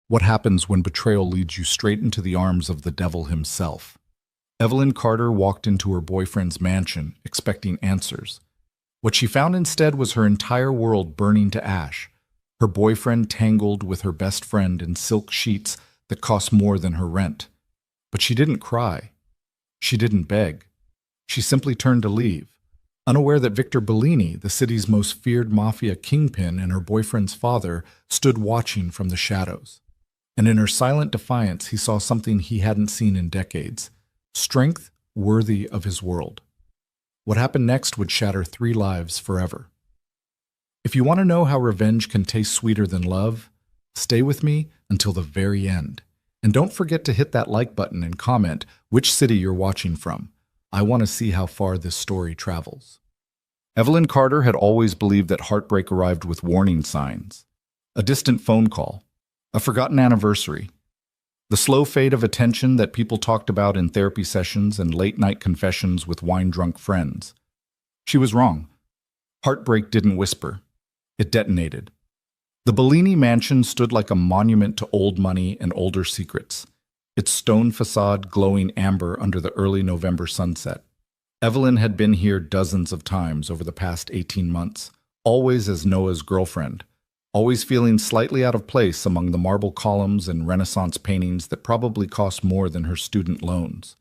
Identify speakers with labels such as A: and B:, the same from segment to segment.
A: What happens when betrayal leads you straight into the arms of the devil himself? Evelyn Carter walked into her boyfriend's mansion, expecting answers. What she found instead was her entire world burning to ash, her boyfriend tangled with her best friend in silk sheets that cost more than her rent. But she didn't cry. She didn't beg. She simply turned to leave, unaware that Victor Bellini, the city's most feared mafia kingpin and her boyfriend's father, stood watching from the shadows. And in her silent defiance, he saw something he hadn't seen in decades: strength worthy of his world. What happened next would shatter 3 lives forever. If you want to know how revenge can taste sweeter than love, stay with me until the very end. And don't forget to hit that like button and comment which city you're watching from. I want to see how far this story travels. Evelyn Carter had always believed that heartbreak arrived with warning signs: a distant phone call, a forgotten anniversary, the slow fade of attention that people talked about in therapy sessions and late-night confessions with wine-drunk friends. She was wrong. Heartbreak didn't whisper. It detonated. The Bellini mansion stood like a monument to old money and older secrets, its stone facade glowing amber under the early November sunset. Evelyn had been here dozens of times over the past 18 months, always as Noah's girlfriend, always feeling slightly out of place among the marble columns and Renaissance paintings that probably cost more than her student loans.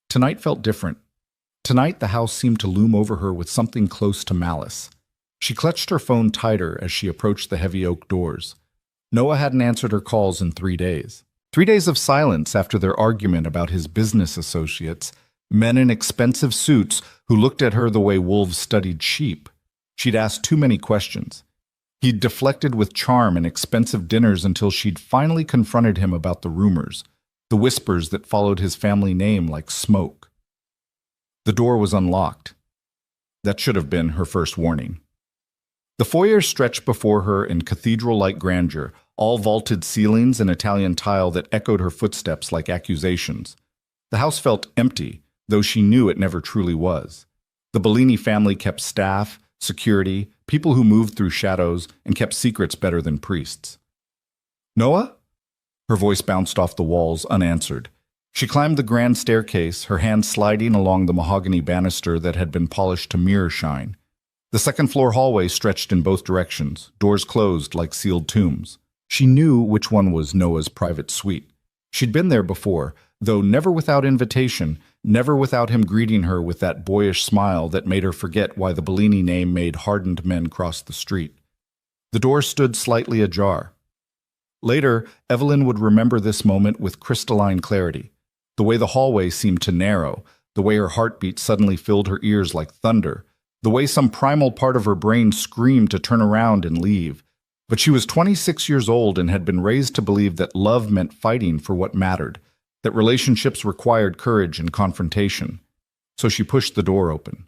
A: Tonight felt different. Tonight the house seemed to loom over her with something close to malice. She clutched her phone tighter as she approached the heavy oak doors. Noah hadn't answered her calls in 3 days. 3 days of silence after their argument about his business associates, men in expensive suits who looked at her the way wolves studied sheep. She'd asked too many questions. He'd deflected with charm and expensive dinners until she'd finally confronted him about the rumors, the whispers that followed his family name like smoke. The door was unlocked. That should have been her first warning. The foyer stretched before her in cathedral-like grandeur, all vaulted ceilings and Italian tile that echoed her footsteps like accusations. The house felt empty, though she knew it never truly was. The Bellini family kept staff, security, people who moved through shadows, and kept secrets better than priests. "Noah?" Her voice bounced off the walls, unanswered. She climbed the grand staircase, her hand sliding along the mahogany banister that had been polished to mirror shine. The second-floor hallway stretched in both directions, doors closed like sealed tombs. She knew which one was Noah's private suite. She'd been there before, though never without invitation, never without him greeting her with that boyish smile that made her forget why the Bellini name made hardened men cross the street. The door stood slightly ajar. Later, Evelyn would remember this moment with crystalline clarity. The way the hallway seemed to narrow, the way her heartbeat suddenly filled her ears like thunder, the way some primal part of her brain screamed to turn around and leave. But she was 26 years old and had been raised to believe that love meant fighting for what mattered, that relationships required courage and confrontation. So she pushed the door open.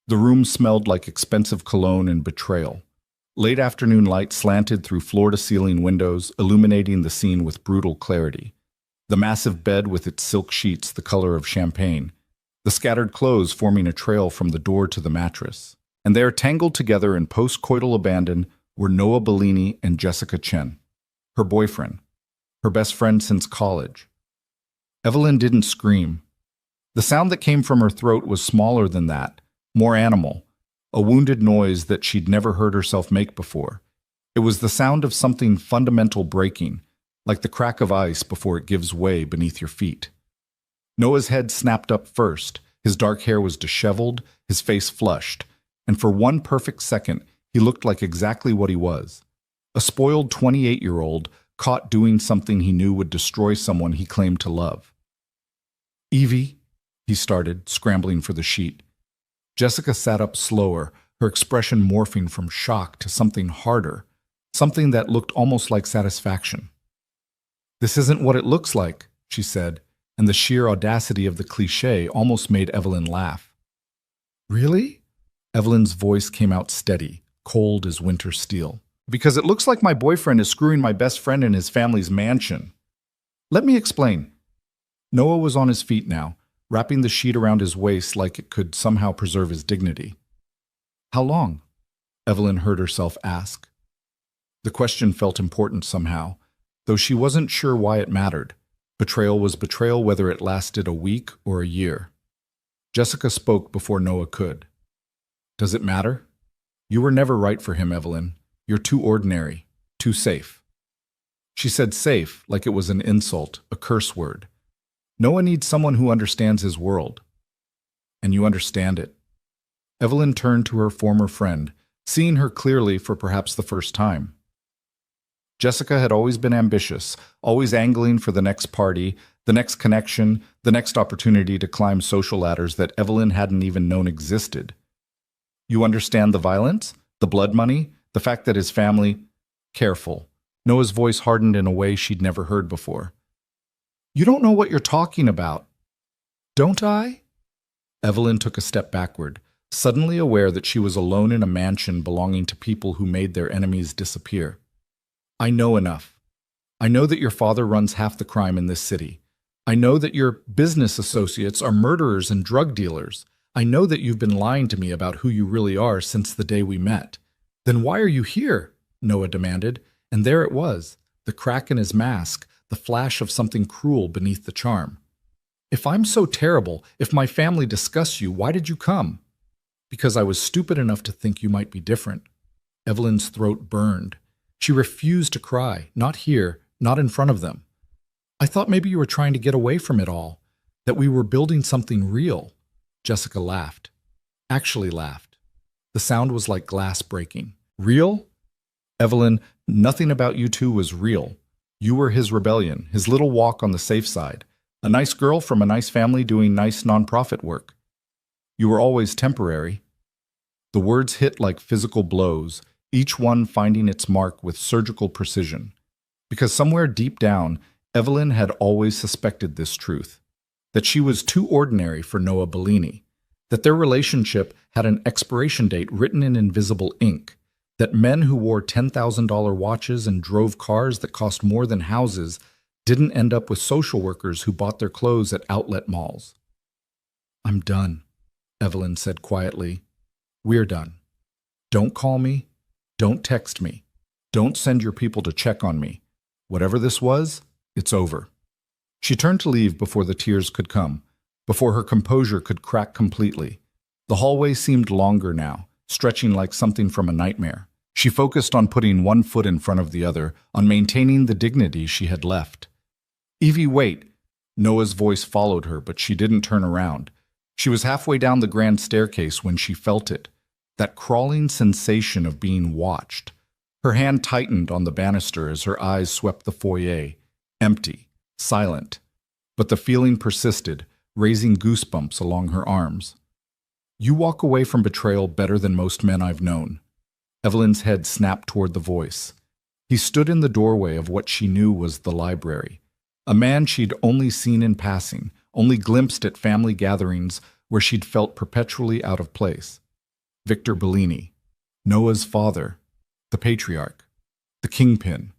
A: The room smelled like expensive cologne and betrayal. Late afternoon light slanted through floor-to-ceiling windows, illuminating the scene with brutal clarity. The massive bed with its silk sheets the color of champagne, the scattered clothes forming a trail from the door to the mattress. And there, tangled together in post-coital abandon, were Noah Bellini and Jessica Chen, her boyfriend, her best friend since college. Evelyn didn't scream. The sound that came from her throat was smaller than that, more animal, a wounded noise that she'd never heard herself make before. It was the sound of something fundamental breaking, like the crack of ice before it gives way beneath your feet. Noah's head snapped up first. His dark hair was disheveled, his face flushed, and for one perfect second, he looked like exactly what he was: a spoiled 28-year-old caught doing something he knew would destroy someone he claimed to love. "Evie," he started, scrambling for the sheet. Jessica sat up slower, her expression morphing from shock to something harder, something that looked almost like satisfaction. "This isn't what it looks like," she said, and the sheer audacity of the cliché almost made Evelyn laugh. "Really?" Evelyn's voice came out steady, cold as winter steel. "Because it looks like my boyfriend is screwing my best friend in his family's mansion. Let me explain." Noah was on his feet now, wrapping the sheet around his waist like it could somehow preserve his dignity. "How long?" Evelyn heard herself ask. The question felt important somehow, though she wasn't sure why it mattered. Betrayal was betrayal whether it lasted a week or a year. Jessica spoke before Noah could. Does it matter? You were never right for him, Evelyn. You're too ordinary, too safe. She said safe like it was an insult, a curse word. Noah needs someone who understands his world. And you understand it. Evelyn turned to her former friend, seeing her clearly for perhaps the first time. Jessica had always been ambitious, always angling for the next party, the next connection, the next opportunity to climb social ladders that Evelyn hadn't even known existed. You understand the violence, the blood money, the fact that his family... Careful. Noah's voice hardened in a way she'd never heard before. You don't know what you're talking about. Don't I? Evelyn took a step backward, suddenly aware that she was alone in a mansion belonging to people who made their enemies disappear. I know enough. I know that your father runs half the crime in this city. I know that your business associates are murderers and drug dealers. I know that you've been lying to me about who you really are since the day we met. Then why are you here? Noah demanded, and there it was, the crack in his mask, the flash of something cruel beneath the charm. If I'm so terrible, if my family disgusts you, why did you come? Because I was stupid enough to think you might be different. Evelyn's throat burned. She refused to cry, not here, not in front of them. I thought maybe you were trying to get away from it all, that we were building something real. Jessica laughed. Actually laughed. The sound was like glass breaking. Real? Evelyn, nothing about you two was real. You were his rebellion, his little walk on the safe side. A nice girl from a nice family doing nice nonprofit work. You were always temporary. The words hit like physical blows, each one finding its mark with surgical precision. Because somewhere deep down, Evelyn had always suspected this truth, that she was too ordinary for Noah Bellini, that their relationship had an expiration date written in invisible ink, that men who wore $10,000 watches and drove cars that cost more than houses didn't end up with social workers who bought their clothes at outlet malls. I'm done, Evelyn said quietly. We're done. Don't call me. Don't text me. Don't send your people to check on me. Whatever this was, it's over. She turned to leave before the tears could come, before her composure could crack completely. The hallway seemed longer now, stretching like something from a nightmare. She focused on putting one foot in front of the other, on maintaining the dignity she had left. Evie, wait! Noah's voice followed her, but she didn't turn around. She was halfway down the grand staircase when she felt it, that crawling sensation of being watched. Her hand tightened on the banister as her eyes swept the foyer, empty, silent. But the feeling persisted, raising goosebumps along her arms. You walk away from betrayal better than most men I've known. Evelyn's head snapped toward the voice. He stood in the doorway of what she knew was the library. A man she'd only seen in passing, only glimpsed at family gatherings where she'd felt perpetually out of place. Victor Bellini, Noah's father, the patriarch, the kingpin.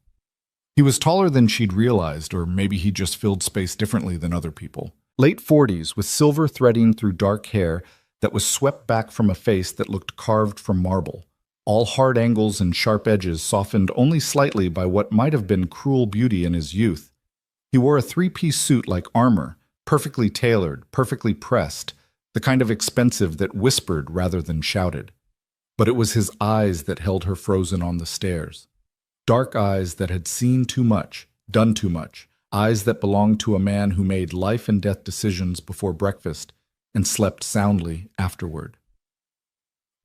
A: He was taller than she'd realized, or maybe he just filled space differently than other people. Late 40s, with silver threading through dark hair that was swept back from a face that looked carved from marble. All hard angles and sharp edges softened only slightly by what might have been cruel beauty in his youth. He wore a three-piece suit like armor, perfectly tailored, perfectly pressed, the kind of expensive that whispered rather than shouted. But it was his eyes that held her frozen on the stairs. Dark eyes that had seen too much, done too much, eyes that belonged to a man who made life and death decisions before breakfast and slept soundly afterward.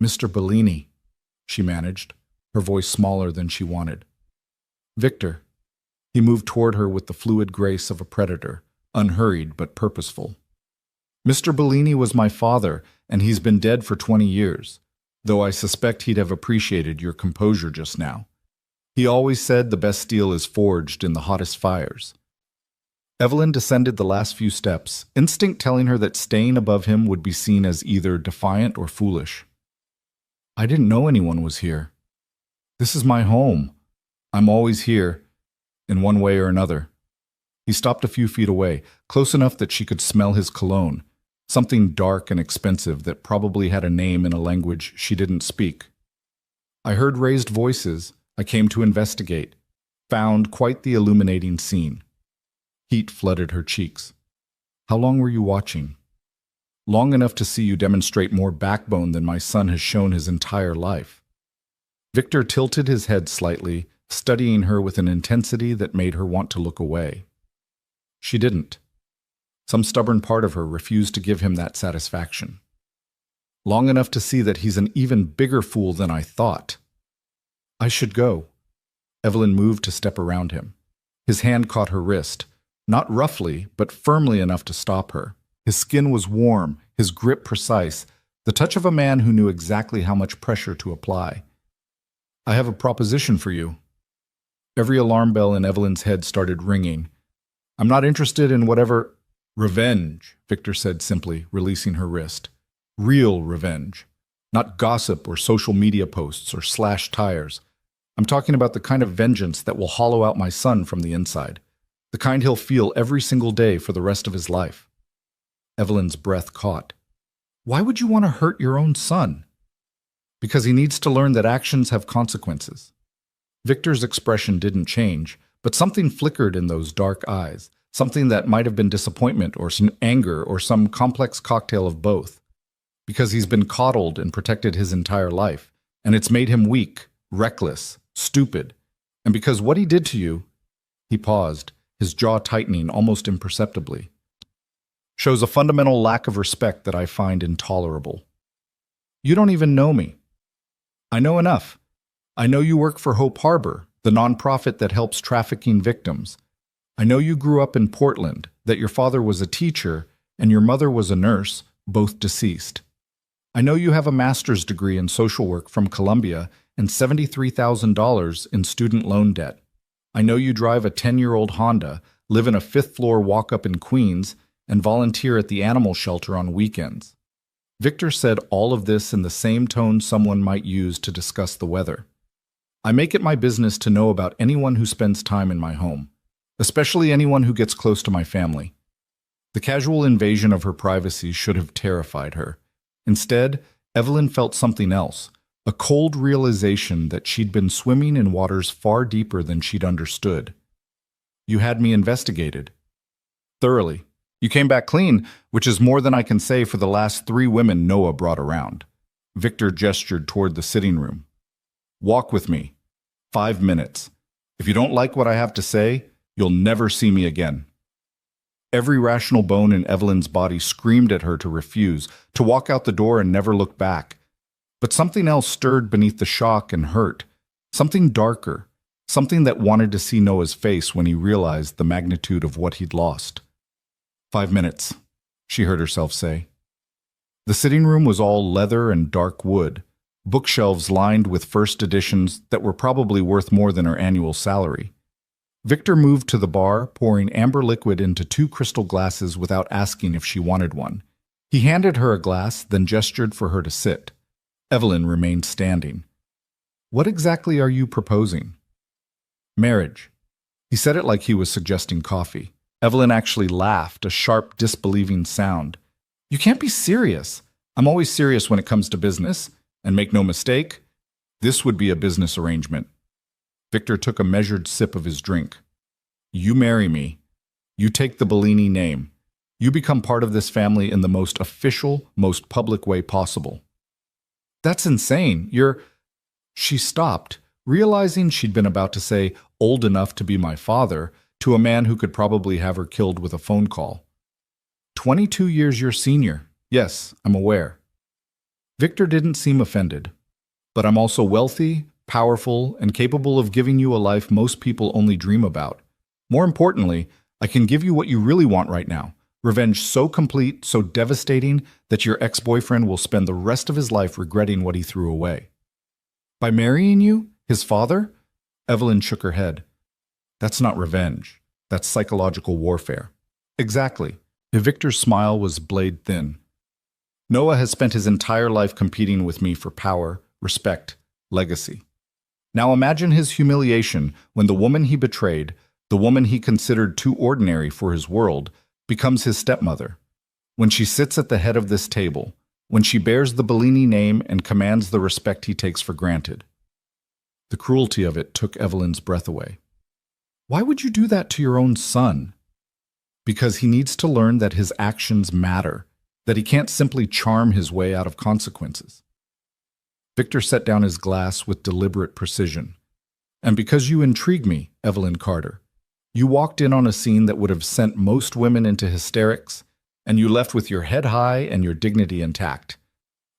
A: Mr. Bellini, she managed, her voice smaller than she wanted. Victor. He moved toward her with the fluid grace of a predator, unhurried but purposeful. Mr. Bellini was my father, and he's been dead for 20 years, though I suspect he'd have appreciated your composure just now. He always said the best steel is forged in the hottest fires. Evelyn descended the last few steps, instinct telling her that staying above him would be seen as either defiant or foolish. I didn't know anyone was here. This is my home. I'm always here, in one way or another. He stopped a few feet away, close enough that she could smell his cologne, something dark and expensive that probably had a name in a language she didn't speak. I heard raised voices. I came to investigate. found quite the illuminating scene. Heat flooded her cheeks. How long were you watching? Long enough to see you demonstrate more backbone than my son has shown his entire life. Victor tilted his head slightly, studying her with an intensity that made her want to look away. She didn't. Some stubborn part of her refused to give him that satisfaction. Long enough to see that he's an even bigger fool than I thought. I should go. Evelyn moved to step around him. His hand caught her wrist, not roughly, but firmly enough to stop her. His skin was warm, his grip precise, the touch of a man who knew exactly how much pressure to apply. I have a proposition for you. Every alarm bell in Evelyn's head started ringing. I'm not interested in whatever... Revenge, Victor said simply, releasing her wrist. Real revenge. Not gossip or social media posts or slashed tires. I'm talking about the kind of vengeance that will hollow out my son from the inside. The kind he'll feel every single day for the rest of his life. Evelyn's breath caught. Why would you want to hurt your own son? Because he needs to learn that actions have consequences. Victor's expression didn't change, but something flickered in those dark eyes, something that might have been disappointment or some anger or some complex cocktail of both. Because he's been coddled and protected his entire life, and it's made him weak, reckless, stupid. And because what he did to you, he paused, his jaw tightening almost imperceptibly, shows a fundamental lack of respect that I find intolerable. You don't even know me. I know enough. I know you work for Hope Harbor, the nonprofit that helps trafficking victims. I know you grew up in Portland, that your father was a teacher and your mother was a nurse, both deceased. I know you have a master's degree in social work from Columbia and $73,000 in student loan debt. I know you drive a 10-year-old Honda, live in a fifth-floor walk-up in Queens, and volunteer at the animal shelter on weekends. Victor said all of this in the same tone someone might use to discuss the weather. I make it my business to know about anyone who spends time in my home, especially anyone who gets close to my family. The casual invasion of her privacy should have terrified her. Instead, Evelyn felt something else, a cold realization that she'd been swimming in waters far deeper than she'd understood. You had me investigated. Thoroughly. You came back clean, which is more than I can say for the last 3 women Noah brought around. Victor gestured toward the sitting room. Walk with me. 5 minutes. If you don't like what I have to say, you'll never see me again. Every rational bone in Evelyn's body screamed at her to refuse, to walk out the door and never look back. But something else stirred beneath the shock and hurt. Something darker. Something that wanted to see Noah's face when he realized the magnitude of what he'd lost. 5 minutes, she heard herself say. The sitting room was all leather and dark wood, bookshelves lined with first editions that were probably worth more than her annual salary. Victor moved to the bar, pouring amber liquid into 2 crystal glasses without asking if she wanted one. He handed her a glass, then gestured for her to sit. Evelyn remained standing. What exactly are you proposing? Marriage. He said it like he was suggesting coffee. Evelyn actually laughed, a sharp, disbelieving sound. You can't be serious. I'm always serious when it comes to business. And make no mistake, this would be a business arrangement. Victor took a measured sip of his drink. You marry me. You take the Bellini name. You become part of this family in the most official, most public way possible. That's insane. She stopped, realizing she'd been about to say, old enough to be my father, to a man who could probably have her killed with a phone call. 22 years your senior. Yes, I'm aware. Victor didn't seem offended. But I'm also wealthy, powerful, and capable of giving you a life most people only dream about. More importantly, I can give you what you really want right now. Revenge so complete, so devastating, that your ex-boyfriend will spend the rest of his life regretting what he threw away. By marrying you? His father? Evelyn shook her head. That's not revenge. That's psychological warfare. Exactly. Victor's smile was blade thin. Noah has spent his entire life competing with me for power, respect, legacy. Now imagine his humiliation when the woman he betrayed, the woman he considered too ordinary for his world, becomes his stepmother. When she sits at the head of this table, when she bears the Bellini name and commands the respect he takes for granted. The cruelty of it took Evelyn's breath away. Why would you do that to your own son? Because he needs to learn that his actions matter, that he can't simply charm his way out of consequences. Victor set down his glass with deliberate precision. And because you intrigue me, Evelyn Carter, you walked in on a scene that would have sent most women into hysterics, and you left with your head high and your dignity intact.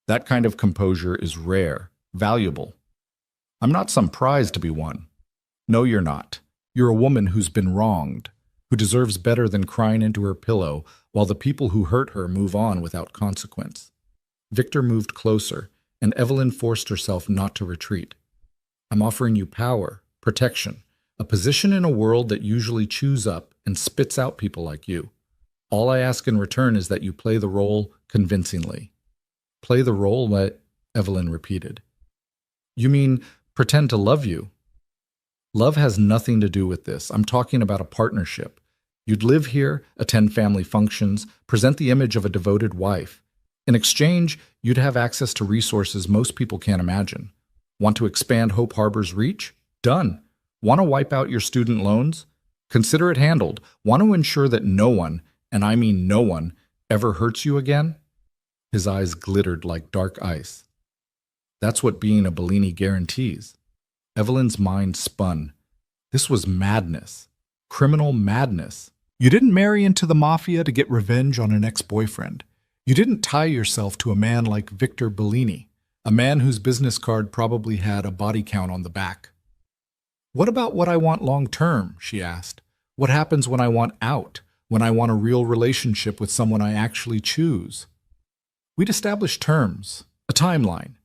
A: That kind of composure is rare, valuable. I'm not some prize to be won. No, you're not. You're a woman who's been wronged, who deserves better than crying into her pillow while the people who hurt her move on without consequence. Victor moved closer, and Evelyn forced herself not to retreat. I'm offering you power, protection, a position in a world that usually chews up and spits out people like you. All I ask in return is that you play the role convincingly. Play the role, Evelyn repeated. You mean pretend to love you? Love has nothing to do with this. I'm talking about a partnership. You'd live here, attend family functions, present the image of a devoted wife. In exchange, you'd have access to resources most people can't imagine. Want to expand Hope Harbor's reach? Done. Want to wipe out your student loans? Consider it handled. Want to ensure that no one, and I mean no one, ever hurts you again? His eyes glittered like dark ice. That's what being a Bellini guarantees. Evelyn's mind spun. This was madness. Criminal madness. You didn't marry into the Mafia to get revenge on an ex-boyfriend. You didn't tie yourself to a man like Victor Bellini, a man whose business card probably had a body count on the back. What about what I want long-term, she asked. What happens when I want out, when I want a real relationship with someone I actually choose? We'd establish terms, a timeline.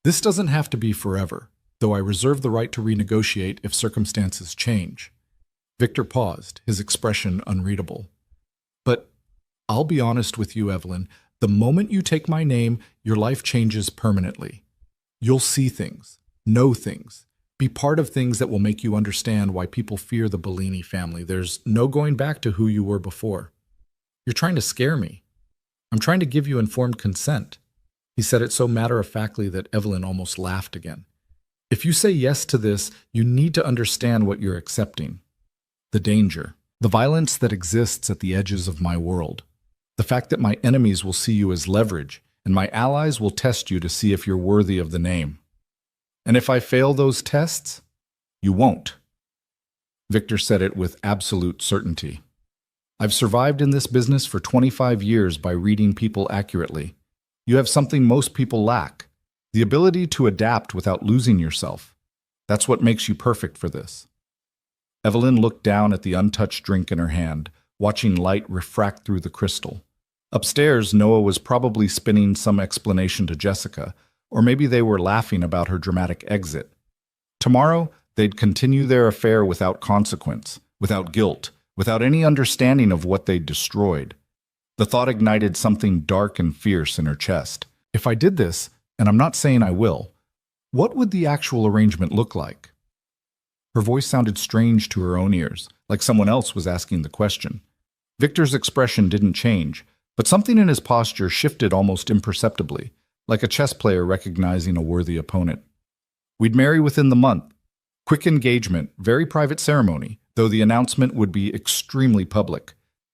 A: This doesn't have to be forever, though I reserve the right to renegotiate if circumstances change. Victor paused, his expression unreadable. But I'll be honest with you, Evelyn. The moment you take my name, your life changes permanently. You'll see things, know things, be part of things that will make you understand why people fear the Bellini family. There's no going back to who you were before. You're trying to scare me. I'm trying to give you informed consent. He said it so matter-of-factly that Evelyn almost laughed again. If you say yes to this, you need to understand what you're accepting. The danger, the violence that exists at the edges of my world. The fact that my enemies will see you as leverage, and my allies will test you to see if you're worthy of the name. And if I fail those tests, you won't. Victor said it with absolute certainty. I've survived in this business for 25 years by reading people accurately. You have something most people lack, the ability to adapt without losing yourself. That's what makes you perfect for this. Evelyn looked down at the untouched drink in her hand, watching light refract through the crystal. Upstairs, Noah was probably spinning some explanation to Jessica, or maybe they were laughing about her dramatic exit. Tomorrow, they'd continue their affair without consequence, without guilt, without any understanding of what they'd destroyed. The thought ignited something dark and fierce in her chest. If I did this, and I'm not saying I will, what would the actual arrangement look like? Her voice sounded strange to her own ears, like someone else was asking the question. Victor's expression didn't change, but something in his posture shifted almost imperceptibly, like a chess player recognizing a worthy opponent. We'd marry within the month. Quick engagement, very private ceremony, though the announcement would be extremely public.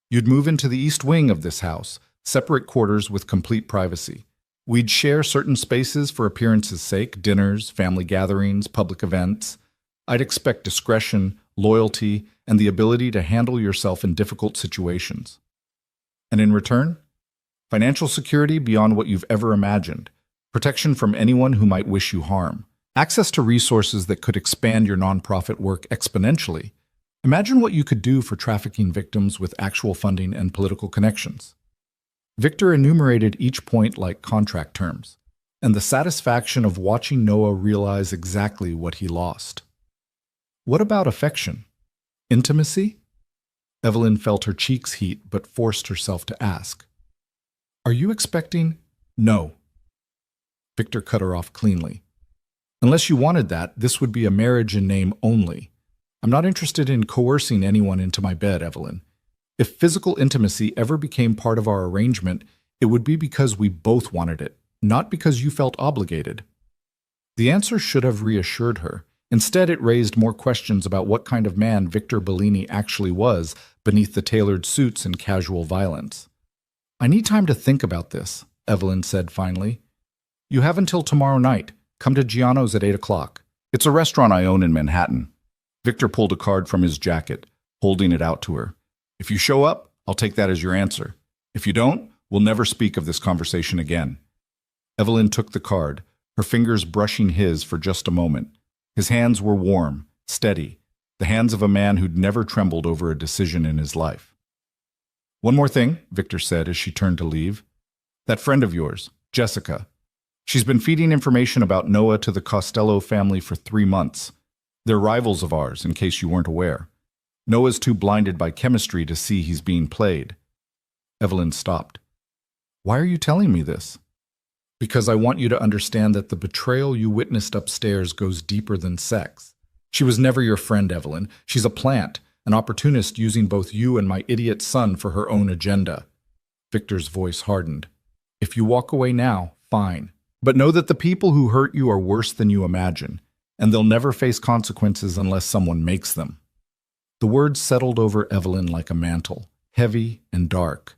A: You'd move into the east wing of this house, separate quarters with complete privacy. We'd share certain spaces for appearance's sake, dinners, family gatherings, public events. I'd expect discretion, loyalty, and the ability to handle yourself in difficult situations. And in return, financial security beyond what you've ever imagined, protection from anyone who might wish you harm, access to resources that could expand your nonprofit work exponentially. Imagine what you could do for trafficking victims with actual funding and political connections. Victor enumerated each point like contract terms, and the satisfaction of watching Noah realize exactly what he lost. What about affection? Intimacy? Evelyn felt her cheeks heat but forced herself to ask. Are you expecting? No. Victor cut her off cleanly. Unless you wanted that, this would be a marriage in name only. I'm not interested in coercing anyone into my bed, Evelyn. If physical intimacy ever became part of our arrangement, it would be because we both wanted it, not because you felt obligated. The answer should have reassured her. Instead, it raised more questions about what kind of man Victor Bellini actually was beneath the tailored suits and casual violence. "I need time to think about this," Evelyn said finally. "You have until tomorrow night. Come to Giano's at 8 o'clock. It's a restaurant I own in Manhattan." Victor pulled a card from his jacket, holding it out to her. "If you show up, I'll take that as your answer. If you don't, we'll never speak of this conversation again." Evelyn took the card, her fingers brushing his for just a moment. His hands were warm, steady, the hands of a man who'd never trembled over a decision in his life. "One more thing," Victor said as she turned to leave. "That friend of yours, Jessica. She's been feeding information about Noah to the Costello family for 3 months. They're rivals of ours, in case you weren't aware. Noah's too blinded by chemistry to see he's being played." Evelyn stopped. "Why are you telling me this?" "Because I want you to understand that the betrayal you witnessed upstairs goes deeper than sex. She was never your friend, Evelyn. She's a plant, an opportunist using both you and my idiot son for her own agenda." Victor's voice hardened. "If you walk away now, fine. But know that the people who hurt you are worse than you imagine, and they'll never face consequences unless someone makes them." The words settled over Evelyn like a mantle, heavy and dark.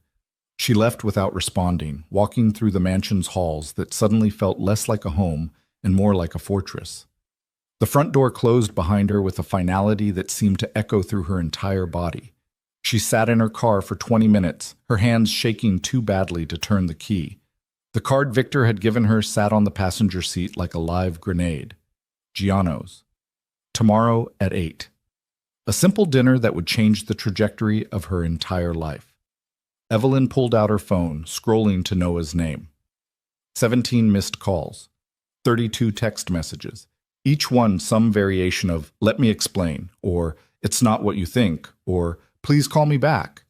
A: She left without responding, walking through the mansion's halls that suddenly felt less like a home and more like a fortress. The front door closed behind her with a finality that seemed to echo through her entire body. She sat in her car for 20 minutes, her hands shaking too badly to turn the key. The card Victor had given her sat on the passenger seat like a live grenade. Giano's. Tomorrow at 8. A simple dinner that would change the trajectory of her entire life. Evelyn pulled out her phone, scrolling to Noah's name. 17 missed calls. 32 text messages. Each one some variation of, "Let me explain," or "It's not what you think," or "Please call me back."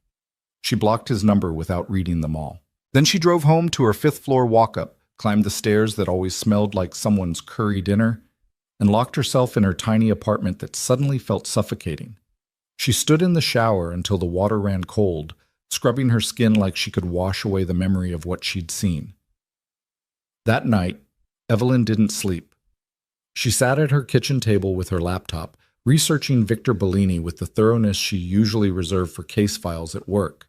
A: She blocked his number without reading them all. Then she drove home to her 5th-floor walk-up, climbed the stairs that always smelled like someone's curry dinner, and locked herself in her tiny apartment that suddenly felt suffocating. She stood in the shower until the water ran cold, scrubbing her skin like she could wash away the memory of what she'd seen. That night, Evelyn didn't sleep. She sat at her kitchen table with her laptop, researching Victor Bellini with the thoroughness she usually reserved for case files at work.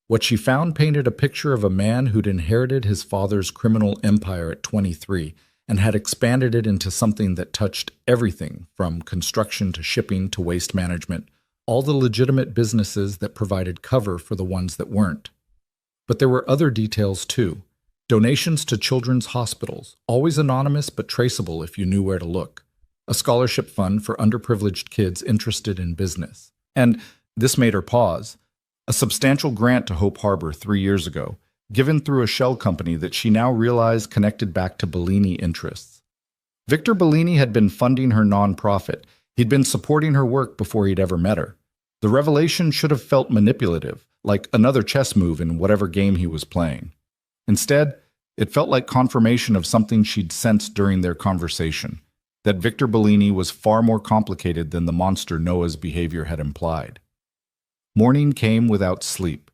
A: What she found painted a picture of a man who'd inherited his father's criminal empire at 23 and had expanded it into something that touched everything from construction to shipping to waste management, all the legitimate businesses that provided cover for the ones that weren't. But there were other details too. Donations to children's hospitals, always anonymous but traceable if you knew where to look. A scholarship fund for underprivileged kids interested in business. And, this made her pause, a substantial grant to Hope Harbor 3 years ago, given through a shell company that she now realized connected back to Bellini interests. Victor Bellini had been funding her nonprofit. He'd been supporting her work before he'd ever met her. The revelation should have felt manipulative, like another chess move in whatever game he was playing. Instead, it felt like confirmation of something she'd sensed during their conversation, that Victor Bellini was far more complicated than the monster Noah's behavior had implied. Morning came without sleep.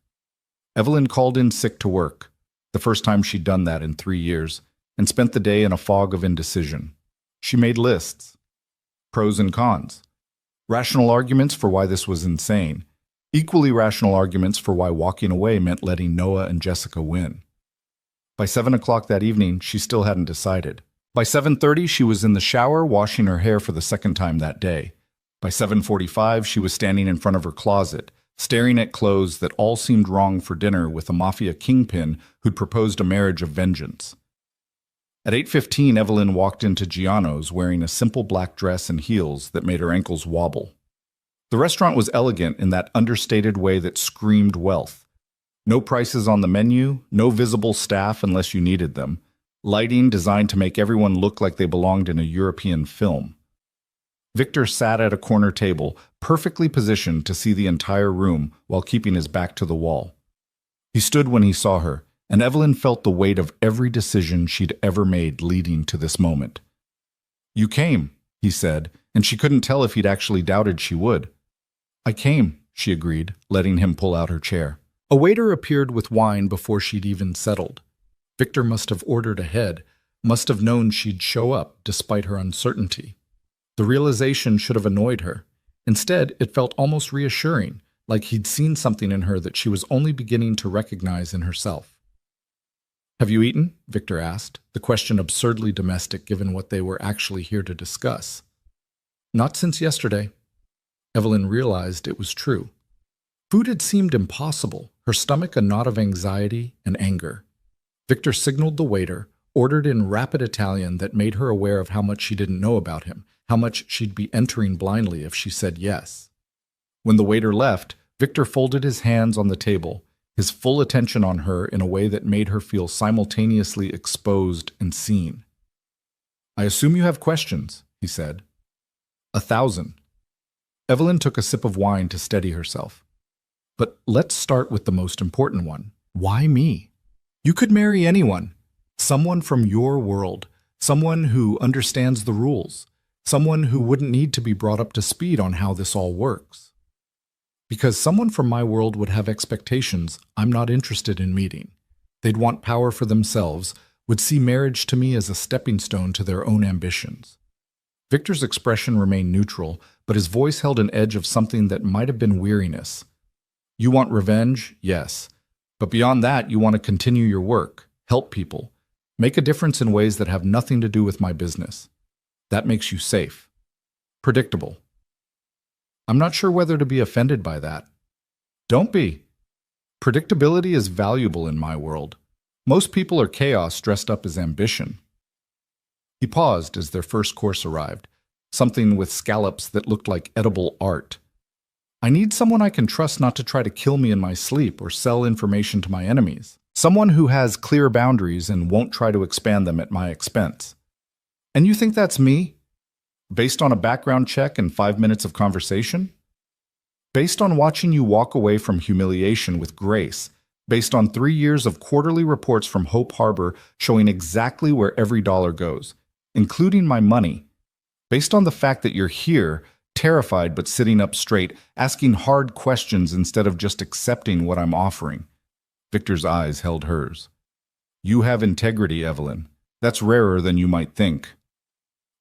A: Evelyn called in sick to work, the first time she'd done that in 3 years, and spent the day in a fog of indecision. She made lists. Pros and cons. Rational arguments for why this was insane. Equally rational arguments for why walking away meant letting Noah and Jessica win. By 7 o'clock that evening, she still hadn't decided. By 7:30, she was in the shower washing her hair for the second time that day. By 7:45, she was standing in front of her closet, staring at clothes that all seemed wrong for dinner with a Mafia kingpin who'd proposed a marriage of vengeance. At 8:15, Evelyn walked into Giano's wearing a simple black dress and heels that made her ankles wobble. The restaurant was elegant in that understated way that screamed wealth. No prices on the menu, no visible staff unless you needed them, lighting designed to make everyone look like they belonged in a European film. Victor sat at a corner table, perfectly positioned to see the entire room while keeping his back to the wall. He stood when he saw her, and Evelyn felt the weight of every decision she'd ever made leading to this moment. "You came," he said, and she couldn't tell if he'd actually doubted she would. "I came," she agreed, letting him pull out her chair. A waiter appeared with wine before she'd even settled. Victor must have ordered ahead, must have known she'd show up despite her uncertainty. The realization should have annoyed her. Instead, it felt almost reassuring, like he'd seen something in her that she was only beginning to recognize in herself. "Have you eaten?" Victor asked, the question absurdly domestic given what they were actually here to discuss. "Not since yesterday." Evelyn realized it was true. Food had seemed impossible, her stomach a knot of anxiety and anger. Victor signaled the waiter, ordered in rapid Italian that made her aware of how much she didn't know about him, how much she'd be entering blindly if she said yes. When the waiter left, Victor folded his hands on the table, his full attention on her in a way that made her feel simultaneously exposed and seen. "I assume you have questions," he said. 1,000. Evelyn took a sip of wine to steady herself. "But let's start with the most important one. Why me? You could marry anyone. Someone from your world. Someone who understands the rules. Someone who wouldn't need to be brought up to speed on how this all works. Because someone from my world would have expectations I'm not interested in meeting. They'd want power for themselves, would see marriage to me as a stepping stone to their own ambitions." Victor's expression remained neutral, but his voice held an edge of something that might have been weariness. "You want revenge? Yes. But beyond that, you want to continue your work, help people, make a difference in ways that have nothing to do with my business. That makes you safe. Predictable." "I'm not sure whether to be offended by that." "Don't be. Predictability is valuable in my world. Most people are chaos dressed up as ambition." He paused as their first course arrived, something with scallops that looked like edible art. "I need someone I can trust not to try to kill me in my sleep or sell information to my enemies. Someone who has clear boundaries and won't try to expand them at my expense." "And you think that's me? Based on a background check and 5 minutes of conversation? Based on watching you walk away from humiliation with grace, based on 3 years of quarterly reports from Hope Harbor showing exactly where every dollar goes, including my money, based on the fact that you're here, terrified but sitting up straight, asking hard questions instead of just accepting what I'm offering." Victor's eyes held hers. "You have integrity, Evelyn. That's rarer than you might think."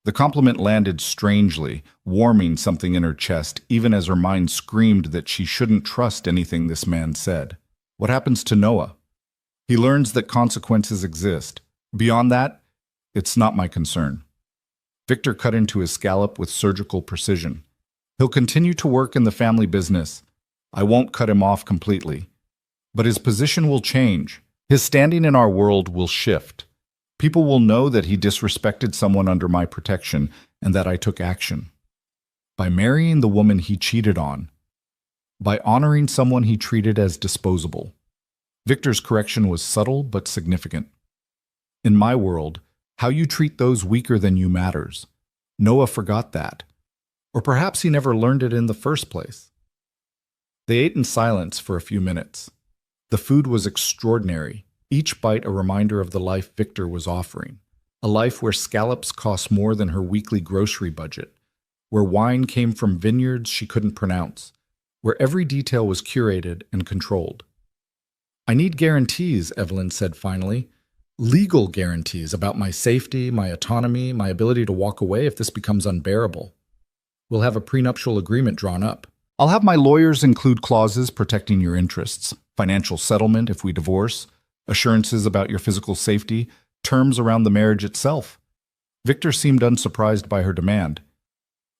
A: The compliment landed strangely, warming something in her chest, even as her mind screamed that she shouldn't trust anything this man said. "What happens to Noah?" "He learns that consequences exist. Beyond that, it's not my concern." Victor cut into his scallop with surgical precision. "He'll continue to work in the family business. I won't cut him off completely. But his position will change. His standing in our world will shift. People will know that he disrespected someone under my protection and that I took action. By marrying the woman he cheated on. By honoring someone he treated as disposable." Victor's correction was subtle but significant. "In my world, how you treat those weaker than you matters. Noah forgot that. Or perhaps he never learned it in the first place." They ate in silence for a few minutes. The food was extraordinary, each bite a reminder of the life Victor was offering. A life where scallops cost more than her weekly grocery budget, where wine came from vineyards she couldn't pronounce, where every detail was curated and controlled. "I need guarantees," Evelyn said finally. "Legal guarantees about my safety, my autonomy, my ability to walk away if this becomes unbearable. We'll have a prenuptial agreement drawn up. I'll have my lawyers include clauses protecting your interests, financial settlement if we divorce, assurances about your physical safety, terms around the marriage itself." Victor seemed unsurprised by her demand.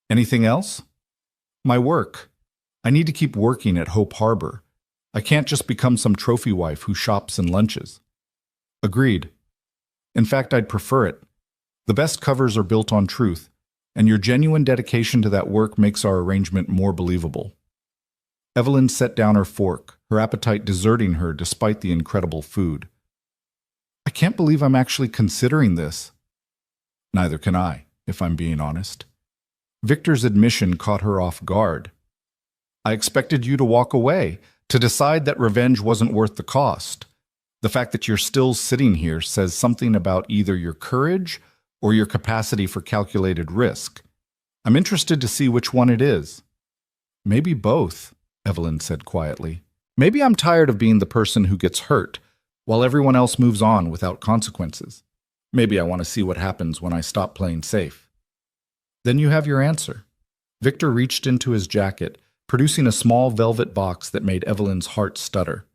A: "Anything else?" "My work. I need to keep working at Hope Harbor. I can't just become some trophy wife who shops and lunches." "Agreed. In fact, I'd prefer it. The best covers are built on truth, and your genuine dedication to that work makes our arrangement more believable." Evelyn set down her fork, her appetite deserting her despite the incredible food. "I can't believe I'm actually considering this." "Neither can I, if I'm being honest." Victor's admission caught her off guard. "I expected you to walk away, to decide that revenge wasn't worth the cost. The fact that you're still sitting here says something about either your courage or your capacity for calculated risk. I'm interested to see which one it is." "Maybe both," Evelyn said quietly. "Maybe I'm tired of being the person who gets hurt, while everyone else moves on without consequences. Maybe I want to see what happens when I stop playing safe." Then you have your answer. Victor reached into his jacket, producing a small velvet box that made Evelyn's heart stutter.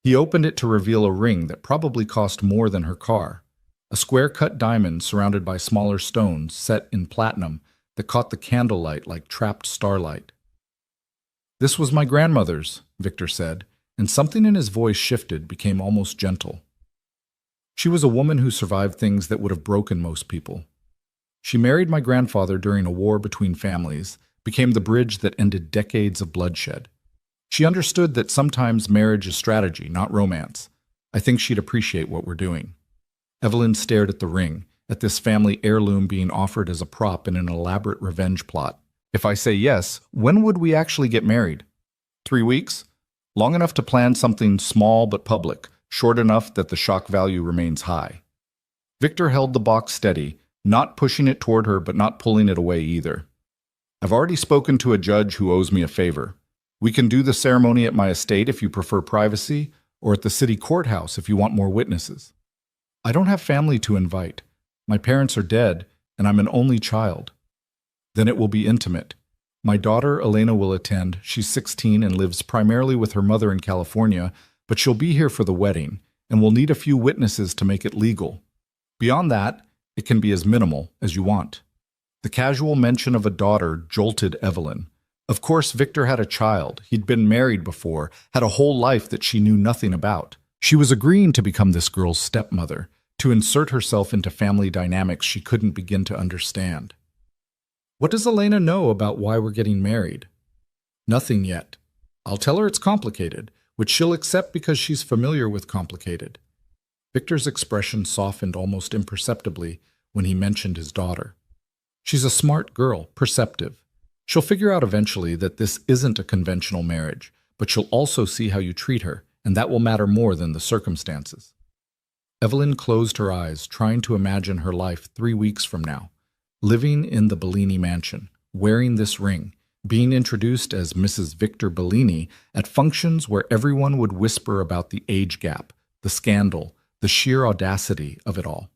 A: He opened it to reveal a ring that probably cost more than her car. A square-cut diamond surrounded by smaller stones set in platinum that caught the candlelight like trapped starlight. "This was my grandmother's," Victor said, and something in his voice shifted, became almost gentle. "She was a woman who survived things that would have broken most people. She married my grandfather during a war between families, became the bridge that ended decades of bloodshed. She understood that sometimes marriage is strategy, not romance. I think she'd appreciate what we're doing." Evelyn stared at the ring, at this family heirloom being offered as a prop in an elaborate revenge plot. "If I say yes, when would we actually get married? 3 weeks? Long enough to plan something small but public, short enough that the shock value remains high." Victor held the box steady, not pushing it toward her but not pulling it away either. "I've already spoken to a judge who owes me a favor. We can do the ceremony at my estate if you prefer privacy, or at the city courthouse if you want more witnesses. I don't have family to invite. My parents are dead, and I'm an only child. Then it will be intimate. My daughter, Elena, will attend. She's 16 and lives primarily with her mother in California, but she'll be here for the wedding, and we'll need a few witnesses to make it legal. Beyond that, it can be as minimal as you want." The casual mention of a daughter jolted Evelyn. Of course, Victor had a child. He'd been married before, had a whole life that she knew nothing about. She was agreeing to become this girl's stepmother, to insert herself into family dynamics she couldn't begin to understand. "What does Elena know about why we're getting married?" "Nothing yet. I'll tell her it's complicated, which she'll accept because she's familiar with complicated." Victor's expression softened almost imperceptibly when he mentioned his daughter. "She's a smart girl, perceptive. She'll figure out eventually that this isn't a conventional marriage, but she'll also see how you treat her, and that will matter more than the circumstances." Evelyn closed her eyes, trying to imagine her life 3 weeks from now, living in the Bellini mansion, wearing this ring, being introduced as Mrs. Victor Bellini at functions where everyone would whisper about the age gap, the scandal, the sheer audacity of it all.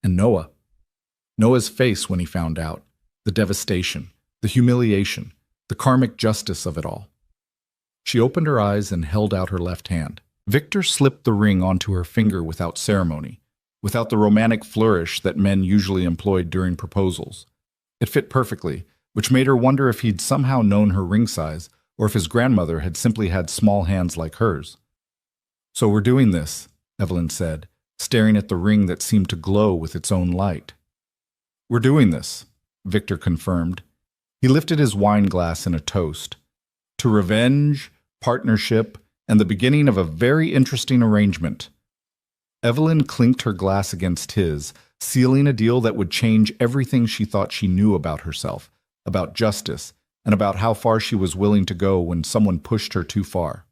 A: And Noah's face when he found out, the devastation, the humiliation, the karmic justice of it all. She opened her eyes and held out her left hand. Victor slipped the ring onto her finger without ceremony, without the romantic flourish that men usually employed during proposals. It fit perfectly, which made her wonder if he'd somehow known her ring size, or if his grandmother had simply had small hands like hers. "So we're doing this," Evelyn said, staring at the ring that seemed to glow with its own light. "We're doing this," Victor confirmed. He lifted his wine glass in a toast. "To revenge, partnership, and the beginning of a very interesting arrangement." Evelyn clinked her glass against his, sealing a deal that would change everything she thought she knew about herself, about justice, and about how far she was willing to go when someone pushed her too far.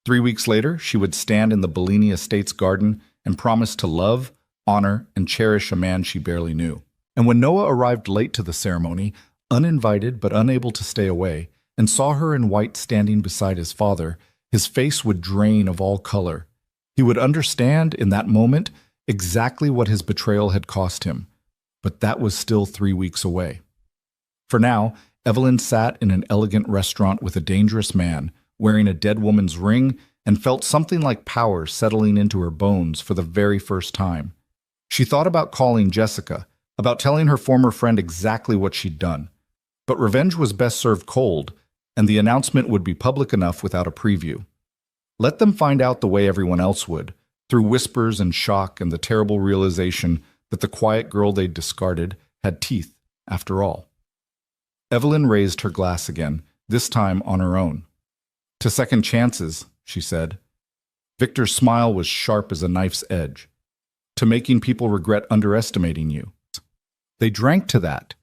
A: 3 weeks later, she would stand in the Bellini estate's garden and promise to love, honor, and cherish a man she barely knew. And when Noah arrived late to the ceremony, uninvited but unable to stay away, and saw her in white standing beside his father, his face would drain of all color. He would understand in that moment exactly what his betrayal had cost him, but that was still 3 weeks away. For now, Evelyn sat in an elegant restaurant with a dangerous man, wearing a dead woman's ring, and felt something like power settling into her bones for the very first time. She thought about calling Jessica, about telling her former friend exactly what she'd done. But revenge was best served cold, and the announcement would be public enough without a preview. Let them find out the way everyone else would, through whispers and shock and the terrible realization that the quiet girl they'd discarded had teeth, after all. Evelyn raised her glass again, this time on her own. "To second chances," she said. Victor's smile was sharp as a knife's edge. "To making people regret underestimating you." They drank to that,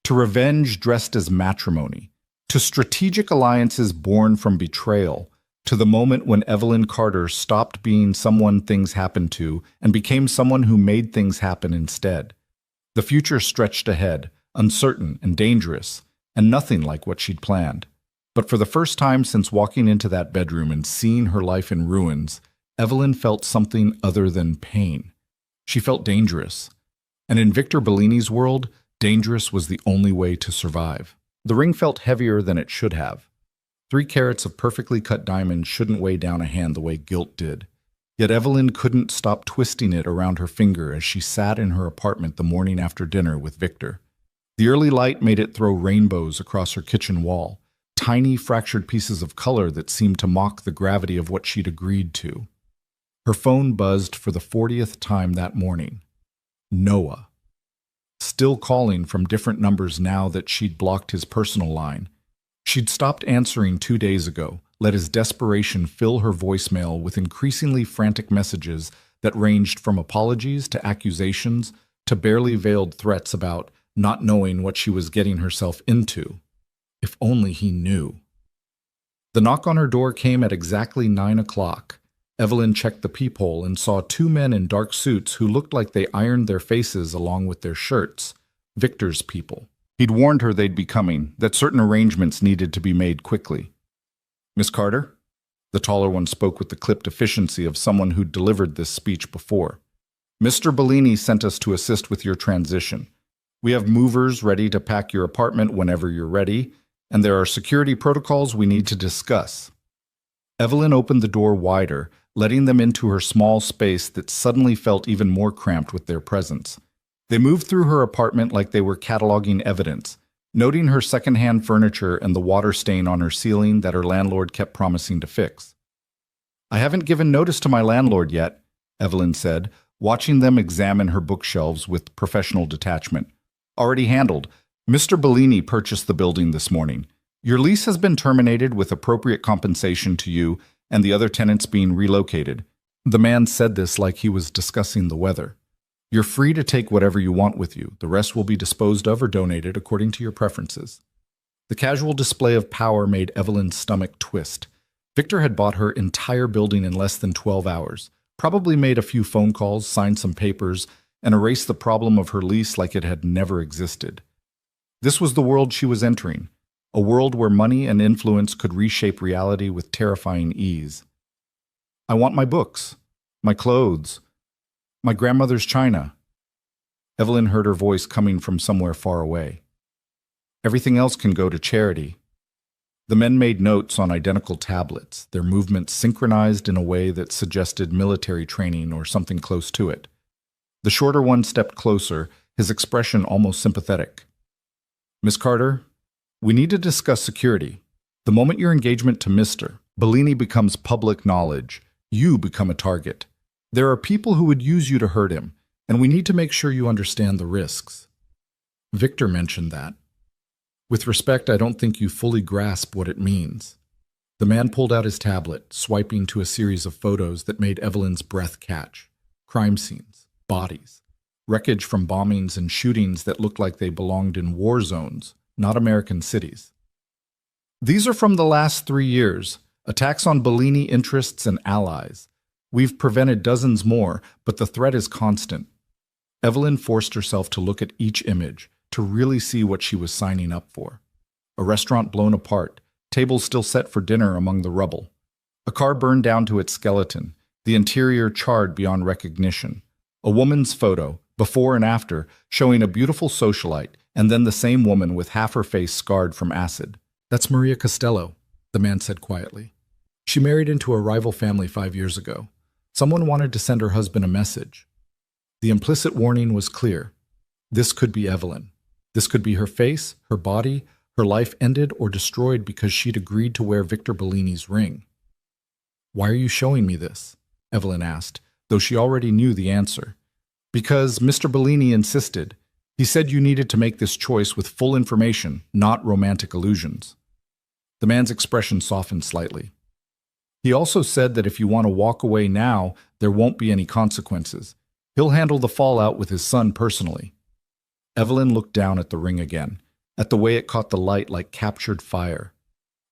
A: to revenge dressed as matrimony, to strategic alliances born from betrayal, to the moment when Evelyn Carter stopped being someone things happened to and became someone who made things happen instead. The future stretched ahead, uncertain and dangerous, and nothing like what she'd planned. But for the first time since walking into that bedroom and seeing her life in ruins, Evelyn felt something other than pain. She felt dangerous. And in Victor Bellini's world, Dangerous was the only way to survive. The ring felt heavier than it should have. 3 carats of perfectly cut diamonds shouldn't weigh down a hand the way guilt did. Yet Evelyn couldn't stop twisting it around her finger as she sat in her apartment the morning after dinner with Victor. The early light made it throw rainbows across her kitchen wall, tiny fractured pieces of color that seemed to mock the gravity of what she'd agreed to. Her phone buzzed for the 40th time that morning. Noah. Still calling from different numbers now that she'd blocked his personal line. She'd stopped answering 2 days ago, let his desperation fill her voicemail with increasingly frantic messages that ranged from apologies to accusations to barely veiled threats about not knowing what she was getting herself into. If only he knew. The knock on her door came at exactly 9 o'clock. Evelyn checked the peephole and saw 2 men in dark suits who looked like they ironed their faces along with their shirts. Victor's people. He'd warned her they'd be coming, that certain arrangements needed to be made quickly. "Miss Carter?" The taller one spoke with the clipped efficiency of someone who'd delivered this speech before. "Mr. Bellini sent us to assist with your transition. We have movers ready to pack your apartment whenever you're ready, and there are security protocols we need to discuss." Evelyn opened the door wider, letting them into her small space that suddenly felt even more cramped with their presence. They moved through her apartment like they were cataloging evidence, noting her secondhand furniture and the water stain on her ceiling that her landlord kept promising to fix. "I haven't given notice to my landlord yet," Evelyn said, watching them examine her bookshelves with professional detachment. "Already handled. Mr. Bellini purchased the building this morning. Your lease has been terminated with appropriate compensation to you and the other tenants being relocated." The man said this like he was discussing the weather. "You're free to take whatever you want with you. The rest will be disposed of or donated according to your preferences." The casual display of power made Evelyn's stomach twist. Victor had bought her entire building in less than 12 hours, probably made a few phone calls, signed some papers, and erased the problem of her lease like it had never existed. This was the world she was entering, a world where money and influence could reshape reality with terrifying ease. "I want my books, my clothes, my grandmother's china." Evelyn heard her voice coming from somewhere far away. "Everything else can go to charity." The men made notes on identical tablets, their movements synchronized in a way that suggested military training or something close to it. The shorter one stepped closer, his expression almost sympathetic. "Miss Carter, we need to discuss security. The moment your engagement to Mr. Bellini becomes public knowledge, you become a target. There are people who would use you to hurt him, and we need to make sure you understand the risks." Victor mentioned that. "With respect, I don't think you fully grasp what it means." The man pulled out his tablet, swiping to a series of photos that made Evelyn's breath catch. Crime scenes, bodies, wreckage from bombings and shootings that looked like they belonged in war zones, not American cities. "These are from the last 3 years, attacks on Bellini interests and allies. We've prevented dozens more, but the threat is constant." Evelyn forced herself to look at each image, to really see what she was signing up for. A restaurant blown apart, tables still set for dinner among the rubble. A car burned down to its skeleton, the interior charred beyond recognition. A woman's photo, before and after, showing a beautiful socialite, and then the same woman with half her face scarred from acid. "That's Maria Costello," the man said quietly. "She married into a rival family 5 years ago. Someone wanted to send her husband a message." The implicit warning was clear. This could be Evelyn. This could be her face, her body, her life ended or destroyed because she'd agreed to wear Victor Bellini's ring. "Why are you showing me this?" Evelyn asked, though she already knew the answer. "Because Mr. Bellini insisted. He said you needed to make this choice with full information, not romantic illusions." The man's expression softened slightly. "He also said that if you want to walk away now, there won't be any consequences. He'll handle the fallout with his son personally." Evelyn looked down at the ring again, at the way it caught the light like captured fire.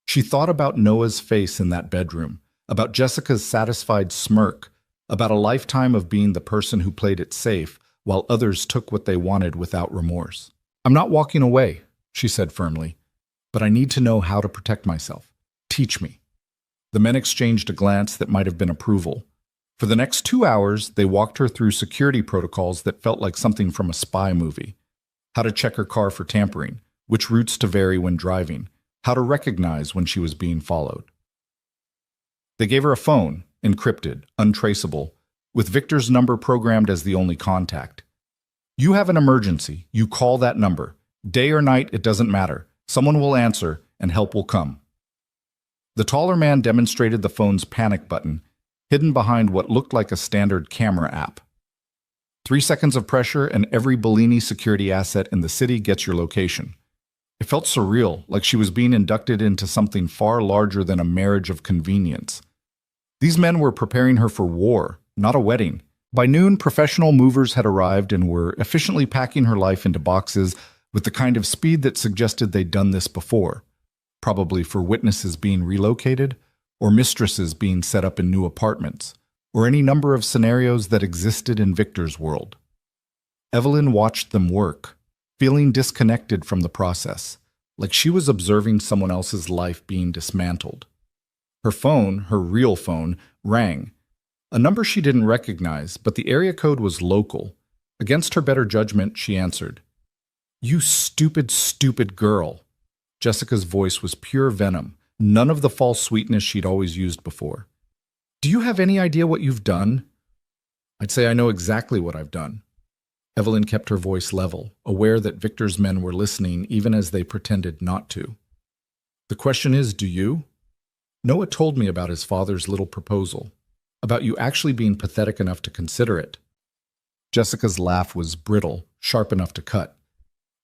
A: She thought about Noah's face in that bedroom, about Jessica's satisfied smirk, about a lifetime of being the person who played it safe while others took what they wanted without remorse. "I'm not walking away," she said firmly, "but I need to know how to protect myself. Teach me." The men exchanged a glance that might have been approval. For the next 2 hours, they walked her through security protocols that felt like something from a spy movie. how to check her car for tampering, which routes to vary when driving, how to recognize when she was being followed. They gave her a phone, encrypted, untraceable, with Victor's number programmed as the only contact. You have an emergency. You call that number. Day or night, it doesn't matter. Someone will answer, and help will come. The taller man demonstrated the phone's panic button, hidden behind what looked like a standard camera app. 3 seconds of pressure, and every Bellini security asset in the city gets your location. It felt surreal, like she was being inducted into something far larger than a marriage of convenience. These men were preparing her for war, not a wedding. By noon, professional movers had arrived and were efficiently packing her life into boxes with the kind of speed that suggested they'd done this before, probably for witnesses being relocated, or mistresses being set up in new apartments, or any number of scenarios that existed in Victor's world. Evelyn watched them work, feeling disconnected from the process, like she was observing someone else's life being dismantled. Her phone, her real phone, rang. A number she didn't recognize, but the area code was local. Against her better judgment, she answered. "You stupid, stupid girl." Jessica's voice was pure venom, none of the false sweetness she'd always used before. "Do you have any idea what you've done?" "I'd say I know exactly what I've done." Evelyn kept her voice level, aware that Victor's men were listening even as they pretended not to. "The question is, do you?" "Noah told me about his father's little proposal, about you actually being pathetic enough to consider it." Jessica's laugh was brittle, sharp enough to cut.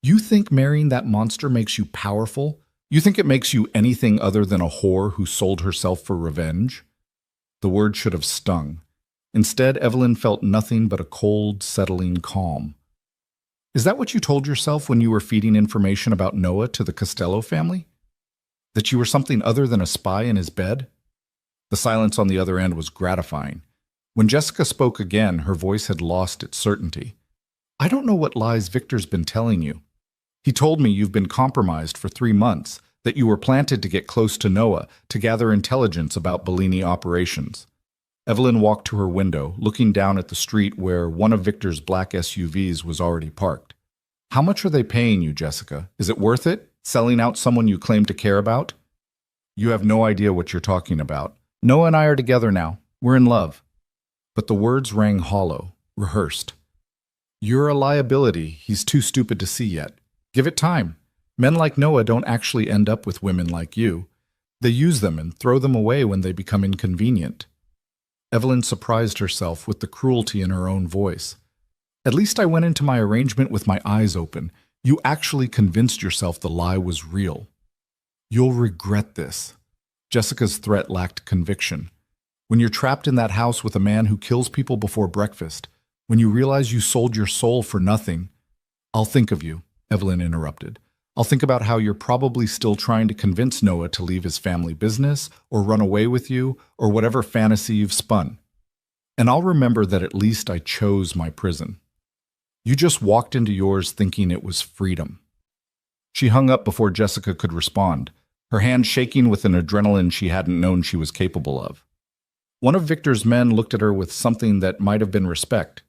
A: "You think marrying that monster makes you powerful? You think it makes you anything other than a whore who sold herself for revenge?" The word should have stung. Instead, Evelyn felt nothing but a cold, settling calm. "Is that what you told yourself when you were feeding information about Noah to the Costello family? That you were something other than a spy in his bed?" The silence on the other end was gratifying. When Jessica spoke again, her voice had lost its certainty. "I don't know what lies Victor's been telling you. He told me you've been compromised for 3 months, that you were planted to get close to Noah, to gather intelligence about Bellini operations." Evelyn walked to her window, looking down at the street where one of Victor's black SUVs was already parked. "How much are they paying you, Jessica? Is it worth it, selling out someone you claim to care about?" "You have no idea what you're talking about. Noah and I are together now. We're in love." But the words rang hollow, rehearsed. "You're a liability he's too stupid to see yet. Give it time. Men like Noah don't actually end up with women like you. They use them and throw them away when they become inconvenient." Evelyn surprised herself with the cruelty in her own voice. "At least I went into my arrangement with my eyes open. You actually convinced yourself the lie was real. You'll regret this." Jessica's threat lacked conviction. "When you're trapped in that house with a man who kills people before breakfast, when you realize you sold your soul for nothing—" "I'll think of you," Evelyn interrupted. "I'll think about how you're probably still trying to convince Noah to leave his family business or run away with you or whatever fantasy you've spun. And I'll remember that at least I chose my prison. You just walked into yours thinking it was freedom." She hung up before Jessica could respond, her hand shaking with an adrenaline she hadn't known she was capable of. One of Victor's men looked at her with something that might have been respect.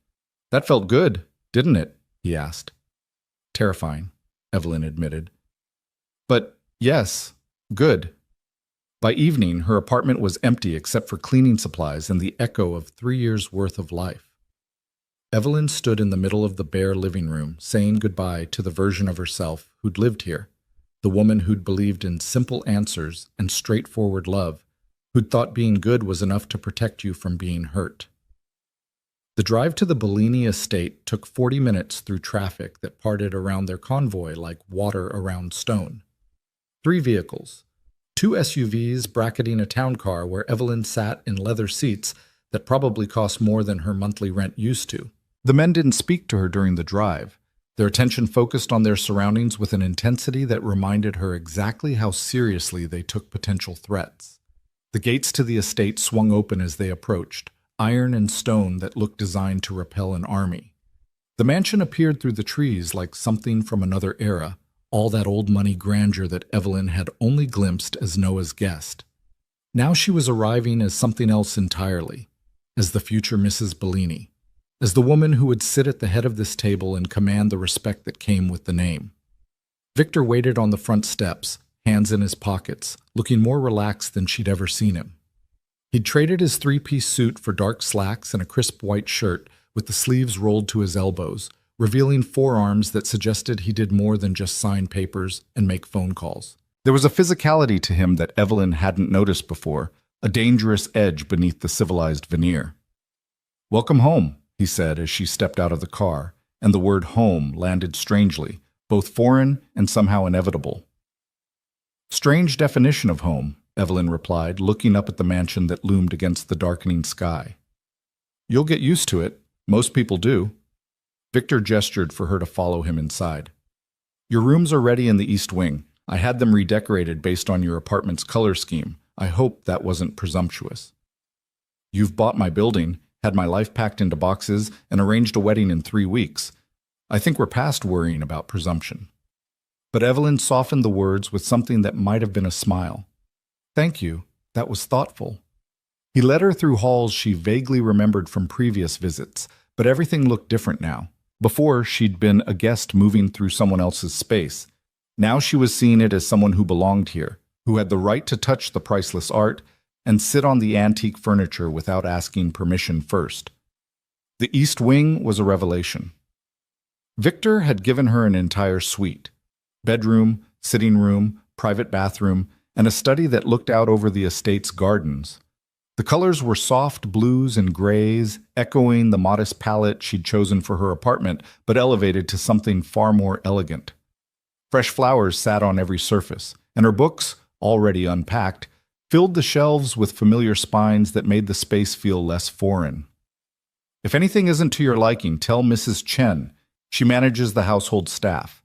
A: "That felt good, didn't it?" he asked. "Terrifying," Evelyn admitted. "But yes, good." By evening, her apartment was empty except for cleaning supplies and the echo of 3 years' worth of life. Evelyn stood in the middle of the bare living room, saying goodbye to the version of herself who'd lived here, the woman who'd believed in simple answers and straightforward love, who'd thought being good was enough to protect you from being hurt. The drive to the Bellini estate took 40 minutes through traffic that parted around their convoy like water around stone. 3 vehicles, 2 SUVs bracketing a town car where Evelyn sat in leather seats that probably cost more than her monthly rent used to. The men didn't speak to her during the drive. Their attention focused on their surroundings with an intensity that reminded her exactly how seriously they took potential threats. The gates to the estate swung open as they approached, iron and stone that looked designed to repel an army. The mansion appeared through the trees like something from another era, all that old money grandeur that Evelyn had only glimpsed as Noah's guest. Now she was arriving as something else entirely, as the future Mrs. Bellini. as the woman who would sit at the head of this table and command the respect that came with the name. Victor waited on the front steps, hands in his pockets, looking more relaxed than she'd ever seen him. He'd traded his three-piece suit for dark slacks and a crisp white shirt with the sleeves rolled to his elbows, revealing forearms that suggested he did more than just sign papers and make phone calls. There was a physicality to him that Evelyn hadn't noticed before, a dangerous edge beneath the civilized veneer. "Welcome home," he said as she stepped out of the car, and the word home landed strangely, both foreign and somehow inevitable. "Strange definition of home," Evelyn replied, looking up at the mansion that loomed against the darkening sky. "You'll get used to it. Most people do." Victor gestured for her to follow him inside. "Your rooms are ready in the East Wing. I had them redecorated based on your apartment's color scheme. I hope that wasn't presumptuous. You've bought my building, had my life packed into boxes, and arranged a wedding in 3 weeks. I think we're past worrying about presumption." But Evelyn softened the words with something that might have been a smile. "Thank you. That was thoughtful." He led her through halls she vaguely remembered from previous visits, but everything looked different now. Before, she'd been a guest moving through someone else's space. Now she was seeing it as someone who belonged here, who had the right to touch the priceless art and sit on the antique furniture without asking permission first. The East Wing was a revelation. Victor had given her an entire suite: bedroom, sitting room, private bathroom, and a study that looked out over the estate's gardens. The colors were soft blues and grays, echoing the modest palette she'd chosen for her apartment, but elevated to something far more elegant. Fresh flowers sat on every surface, and her books, already unpacked, filled the shelves with familiar spines that made the space feel less foreign. "If anything isn't to your liking, tell Mrs. Chen. She manages the household staff."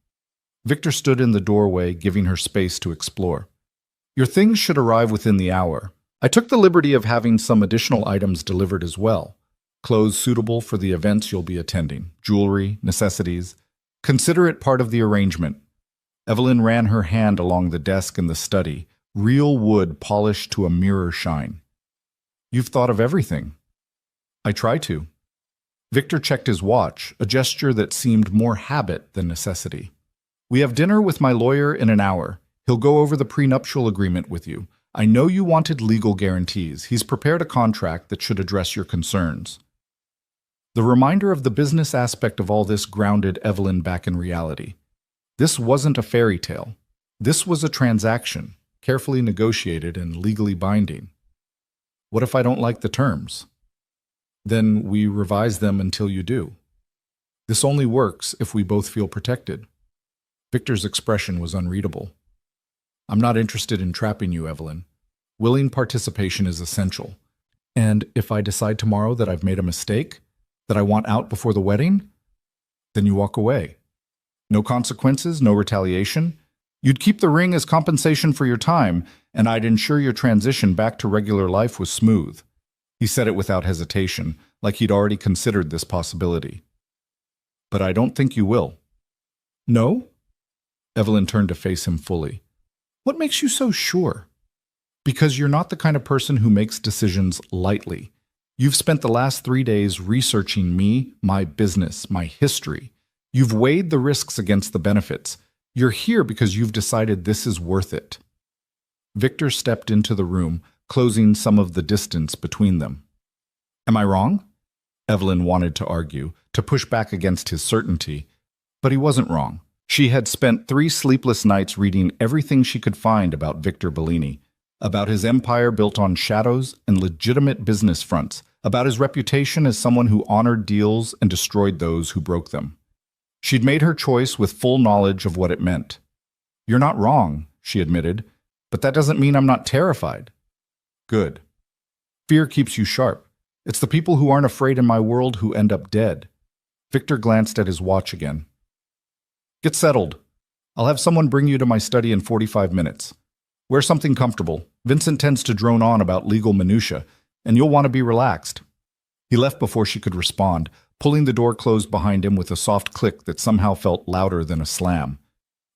A: Victor stood in the doorway, giving her space to explore. "Your things should arrive within the hour. I took the liberty of having some additional items delivered as well. Clothes suitable for the events you'll be attending, jewelry, necessities. Consider it part of the arrangement." Evelyn ran her hand along the desk in the study, real wood polished to a mirror shine. "You've thought of everything." "I try to." Victor checked his watch, a gesture that seemed more habit than necessity. "We have dinner with my lawyer in an hour. He'll go over the prenuptial agreement with you. I know you wanted legal guarantees. He's prepared a contract that should address your concerns." The reminder of the business aspect of all this grounded Evelyn back in reality. This wasn't a fairy tale. This was a transaction, carefully negotiated and legally binding. "What if I don't like the terms?" "Then we revise them until you do. This only works if we both feel protected." Victor's expression was unreadable. "I'm not interested in trapping you, Evelyn. Willing participation is essential. And if I decide tomorrow that I've made a mistake, that I want out before the wedding, then you walk away. No consequences, no retaliation. You'd keep the ring as compensation for your time, and I'd ensure your transition back to regular life was smooth." He said it without hesitation, like he'd already considered this possibility. "But I don't think you will." "No?" Evelyn turned to face him fully. "What makes you so sure?" "Because you're not the kind of person who makes decisions lightly. You've spent the last 3 days researching me, my business, my history. You've weighed the risks against the benefits. You're here because you've decided this is worth it." Victor stepped into the room, closing some of the distance between them. "Am I wrong?" Evelyn wanted to argue, to push back against his certainty, but he wasn't wrong. She had spent 3 sleepless nights reading everything she could find about Victor Bellini, about his empire built on shadows and legitimate business fronts, about his reputation as someone who honored deals and destroyed those who broke them. She'd made her choice with full knowledge of what it meant. "You're not wrong," she admitted, "but that doesn't mean I'm not terrified." "Good. Fear keeps you sharp. It's the people who aren't afraid in my world who end up dead." Victor glanced at his watch again. "Get settled. I'll have someone bring you to my study in 45 minutes. Wear something comfortable. Vincent tends to drone on about legal minutiae, and you'll want to be relaxed." He left before she could respond, pulling the door closed behind him with a soft click that somehow felt louder than a slam.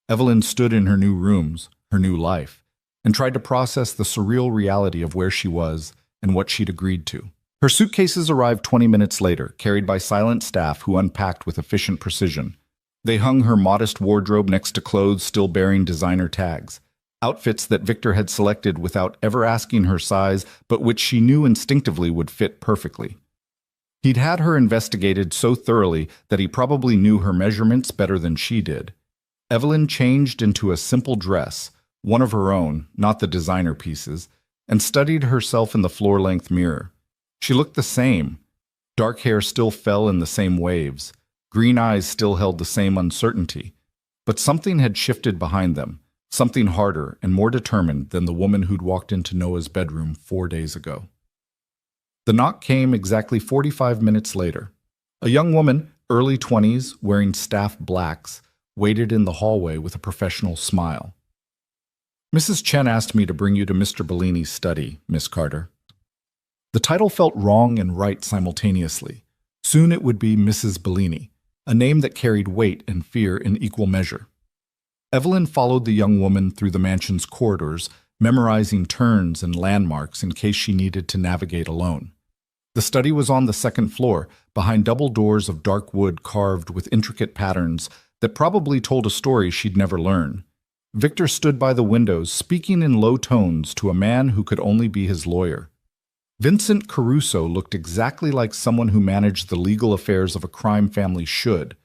A: Evelyn stood in her new rooms, her new life, and tried to process the surreal reality of where she was and what she'd agreed to. Her suitcases arrived 20 minutes later, carried by silent staff who unpacked with efficient precision. They hung her modest wardrobe next to clothes still bearing designer tags, outfits that Victor had selected without ever asking her size, but which she knew instinctively would fit perfectly. He'd had her investigated so thoroughly that he probably knew her measurements better than she did. Evelyn changed into a simple dress, one of her own, not the designer pieces, and studied herself in the floor-length mirror. She looked the same. Dark hair still fell in the same waves. Green eyes still held the same uncertainty. But something had shifted behind them, something harder and more determined than the woman who'd walked into Noah's bedroom 4 days ago. The knock came exactly 45 minutes later. A young woman, early 20s, wearing staff blacks, waited in the hallway with a professional smile. "Mrs. Chen asked me to bring you to Mr. Bellini's study, Miss Carter." The title felt wrong and right simultaneously. Soon it would be Mrs. Bellini, a name that carried weight and fear in equal measure. Evelyn followed the young woman through the mansion's corridors, memorizing turns and landmarks in case she needed to navigate alone. The study was on the second floor, behind double doors of dark wood carved with intricate patterns that probably told a story she'd never learn. Victor stood by the windows, speaking in low tones to a man who could only be his lawyer. Vincent Caruso looked exactly like someone who managed the legal affairs of a crime family should.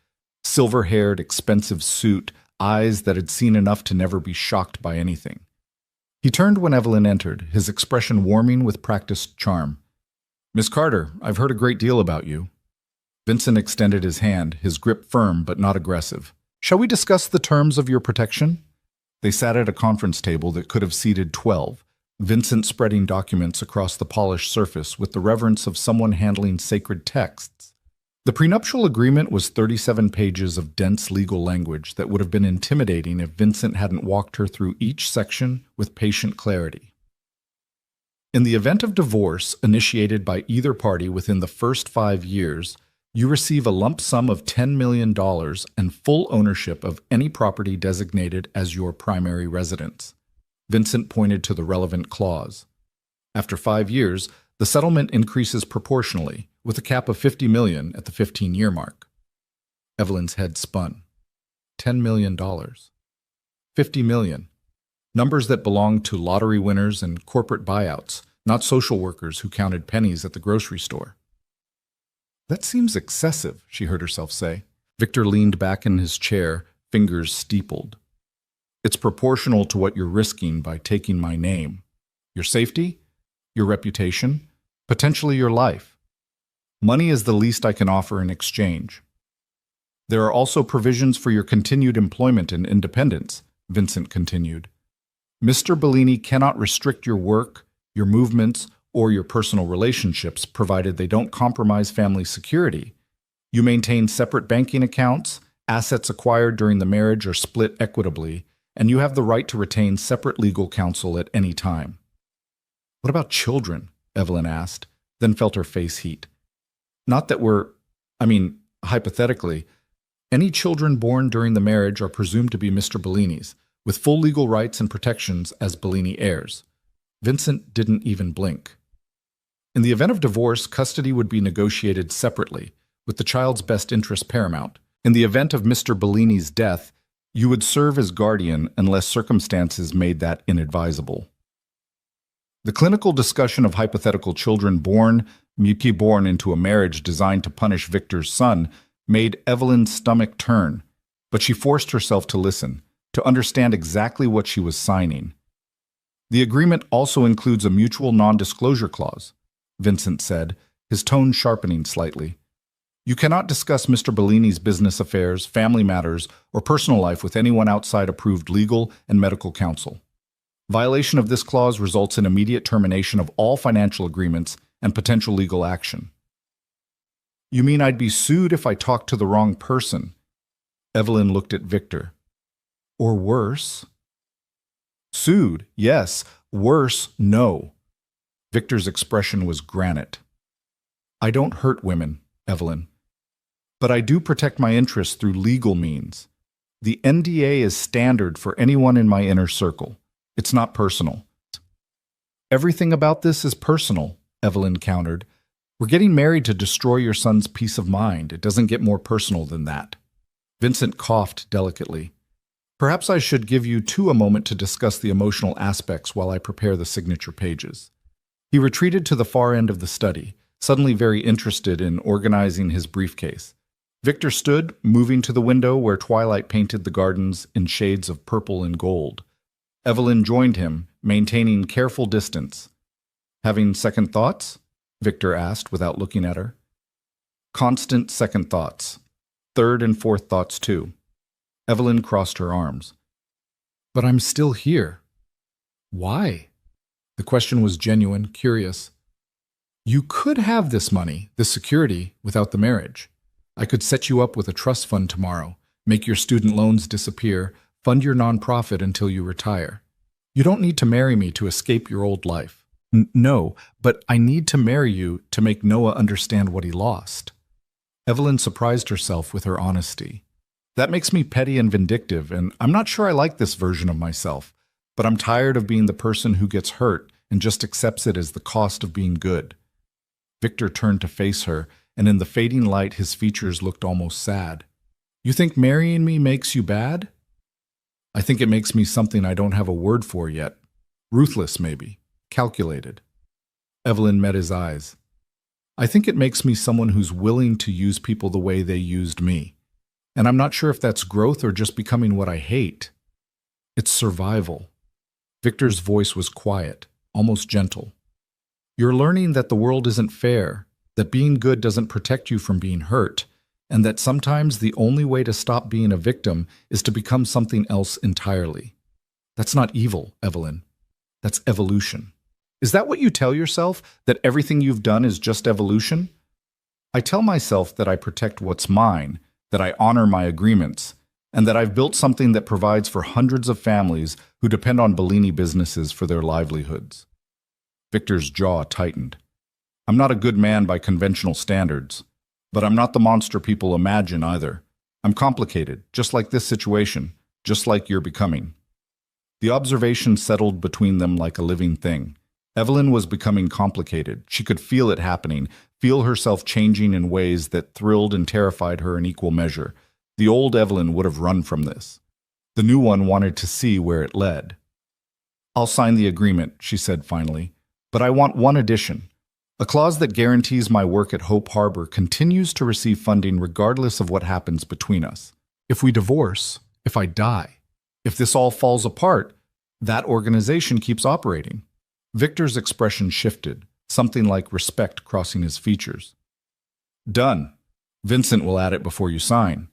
A: Silver-haired, expensive suit, eyes that had seen enough to never be shocked by anything. He turned when Evelyn entered, his expression warming with practiced charm. "Miss Carter, I've heard a great deal about you." Vincent extended his hand, his grip firm but not aggressive. "Shall we discuss the terms of your protection?" They sat at a conference table that could have seated 12, Vincent spreading documents across the polished surface with the reverence of someone handling sacred texts. The prenuptial agreement was 37 pages of dense legal language that would have been intimidating if Vincent hadn't walked her through each section with patient clarity. In the event of divorce initiated by either party within the first 5 years, you receive a lump sum of $10 million and full ownership of any property designated as your primary residence. Vincent pointed to the relevant clause. After 5 years, the settlement increases proportionally, with a cap of $50 million at the 15-year mark. Evelyn's head spun. $10 million. $50 million. Numbers that belonged to lottery winners and corporate buyouts, not social workers who counted pennies at the grocery store. "That seems excessive," she heard herself say. Victor leaned back in his chair, fingers steepled. "It's proportional to what you're risking by taking my name. Your safety, your reputation, potentially your life. Money is the least I can offer in exchange. There are also provisions for your continued employment and independence," Vincent continued. "Mr. Bellini cannot restrict your work, your movements, or your personal relationships, provided they don't compromise family security. You maintain separate banking accounts, assets acquired during the marriage are split equitably, and you have the right to retain separate legal counsel at any time." "What about children?" Evelyn asked, then felt her face heat. "Not that hypothetically, any children born during the marriage are presumed to be Mr. Bellini's, with full legal rights and protections as Bellini heirs." Vincent didn't even blink. In the event of divorce, custody would be negotiated separately, with the child's best interest paramount. In the event of Mr. Bellini's death, you would serve as guardian unless circumstances made that inadvisable. The clinical discussion of hypothetical children born into a marriage designed to punish Victor's son made Evelyn's stomach turn, but she forced herself to listen, to understand exactly what she was signing. "The agreement also includes a mutual non-disclosure clause," Vincent said, his tone sharpening slightly. "You cannot discuss Mr. Bellini's business affairs, family matters, or personal life with anyone outside approved legal and medical counsel. Violation of this clause results in immediate termination of all financial agreements and potential legal action." "You mean I'd be sued if I talked to the wrong person?" Evelyn looked at Victor. "Or worse?" "Sued, yes. Worse, no." Victor's expression was granite. "I don't hurt women, Evelyn. But I do protect my interests through legal means. The NDA is standard for anyone in my inner circle. It's not personal." "Everything about this is personal," Evelyn countered. We're getting married to destroy your son's peace of mind. It doesn't get more personal than that. Vincent coughed delicately. Perhaps I should give you two a moment to discuss the emotional aspects while I prepare the signature pages. He retreated to the far end of the study, suddenly very interested in organizing his briefcase. Victor stood, moving to the window where twilight painted the gardens in shades of purple and gold. Evelyn joined him, maintaining careful distance. Having second thoughts? Victor asked without looking at her. Constant second thoughts. Third and fourth thoughts too. Evelyn crossed her arms. But I'm still here. Why? The question was genuine, curious. You could have this money, this security, without the marriage. I could set you up with a trust fund tomorrow, make your student loans disappear, fund your nonprofit until you retire. You don't need to marry me to escape your old life. No, but I need to marry you to make Noah understand what he lost. Evelyn surprised herself with her honesty. That makes me petty and vindictive, and I'm not sure I like this version of myself, but I'm tired of being the person who gets hurt and just accepts it as the cost of being good. Victor turned to face her, and in the fading light his features looked almost sad. You think marrying me makes you bad? I think it makes me something I don't have a word for yet. Ruthless, maybe. Calculated. Evelyn met his eyes. I think it makes me someone who's willing to use people the way they used me. And I'm not sure if that's growth or just becoming what I hate. It's survival. Victor's voice was quiet, almost gentle. You're learning that the world isn't fair, that being good doesn't protect you from being hurt, and that sometimes the only way to stop being a victim is to become something else entirely. That's not evil, Evelyn. That's evolution. Is that what you tell yourself, that everything you've done is just evolution? I tell myself that I protect what's mine, that I honor my agreements, and that I've built something that provides for hundreds of families who depend on Bellini businesses for their livelihoods. Victor's jaw tightened. I'm not a good man by conventional standards, but I'm not the monster people imagine either. I'm complicated, just like this situation, just like you're becoming. The observation settled between them like a living thing. Evelyn was becoming complicated. She could feel it happening, feel herself changing in ways that thrilled and terrified her in equal measure. The old Evelyn would have run from this. The new one wanted to see where it led. I'll sign the agreement, she said finally, but I want one addition. A clause that guarantees my work at Hope Harbor continues to receive funding regardless of what happens between us. If we divorce, if I die, if this all falls apart, that organization keeps operating. Victor's expression shifted, something like respect crossing his features. Done. Vincent will add it before you sign.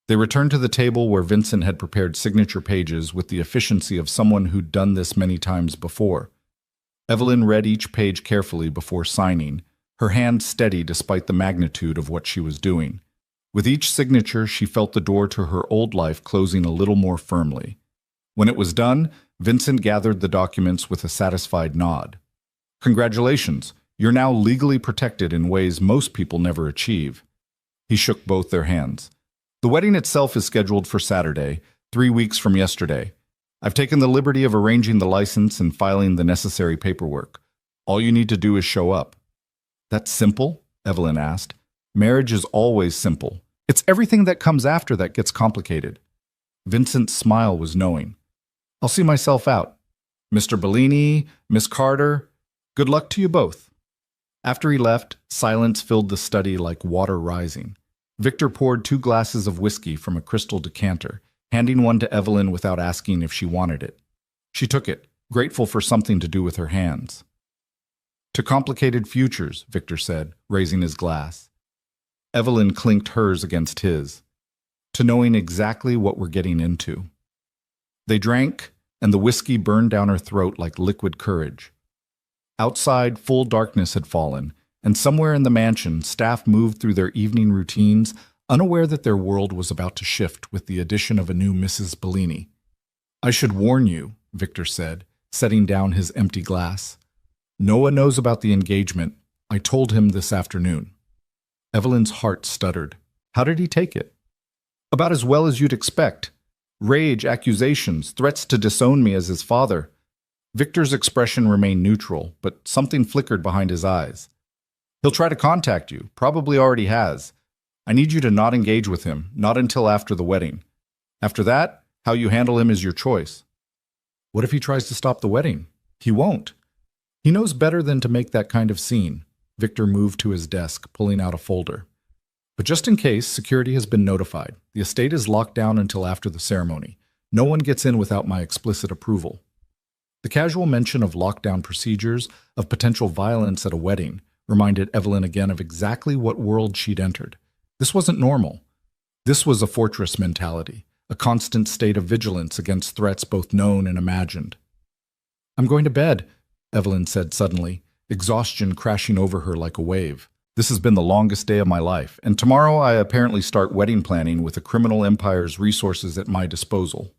A: They returned to the table where Vincent had prepared signature pages with the efficiency of someone who'd done this many times before. Evelyn read each page carefully before signing, her hand steady despite the magnitude of what she was doing. With each signature, she felt the door to her old life closing a little more firmly. When it was done, Vincent gathered the documents with a satisfied nod. Congratulations, you're now legally protected in ways most people never achieve. He shook both their hands. The wedding itself is scheduled for Saturday, 3 weeks from yesterday. I've taken the liberty of arranging the license and filing the necessary paperwork. All you need to do is show up. That's simple? Evelyn asked. Marriage is always simple. It's everything that comes after that gets complicated. Vincent's smile was knowing. I'll see myself out. Mr. Bellini, Miss Carter, good luck to you both. After he left, silence filled the study like water rising. Victor poured 2 glasses of whiskey from a crystal decanter, handing one to Evelyn without asking if she wanted it. She took it, grateful for something to do with her hands. To complicated futures, Victor said, raising his glass. Evelyn clinked hers against his. To knowing exactly what we're getting into. They drank, and the whiskey burned down her throat like liquid courage. Outside, full darkness had fallen, and somewhere in the mansion, staff moved through their evening routines, unaware that their world was about to shift with the addition of a new Mrs. Bellini. I should warn you, Victor said, setting down his empty glass. Noah knows about the engagement. I told him this afternoon. Evelyn's heart stuttered. How did he take it? About as well as you'd expect. Rage, accusations, threats to disown me as his father. Victor's expression remained neutral, but something flickered behind his eyes. He'll try to contact you, probably already has. I need you to not engage with him, not until after the wedding. After that, how you handle him is your choice. What if he tries to stop the wedding? He won't. He knows better than to make that kind of scene. Victor moved to his desk, pulling out a folder. But just in case, security has been notified. The estate is locked down until after the ceremony. No one gets in without my explicit approval. The casual mention of lockdown procedures, of potential violence at a wedding, reminded Evelyn again of exactly what world she'd entered. This wasn't normal. This was a fortress mentality, a constant state of vigilance against threats both known and imagined. I'm going to bed, Evelyn said suddenly, exhaustion crashing over her like a wave. This has been the longest day of my life, and tomorrow I apparently start wedding planning with a criminal empire's resources at my disposal.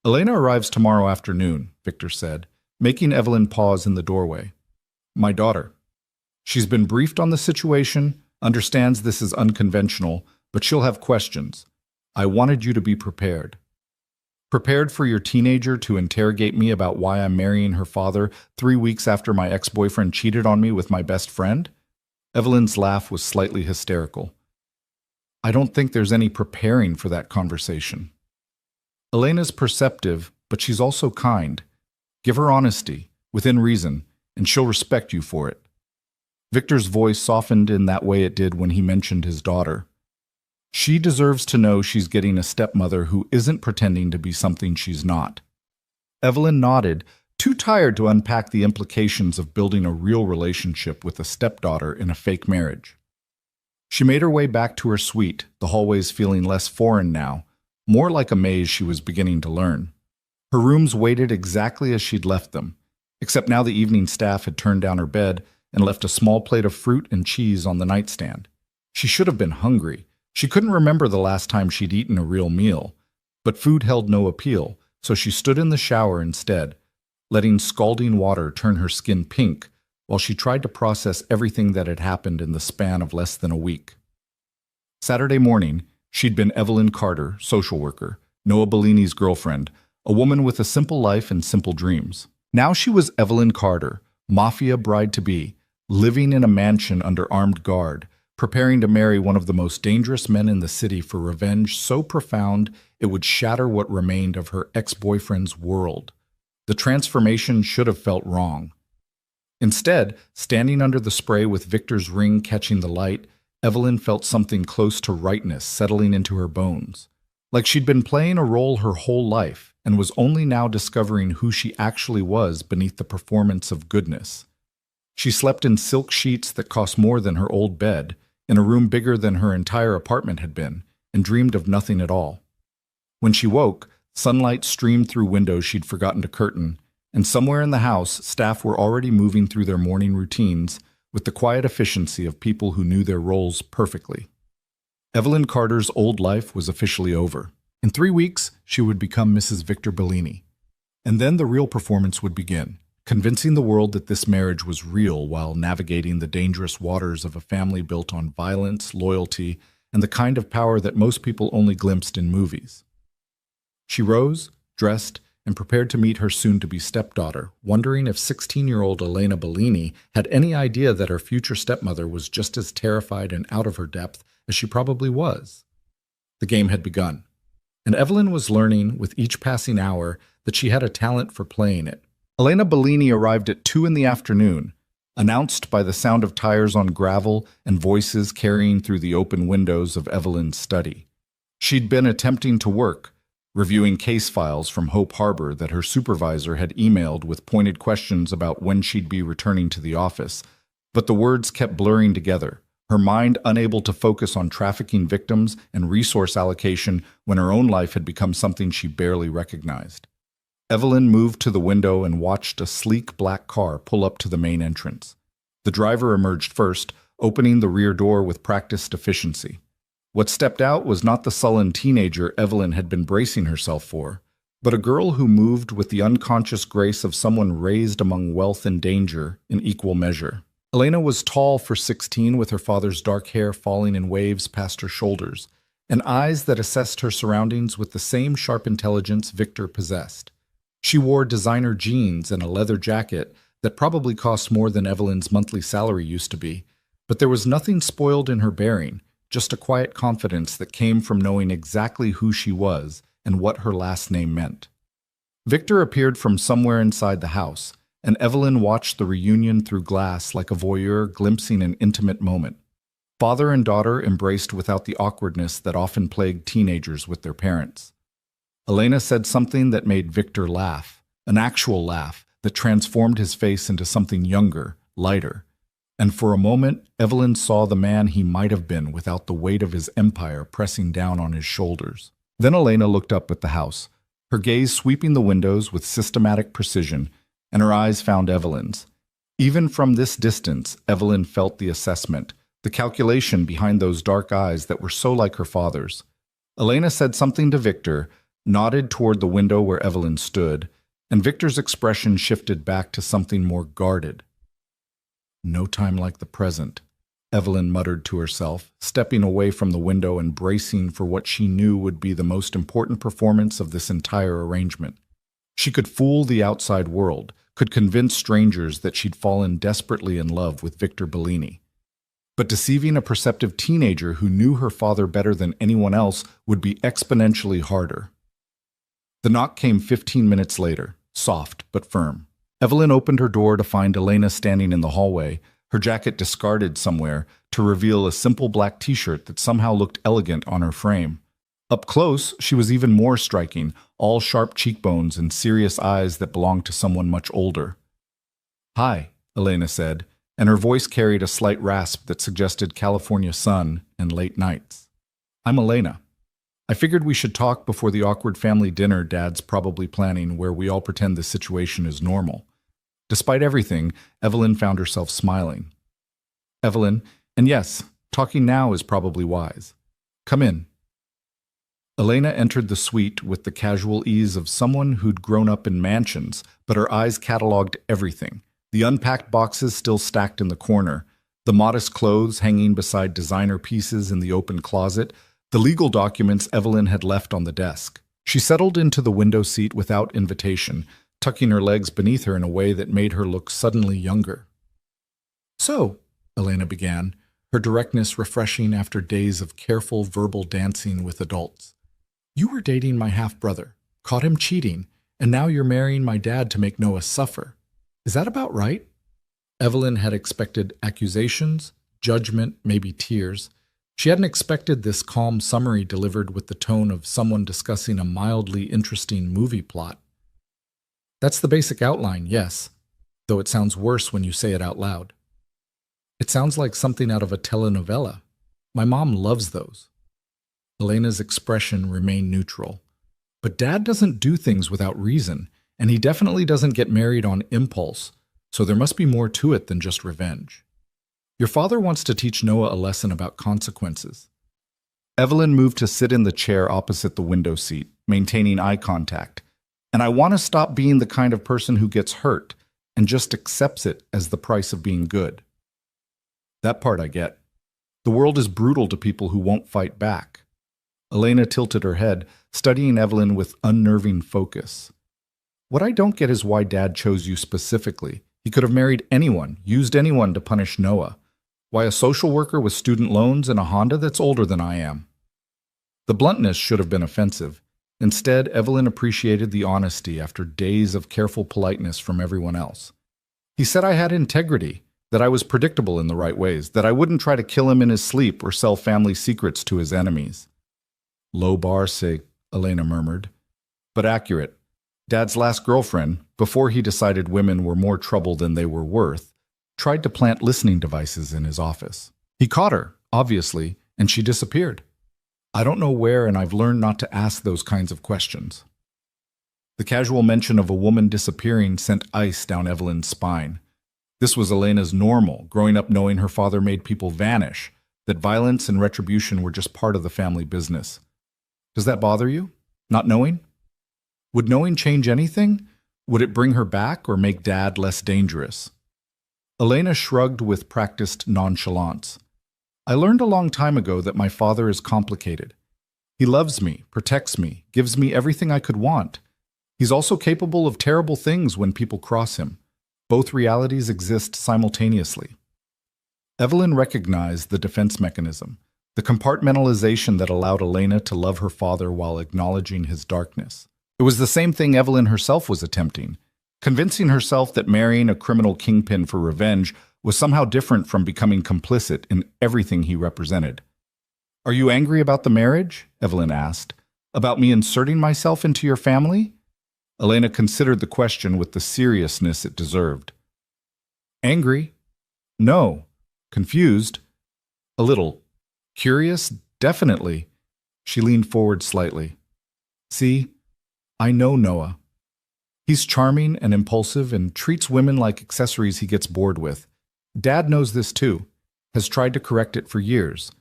A: Elena arrives tomorrow afternoon, Victor said, making Evelyn pause in the doorway. My daughter. She's been briefed on the situation, understands this is unconventional, but she'll have questions. I wanted you to be prepared. Prepared for your teenager to interrogate me about why I'm marrying her father 3 weeks after my ex-boyfriend cheated on me with my best friend? Evelyn's laugh was slightly hysterical. I don't think there's any preparing for that conversation. Elena's perceptive, but she's also kind. Give her honesty, within reason, and she'll respect you for it. Victor's voice softened in that way it did when he mentioned his daughter. She deserves to know she's getting a stepmother who isn't pretending to be something she's not. Evelyn nodded, too tired to unpack the implications of building a real relationship with a stepdaughter in a fake marriage. She made her way back to her suite, the hallways feeling less foreign now, more like a maze she was beginning to learn. Her rooms waited exactly as she'd left them, except now the evening staff had turned down her bed and left a small plate of fruit and cheese on the nightstand. She should have been hungry. She couldn't remember the last time she'd eaten a real meal, but food held no appeal, so she stood in the shower instead, letting scalding water turn her skin pink while she tried to process everything that had happened in the span of less than a week. Saturday morning, she'd been Evelyn Carter, social worker, Noah Bellini's girlfriend, a woman with a simple life and simple dreams. Now she was Evelyn Carter, Mafia bride-to-be, living in a mansion under armed guard, preparing to marry one of the most dangerous men in the city for revenge so profound it would shatter what remained of her ex-boyfriend's world. The transformation should have felt wrong. Instead, standing under the spray with Victor's ring catching the light, Evelyn felt something close to rightness settling into her bones. Like she'd been playing a role her whole life and was only now discovering who she actually was beneath the performance of goodness. She slept in silk sheets that cost more than her old bed, in a room bigger than her entire apartment had been, and dreamed of nothing at all. When she woke, sunlight streamed through windows she'd forgotten to curtain, and somewhere in the house, staff were already moving through their morning routines with the quiet efficiency of people who knew their roles perfectly. Evelyn Carter's old life was officially over. In 3 weeks, she would become Mrs. Victor Bellini. And then the real performance would begin, convincing the world that this marriage was real while navigating the dangerous waters of a family built on violence, loyalty, and the kind of power that most people only glimpsed in movies. She rose, dressed, and prepared to meet her soon-to-be stepdaughter, wondering if 16-year-old Elena Bellini had any idea that her future stepmother was just as terrified and out of her depth as she probably was. The game had begun, and Evelyn was learning with each passing hour that she had a talent for playing it. Elena Bellini arrived at 2 in the afternoon, announced by the sound of tires on gravel and voices carrying through the open windows of Evelyn's study. She'd been attempting to work, reviewing case files from Hope Harbor that her supervisor had emailed with pointed questions about when she'd be returning to the office, but the words kept blurring together, her mind unable to focus on trafficking victims and resource allocation when her own life had become something she barely recognized. Evelyn moved to the window and watched a sleek black car pull up to the main entrance. The driver emerged first, opening the rear door with practiced efficiency. What stepped out was not the sullen teenager Evelyn had been bracing herself for, but a girl who moved with the unconscious grace of someone raised among wealth and danger in equal measure. Elena was tall for 16, with her father's dark hair falling in waves past her shoulders, and eyes that assessed her surroundings with the same sharp intelligence Victor possessed. She wore designer jeans and a leather jacket that probably cost more than Evelyn's monthly salary used to be, But there was nothing spoiled in her bearing, just a quiet confidence that came from knowing exactly who she was and what her last name meant. Victor appeared from somewhere inside the house, and Evelyn watched the reunion through glass like a voyeur glimpsing an intimate moment. Father and daughter embraced without the awkwardness that often plagued teenagers with their parents. Elena said something that made Victor laugh, an actual laugh that transformed his face into something younger, lighter. And for a moment, Evelyn saw the man he might have been without the weight of his empire pressing down on his shoulders. Then Elena looked up at the house, her gaze sweeping the windows with systematic precision, and her eyes found Evelyn's. Even from this distance, Evelyn felt the assessment, the calculation behind those dark eyes that were so like her father's. Elena said something to Victor, nodded toward the window where Evelyn stood, and Victor's expression shifted back to something more guarded. "No time like the present," Evelyn muttered to herself, stepping away from the window and bracing for what she knew would be the most important performance of this entire arrangement. She could fool the outside world, could convince strangers that she'd fallen desperately in love with Victor Bellini. But deceiving a perceptive teenager who knew her father better than anyone else would be exponentially harder. The knock came 15 minutes later, soft but firm. Evelyn opened her door to find Elena standing in the hallway, her jacket discarded somewhere, to reveal a simple black t-shirt that somehow looked elegant on her frame. Up close, she was even more striking, all sharp cheekbones and serious eyes that belonged to someone much older. "Hi," Elena said, and her voice carried a slight rasp that suggested California sun and late nights. "I'm Elena. I figured we should talk before the awkward family dinner Dad's probably planning where we all pretend the situation is normal." Despite everything, Evelyn found herself smiling. "Evelyn, and yes, talking now is probably wise. Come in." Elena entered the suite with the casual ease of someone who'd grown up in mansions, but her eyes cataloged everything. The unpacked boxes still stacked in the corner, the modest clothes hanging beside designer pieces in the open closet, the legal documents Evelyn had left on the desk. She settled into the window seat without invitation, tucking her legs beneath her in a way that made her look suddenly younger. "So," Elena began, her directness refreshing after days of careful verbal dancing with adults, "you were dating my half-brother, caught him cheating, and now you're marrying my dad to make Noah suffer. Is that about right?" Evelyn had expected accusations, judgment, maybe tears. She hadn't expected this calm summary delivered with the tone of someone discussing a mildly interesting movie plot. "That's the basic outline, yes, though it sounds worse when you say it out loud. It sounds like something out of a telenovela. My mom loves those." Elena's expression remained neutral. "But Dad doesn't do things without reason, and he definitely doesn't get married on impulse, so there must be more to it than just revenge. Your father wants to teach Noah a lesson about consequences." Evelyn moved to sit in the chair opposite the window seat, maintaining eye contact. "And I want to stop being the kind of person who gets hurt and just accepts it as the price of being good." "That part I get. The world is brutal to people who won't fight back." Elena tilted her head, studying Evelyn with unnerving focus. "What I don't get is why Dad chose you specifically. He could have married anyone, used anyone to punish Noah. Why a social worker with student loans and a Honda that's older than I am?" The bluntness should have been offensive. Instead, Evelyn appreciated the honesty after days of careful politeness from everyone else. "He said I had integrity, that I was predictable in the right ways, that I wouldn't try to kill him in his sleep or sell family secrets to his enemies." "Low bar, say," Elena murmured. "But accurate. Dad's last girlfriend, before he decided women were more trouble than they were worth, tried to plant listening devices in his office. He caught her, obviously, and she disappeared. I don't know where, and I've learned not to ask those kinds of questions." The casual mention of a woman disappearing sent ice down Evelyn's spine. This was Elena's normal, growing up knowing her father made people vanish, that violence and retribution were just part of the family business. "Does that bother you? Not knowing? Would knowing change anything? Would it bring her back or make Dad less dangerous?" Elena shrugged with practiced nonchalance. "I learned a long time ago that my father is complicated. He loves me, protects me, gives me everything I could want. He's also capable of terrible things when people cross him. Both realities exist simultaneously." Evelyn recognized the defense mechanism, the compartmentalization that allowed Elena to love her father while acknowledging his darkness. It was the same thing Evelyn herself was attempting, convincing herself that marrying a criminal kingpin for revenge was somehow different from becoming complicit in everything he represented. "Are you angry about the marriage?" Evelyn asked. "About me inserting myself into your family?" Elena considered the question with the seriousness it deserved. "Angry? No. Confused? A little. Curious? Definitely." She leaned forward slightly. "See, I know Noah. He's charming and impulsive and treats women like accessories he gets bored with. Dad knows this too, has tried to correct it for years.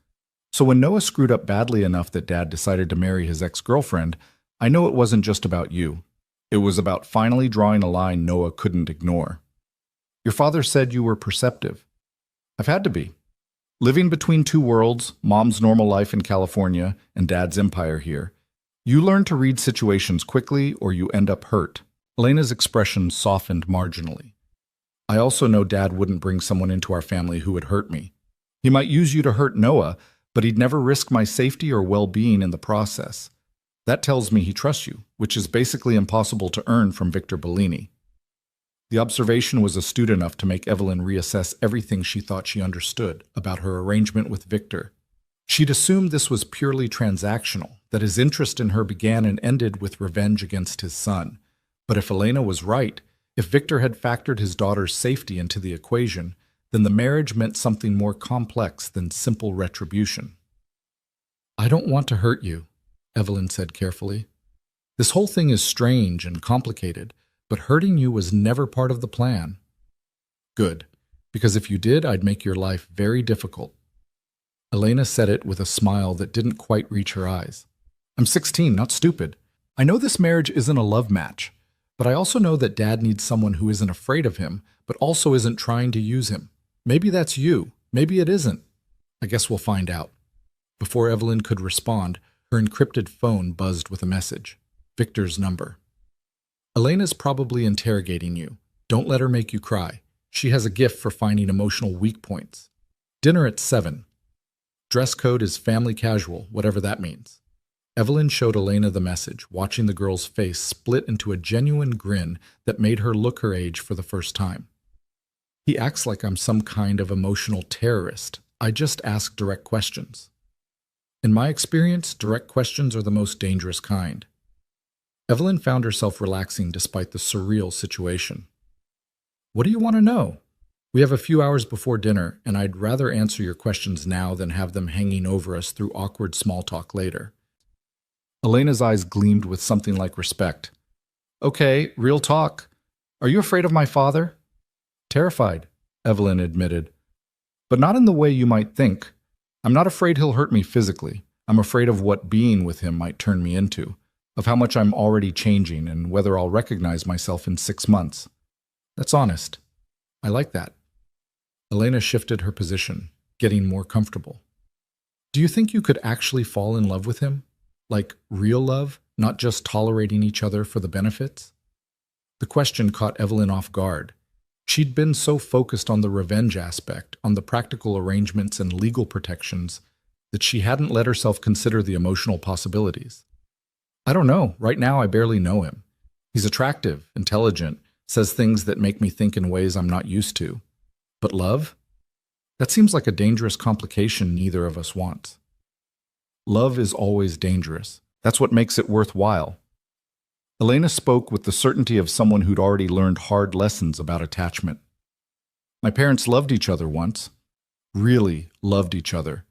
A: So when Noah screwed up badly enough that Dad decided to marry his ex-girlfriend, I know it wasn't just about you. It was about finally drawing a line Noah couldn't ignore. Your father said you were perceptive. I've had to be. Living between two worlds, Mom's normal life in California and Dad's empire here, you learn to read situations quickly or you end up hurt." Elena's expression softened marginally. "I also know Dad wouldn't bring someone into our family who would hurt me. He might use you to hurt Noah, but he'd never risk my safety or well-being in the process. That tells me he trusts you, which is basically impossible to earn from Victor Bellini." The observation was astute enough to make Evelyn reassess everything she thought she understood about her arrangement with Victor. She'd assumed this was purely transactional, that his interest in her began and ended with revenge against his son. But if Elena was right, if Victor had factored his daughter's safety into the equation, then the marriage meant something more complex than simple retribution. "I don't want to hurt you," Evelyn said carefully. "This whole thing is strange and complicated, but hurting you was never part of the plan." "Good, because if you did, I'd make your life very difficult." Elena said it with a smile that didn't quite reach her eyes. "I'm 16, not stupid. I know this marriage isn't a love match, but I also know that Dad needs someone who isn't afraid of him, but also isn't trying to use him. Maybe that's you. Maybe it isn't. I guess we'll find out." Before Evelyn could respond, her encrypted phone buzzed with a message. Victor's number. "Elena's probably interrogating you. Don't let her make you cry. She has a gift for finding emotional weak points. Dinner at 7. Dress code is family casual, whatever that means." Evelyn showed Elena the message, watching the girl's face split into a genuine grin that made her look her age for the first time. "He acts like I'm some kind of emotional terrorist. I just ask direct questions." In my experience, direct questions are the most dangerous kind. Evelyn found herself relaxing despite the surreal situation. "What do you want to know? We have a few hours before dinner, and I'd rather answer your questions now than have them hanging over us through awkward small talk later." Elena's eyes gleamed with something like respect. "Okay, real talk. Are you afraid of my father?" "Terrified," Evelyn admitted. "But not in the way you might think. I'm not afraid he'll hurt me physically. I'm afraid of what being with him might turn me into, of how much I'm already changing and whether I'll recognize myself in 6 months. That's honest. I like that." Elena shifted her position, getting more comfortable. "Do you think you could actually fall in love with him? Like real love, not just tolerating each other for the benefits?" The question caught Evelyn off guard. She'd been so focused on the revenge aspect, on the practical arrangements and legal protections, that she hadn't let herself consider the emotional possibilities. "I don't know. Right now, I barely know him. He's attractive, intelligent, says things that make me think in ways I'm not used to. But love? That seems like a dangerous complication neither of us wants." Love is always dangerous. That's what makes it worthwhile. Elena spoke with the certainty of someone who'd already learned hard lessons about attachment. "My parents loved each other once. Really loved each other.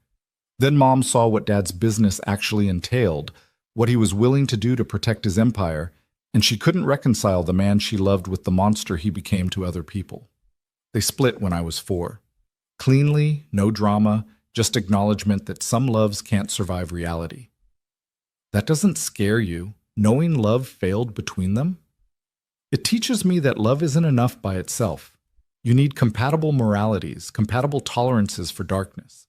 A: Then Mom saw what Dad's business actually entailed, what he was willing to do to protect his empire, and she couldn't reconcile the man she loved with the monster he became to other people. They split when I was 4. Cleanly, no drama, just acknowledgement that some loves can't survive reality." "That doesn't scare you, knowing love failed between them?" "It teaches me that love isn't enough by itself. You need compatible moralities, compatible tolerances for darkness.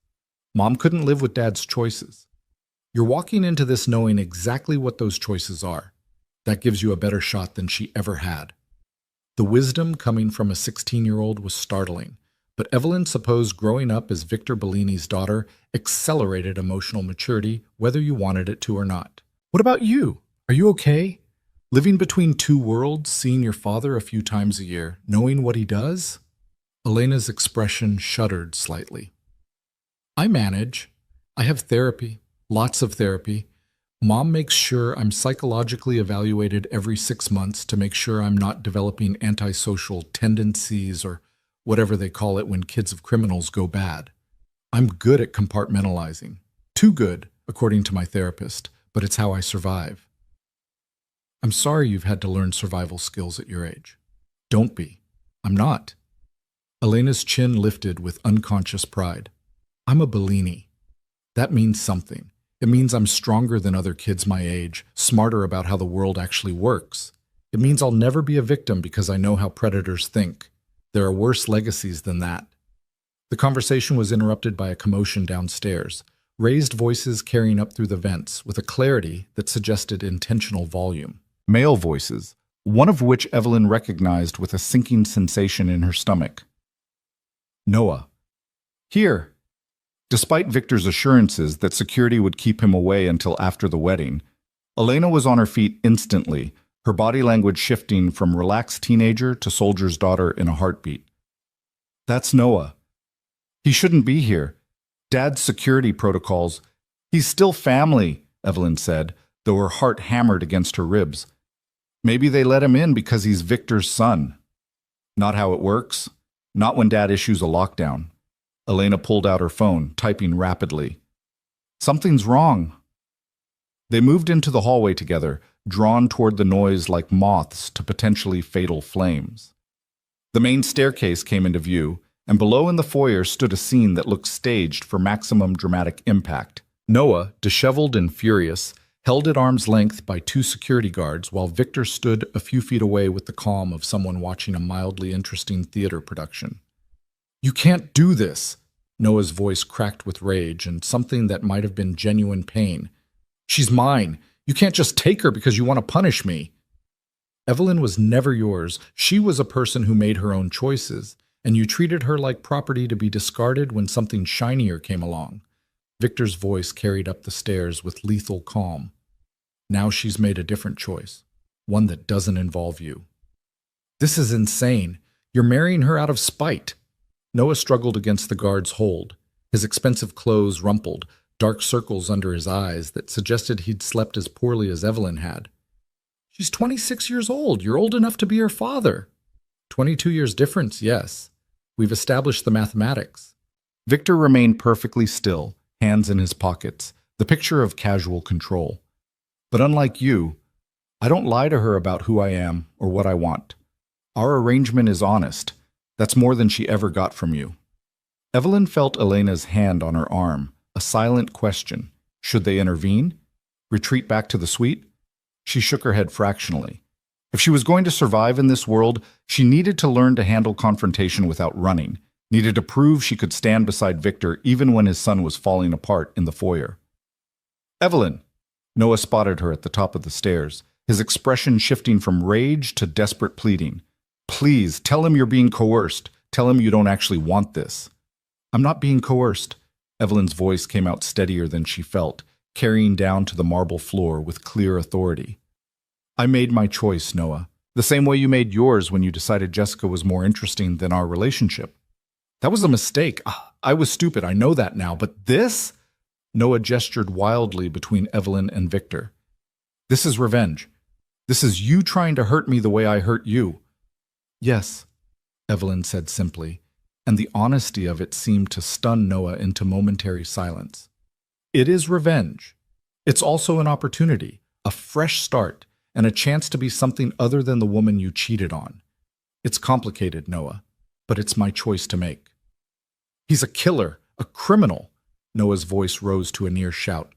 A: Mom couldn't live with Dad's choices. You're walking into this knowing exactly what those choices are. That gives you a better shot than she ever had." The wisdom coming from a 16-year-old was startling, But Evelyn supposed growing up as Victor Bellini's daughter accelerated emotional maturity, whether you wanted it to or not. What about you? Are you okay? Living between two worlds, seeing your father a few times a year, knowing what he does? Elena's expression shuddered slightly. I manage. I have therapy, lots of therapy. Mom makes sure I'm psychologically evaluated every 6 months to make sure I'm not developing antisocial tendencies or whatever they call it when kids of criminals go bad. I'm good at compartmentalizing. Too good, according to my therapist, but it's how I survive. I'm sorry you've had to learn survival skills at your age. Don't be. I'm not. Elena's chin lifted with unconscious pride. I'm a Bellini. That means something. It means I'm stronger than other kids my age, smarter about how the world actually works. It means I'll never be a victim because I know how predators think. There are worse legacies than that. The conversation was interrupted by a commotion downstairs, raised voices carrying up through the vents with a clarity that suggested intentional volume. Male voices, one of which Evelyn recognized with a sinking sensation in her stomach. Noah. Here. Despite Victor's assurances that security would keep him away until after the wedding, Elena was on her feet instantly, her body language shifting from relaxed teenager to soldier's daughter in a heartbeat. That's Noah. He shouldn't be here. Dad's security protocols. He's still family, Evelyn said, though her heart hammered against her ribs. Maybe they let him in because he's Victor's son. Not how it works. Not when Dad issues a lockdown. Elena pulled out her phone, typing rapidly. Something's wrong. They moved into the hallway together, drawn toward the noise like moths to potentially fatal flames. The main staircase came into view, and below in the foyer stood a scene that looked staged for maximum dramatic impact. Noah, disheveled and furious, held at arm's length by two security guards while Victor stood a few feet away with the calm of someone watching a mildly interesting theater production. You can't do this, Noah's voice cracked with rage and something that might have been genuine pain. She's mine. You can't just take her because you want to punish me. Evelyn was never yours. She was a person who made her own choices, and you treated her like property to be discarded when something shinier came along. Victor's voice carried up the stairs with lethal calm. Now she's made a different choice, one that doesn't involve you. This is insane. You're marrying her out of spite. Noah struggled against the guard's hold, his expensive clothes rumpled, dark circles under his eyes that suggested he'd slept as poorly as Evelyn had. She's 26 years old. You're old enough to be her father. 22 years difference, yes. We've established the mathematics. Victor remained perfectly still, hands in his pockets, the picture of casual control. But unlike you, I don't lie to her about who I am or what I want. Our arrangement is honest. That's more than she ever got from you. Evelyn felt Elena's hand on her arm, a silent question. Should they intervene? Retreat back to the suite? She shook her head fractionally. If she was going to survive in this world, she needed to learn to handle confrontation without running, needed to prove she could stand beside Victor even when his son was falling apart in the foyer. Evelyn! Noah spotted her at the top of the stairs, his expression shifting from rage to desperate pleading. Please, tell him you're being coerced. Tell him you don't actually want this. I'm not being coerced. Evelyn's voice came out steadier than she felt, carrying down to the marble floor with clear authority. I made my choice, Noah, the same way you made yours when you decided Jessica was more interesting than our relationship. That was a mistake. I was stupid, I know that now, but this? Noah gestured wildly between Evelyn and Victor. This is revenge. This is you trying to hurt me the way I hurt you. Yes, Evelyn said simply, and the honesty of it seemed to stun Noah into momentary silence. It is revenge. It's also an opportunity, a fresh start, and a chance to be something other than the woman you cheated on. It's complicated, Noah, but it's my choice to make. He's a killer, a criminal. Noah's voice rose to a near shout.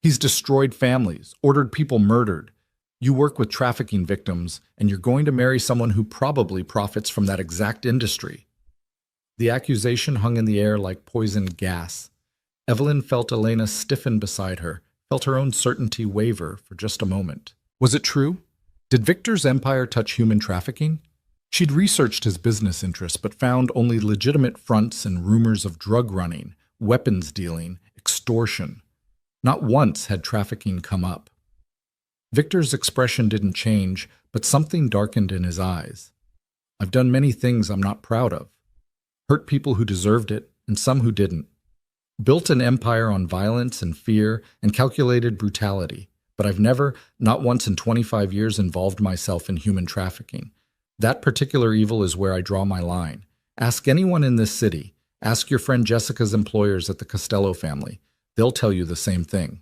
A: He's destroyed families, ordered people murdered. You work with trafficking victims, and you're going to marry someone who probably profits from that exact industry. The accusation hung in the air like poisoned gas. Evelyn felt Elena stiffen beside her, felt her own certainty waver for just a moment. Was it true? Did Victor's empire touch human trafficking? She'd researched his business interests but found only legitimate fronts and rumors of drug running, weapons dealing, extortion. Not once had trafficking come up. Victor's expression didn't change, but something darkened in his eyes. I've done many things I'm not proud of. Hurt people who deserved it, and some who didn't. Built an empire on violence and fear and calculated brutality, but I've never, not once in 25 years, involved myself in human trafficking. That particular evil is where I draw my line. Ask anyone in this city. Ask your friend Jessica's employers at the Costello family. They'll tell you the same thing.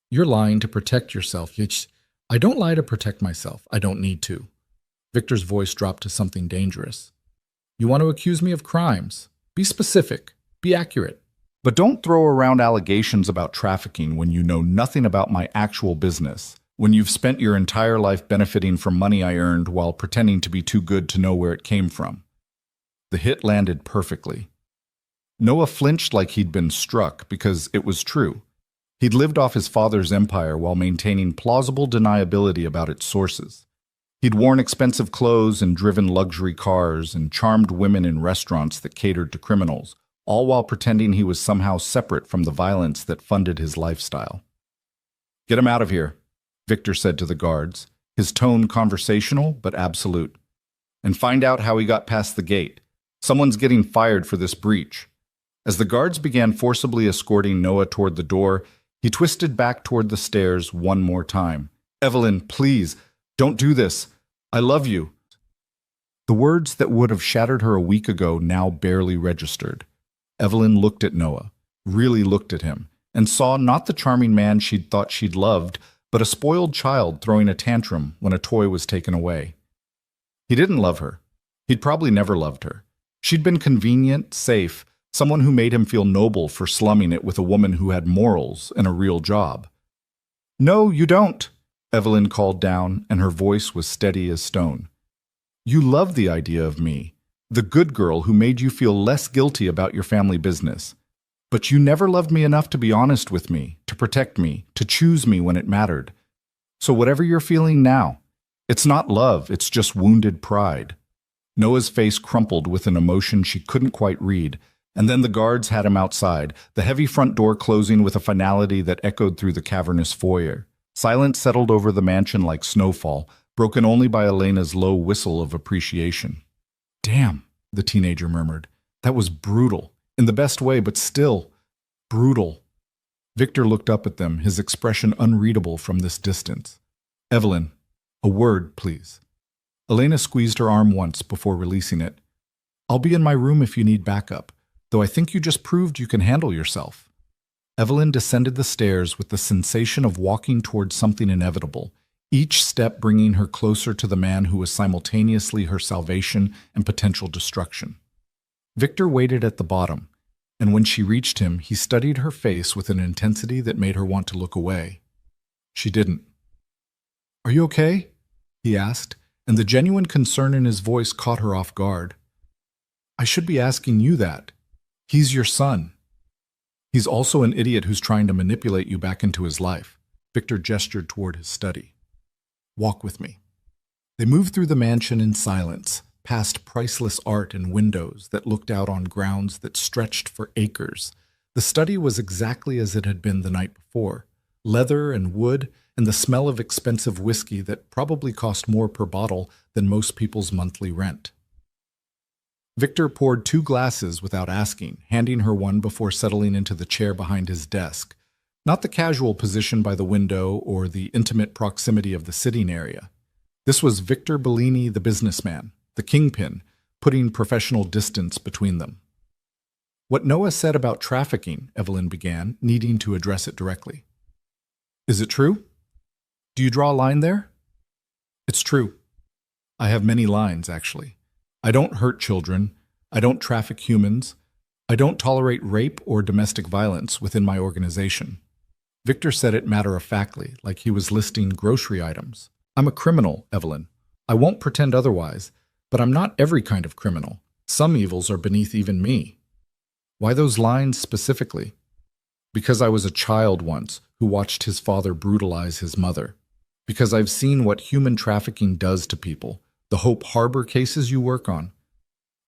A: You're lying to protect yourself. I don't lie to protect myself. I don't need to. Victor's voice dropped to something dangerous. You want to accuse me of crimes? Be specific. Be accurate. But don't throw around allegations about trafficking when you know nothing about my actual business, when you've spent your entire life benefiting from money I earned while pretending to be too good to know where it came from. The hit landed perfectly. Noah flinched like he'd been struck because it was true. He'd lived off his father's empire while maintaining plausible deniability about its sources. He'd worn expensive clothes and driven luxury cars and charmed women in restaurants that catered to criminals, all while pretending he was somehow separate from the violence that funded his lifestyle. Get him out of here, Victor said to the guards, his tone conversational but absolute. And find out how he got past the gate. Someone's getting fired for this breach. As the guards began forcibly escorting Noah toward the door, he twisted back toward the stairs one more time. Evelyn, please, don't do this. I love you. The words that would have shattered her a week ago now barely registered. Evelyn looked at Noah, really looked at him, and saw not the charming man she'd thought she'd loved, but a spoiled child throwing a tantrum when a toy was taken away. He didn't love her. He'd probably never loved her. She'd been convenient, safe, someone who made him feel noble for slumming it with a woman who had morals and a real job. No, you don't, Evelyn called down, and her voice was steady as stone. You love the idea of me, the good girl who made you feel less guilty about your family business. But you never loved me enough to be honest with me, to protect me, to choose me when it mattered. So whatever you're feeling now, it's not love, it's just wounded pride. Noah's face crumpled with an emotion she couldn't quite read, and then the guards had him outside, the heavy front door closing with a finality that echoed through the cavernous foyer. Silence settled over the mansion like snowfall, broken only by Elena's low whistle of appreciation. Damn, the teenager murmured. That was brutal. In the best way, but still brutal. Victor looked up at them, his expression unreadable from this distance. Evelyn, a word, please. Elena squeezed her arm once before releasing it. I'll be in my room if you need backup, though I think you just proved you can handle yourself. Evelyn descended the stairs with the sensation of walking towards something inevitable, each step bringing her closer to the man who was simultaneously her salvation and potential destruction. Victor waited at the bottom, and when she reached him, he studied her face with an intensity that made her want to look away. She didn't. Are you okay? He asked, and the genuine concern in his voice caught her off guard. I should be asking you that. He's your son. He's also an idiot who's trying to manipulate you back into his life. Victor gestured toward his study. Walk with me. They moved through the mansion in silence, past priceless art and windows that looked out on grounds that stretched for acres. The study was exactly as it had been the night before. Leather and wood, and the smell of expensive whiskey that probably cost more per bottle than most people's monthly rent. Victor poured 2 glasses without asking, handing her one before settling into the chair behind his desk. Not the casual position by the window or the intimate proximity of the sitting area. This was Victor Bellini, the businessman, the kingpin, putting professional distance between them. What Noah said about trafficking, Evelyn began, needing to address it directly. Is it true? Do you draw a line there? It's true. I have many lines, actually. I don't hurt children. I don't traffic humans. I don't tolerate rape or domestic violence within my organization. Victor said it matter-of-factly, like he was listing grocery items. I'm a criminal, Evelyn. I won't pretend otherwise, but I'm not every kind of criminal. Some evils are beneath even me. Why those lines specifically? Because I was a child once who watched his father brutalize his mother. Because I've seen what human trafficking does to people, The Hope Harbor cases you work on.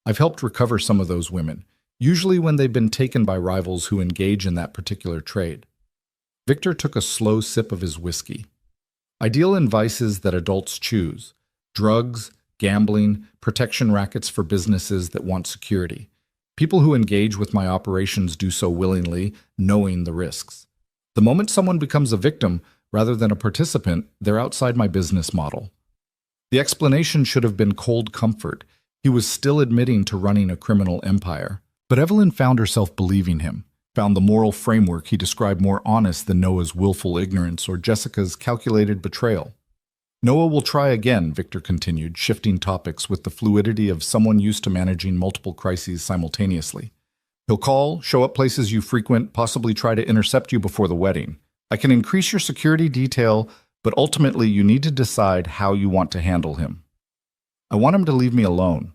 A: I've helped recover some of those women, usually when they've been taken by rivals who engage in that particular trade. Victor took a slow sip of his whiskey. Ideal in vices that adults choose: drugs, gambling, protection rackets for businesses that want security. People who engage with my operations do so willingly, knowing the risks. The moment someone becomes a victim rather than a participant, they're outside my business model. The explanation should have been cold comfort. He was still admitting to running a criminal empire. But Evelyn found herself believing him, found the moral framework he described more honest than Noah's willful ignorance or Jessica's calculated betrayal. Noah will try again, Victor continued, shifting topics with the fluidity of someone used to managing multiple crises simultaneously. He'll call, show up places you frequent, possibly try to intercept you before the wedding. I can increase your security detail, but ultimately you need to decide how you want to handle him. I want him to leave me alone,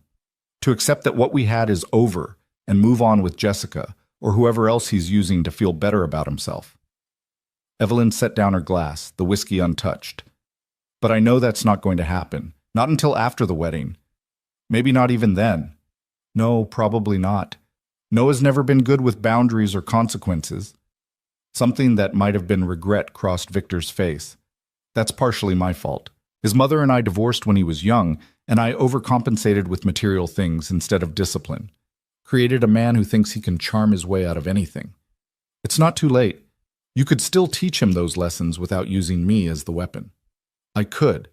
A: to accept that what we had is over and move on with Jessica or whoever else he's using to feel better about himself. Evelyn set down her glass, the whiskey untouched. But I know that's not going to happen, not until after the wedding. Maybe not even then. No, probably not. Noah's never been good with boundaries or consequences. Something that might have been regret crossed Victor's face. That's partially my fault. His mother and I divorced when he was young, and I overcompensated with material things instead of discipline. Created a man who thinks he can charm his way out of anything. It's not too late. You could still teach him those lessons without using me as the weapon. I could,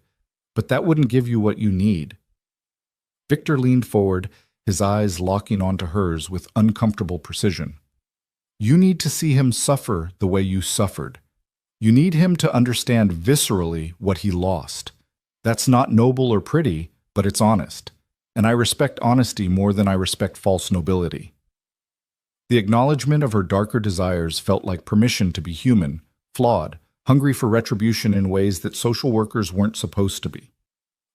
A: but that wouldn't give you what you need. Victor leaned forward, his eyes locking onto hers with uncomfortable precision. You need to see him suffer the way you suffered. You need him to understand viscerally what he lost. That's not noble or pretty, but it's honest. And I respect honesty more than I respect false nobility. The acknowledgement of her darker desires felt like permission to be human, flawed, hungry for retribution in ways that social workers weren't supposed to be.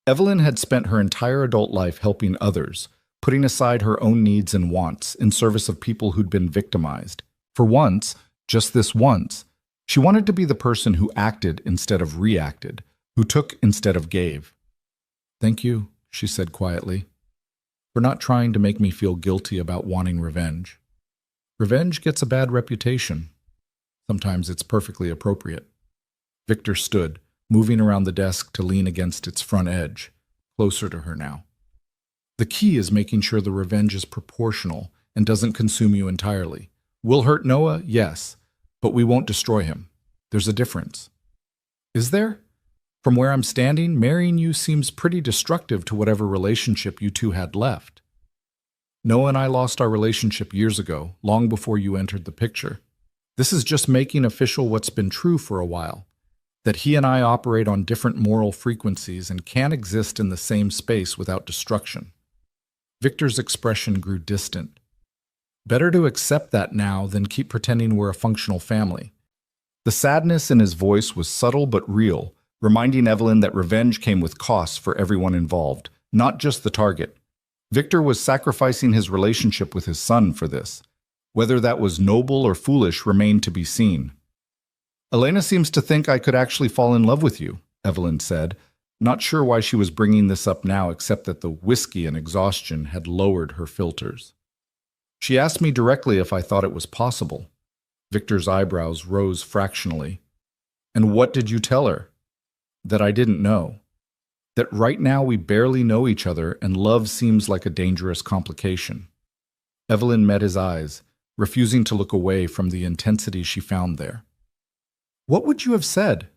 A: Evelyn had spent her entire adult life helping others, putting aside her own needs and wants in service of people who'd been victimized. For once, just this once, she wanted to be the person who acted instead of reacted, who took instead of gave. "Thank you," she said quietly, "for not trying to make me feel guilty about wanting revenge. Revenge gets a bad reputation. Sometimes it's perfectly appropriate." Victor stood, moving around the desk to lean against its front edge, closer to her now. "The key is making sure the revenge is proportional and doesn't consume you entirely. We'll hurt Noah, yes, but we won't destroy him. There's a difference." "Is there? From where I'm standing, marrying you seems pretty destructive to whatever relationship you two had left. Noah and I lost our relationship years ago, long before you entered the picture. This is just making official what's been true for a while, that he and I operate on different moral frequencies and can't exist in the same space without destruction." Victor's expression grew distant. "Better to accept that now than keep pretending we're a functional family." The sadness in his voice was subtle but real, reminding Evelyn that revenge came with costs for everyone involved, not just the target. Victor was sacrificing his relationship with his son for this. Whether that was noble or foolish remained to be seen. "Elena seems to think I could actually fall in love with you," Evelyn said, not sure why she was bringing this up now except that the whiskey and exhaustion had lowered her filters. "She asked me directly if I thought it was possible." Victor's eyebrows rose fractionally. "And what did you tell her?" "That I didn't know. That right now we barely know each other and love seems like a dangerous complication." Evelyn met his eyes, refusing to look away from the intensity she found there. "What would you have said?"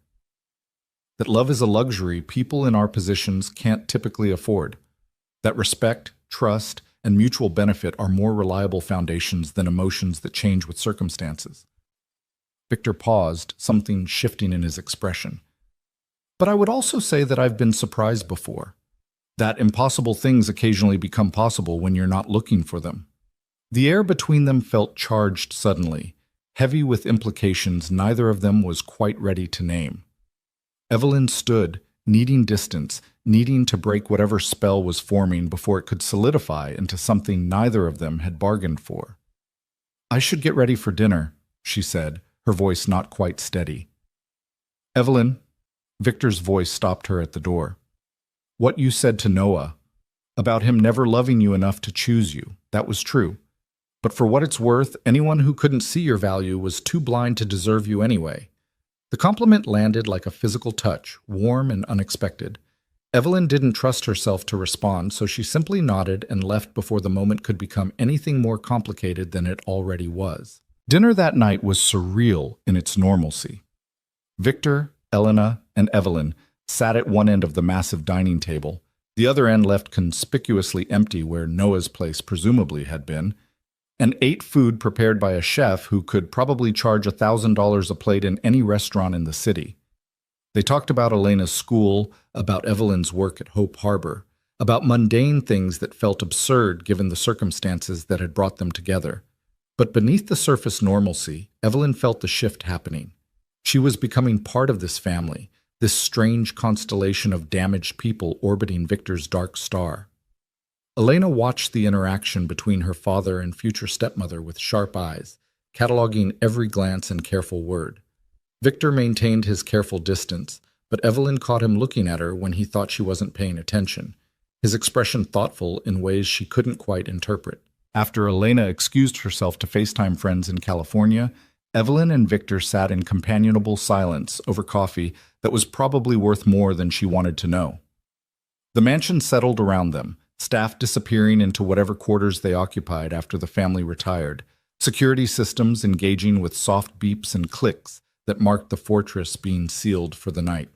A: "That love is a luxury people in our positions can't typically afford. That respect, trust, and mutual benefit are more reliable foundations than emotions that change with circumstances." Victor paused, something shifting in his expression. "But I would also say that I've been surprised before. That impossible things occasionally become possible when you're not looking for them." The air between them felt charged suddenly, heavy with implications neither of them was quite ready to name. Evelyn stood, needing distance, needing to break whatever spell was forming before it could solidify into something neither of them had bargained for. "I should get ready for dinner," she said, her voice not quite steady. "Evelyn," Victor's voice stopped her at the door. What you said to Noah about him never loving you enough to choose you, that was true. But for what it's worth, anyone who couldn't see your value was too blind to deserve you anyway. The compliment landed like a physical touch, warm and unexpected. Evelyn didn't trust herself to respond, so she simply nodded and left before the moment could become anything more complicated than it already was. Dinner that night was surreal in its normalcy. Victor, Elena, and Evelyn sat at one end of the massive dining table, the other end left conspicuously empty where Noah's place presumably had been, and ate food prepared by a chef who could probably charge $1,000 a plate in any restaurant in the city. They talked about Elena's school, about Evelyn's work at Hope Harbor, about mundane things that felt absurd given the circumstances that had brought them together. But beneath the surface normalcy, Evelyn felt the shift happening. She was becoming part of this family, this strange constellation of damaged people orbiting Victor's dark star. Elena watched the interaction between her father and future stepmother with sharp eyes, cataloging every glance and careful word. Victor maintained his careful distance, but Evelyn caught him looking at her when he thought she wasn't paying attention, his expression thoughtful in ways she couldn't quite interpret. After Elena excused herself to FaceTime friends in California, Evelyn and Victor sat in companionable silence over coffee that was probably worth more than she wanted to know. The mansion settled around them, staff disappearing into whatever quarters they occupied after the family retired, security systems engaging with soft beeps and clicks that marked the fortress being sealed for the night.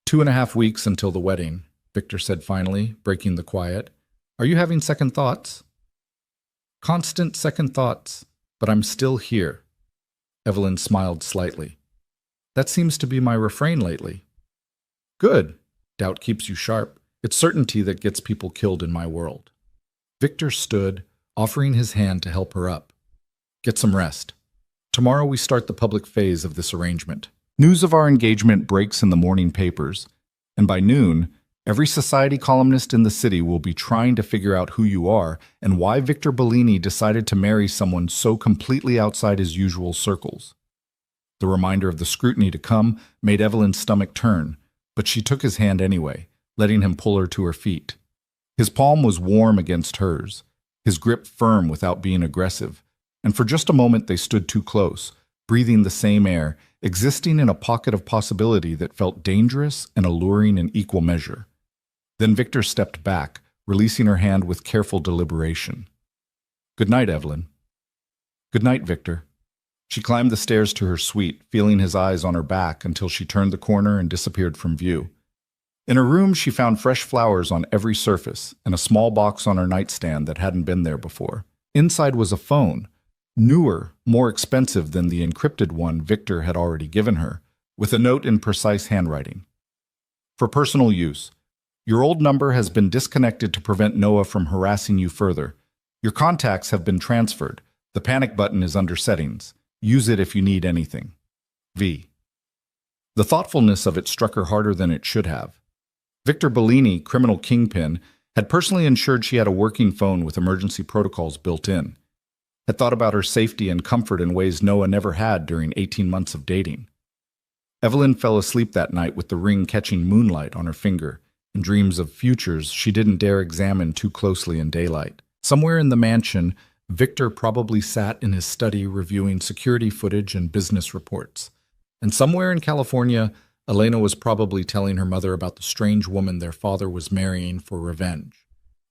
A: 2.5 weeks until the wedding, Victor said finally, breaking the quiet. Are you having second thoughts? Constant second thoughts, but I'm still here. Evelyn smiled slightly. That seems to be my refrain lately. Good. Doubt keeps you sharp. It's certainty that gets people killed in my world. Victor stood, offering his hand to help her up. Get some rest. Tomorrow we start the public phase of this arrangement. News of our engagement breaks in the morning papers, and by noon, every society columnist in the city will be trying to figure out who you are and why Victor Bellini decided to marry someone so completely outside his usual circles. The reminder of the scrutiny to come made Evelyn's stomach turn, but she took his hand anyway, letting him pull her to her feet. His palm was warm against hers, his grip firm without being aggressive, and for just a moment they stood too close, breathing the same air, existing in a pocket of possibility that felt dangerous and alluring in equal measure. Then Victor stepped back, releasing her hand with careful deliberation. Good night, Evelyn. Good night, Victor. She climbed the stairs to her suite, feeling his eyes on her back until she turned the corner and disappeared from view. In her room, she found fresh flowers on every surface and a small box on her nightstand that hadn't been there before. Inside was a phone, newer, more expensive than the encrypted one Victor had already given her, with a note in precise handwriting. For personal use, your old number has been disconnected to prevent Noah from harassing you further. Your contacts have been transferred. The panic button is under settings. Use it if you need anything. V. The thoughtfulness of it struck her harder than it should have. Victor Bellini, criminal kingpin, had personally ensured she had a working phone with emergency protocols built in, had thought about her safety and comfort in ways Noah never had during 18 months of dating. Evelyn fell asleep that night with the ring catching moonlight on her finger, and dreams of futures she didn't dare examine too closely in daylight. Somewhere in the mansion, Victor probably sat in his study reviewing security footage and business reports. And somewhere in California, Elena was probably telling her mother about the strange woman their father was marrying for revenge.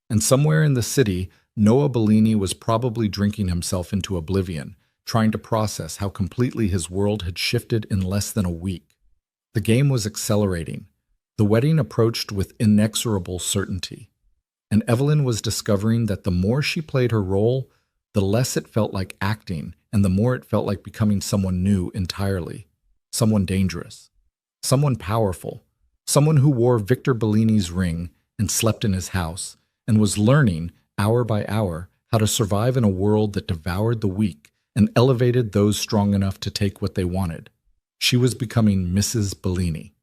A: And somewhere in the city, Noah Bellini was probably drinking himself into oblivion, trying to process how completely his world had shifted in less than a week. The game was accelerating. The wedding approached with inexorable certainty. And Evelyn was discovering that the more she played her role, the less it felt like acting, and the more it felt like becoming someone new entirely. Someone dangerous. Someone powerful. Someone who wore Victor Bellini's ring and slept in his house, and was learning, hour by hour, how to survive in a world that devoured the weak and elevated those strong enough to take what they wanted. She was becoming Mrs. Bellini.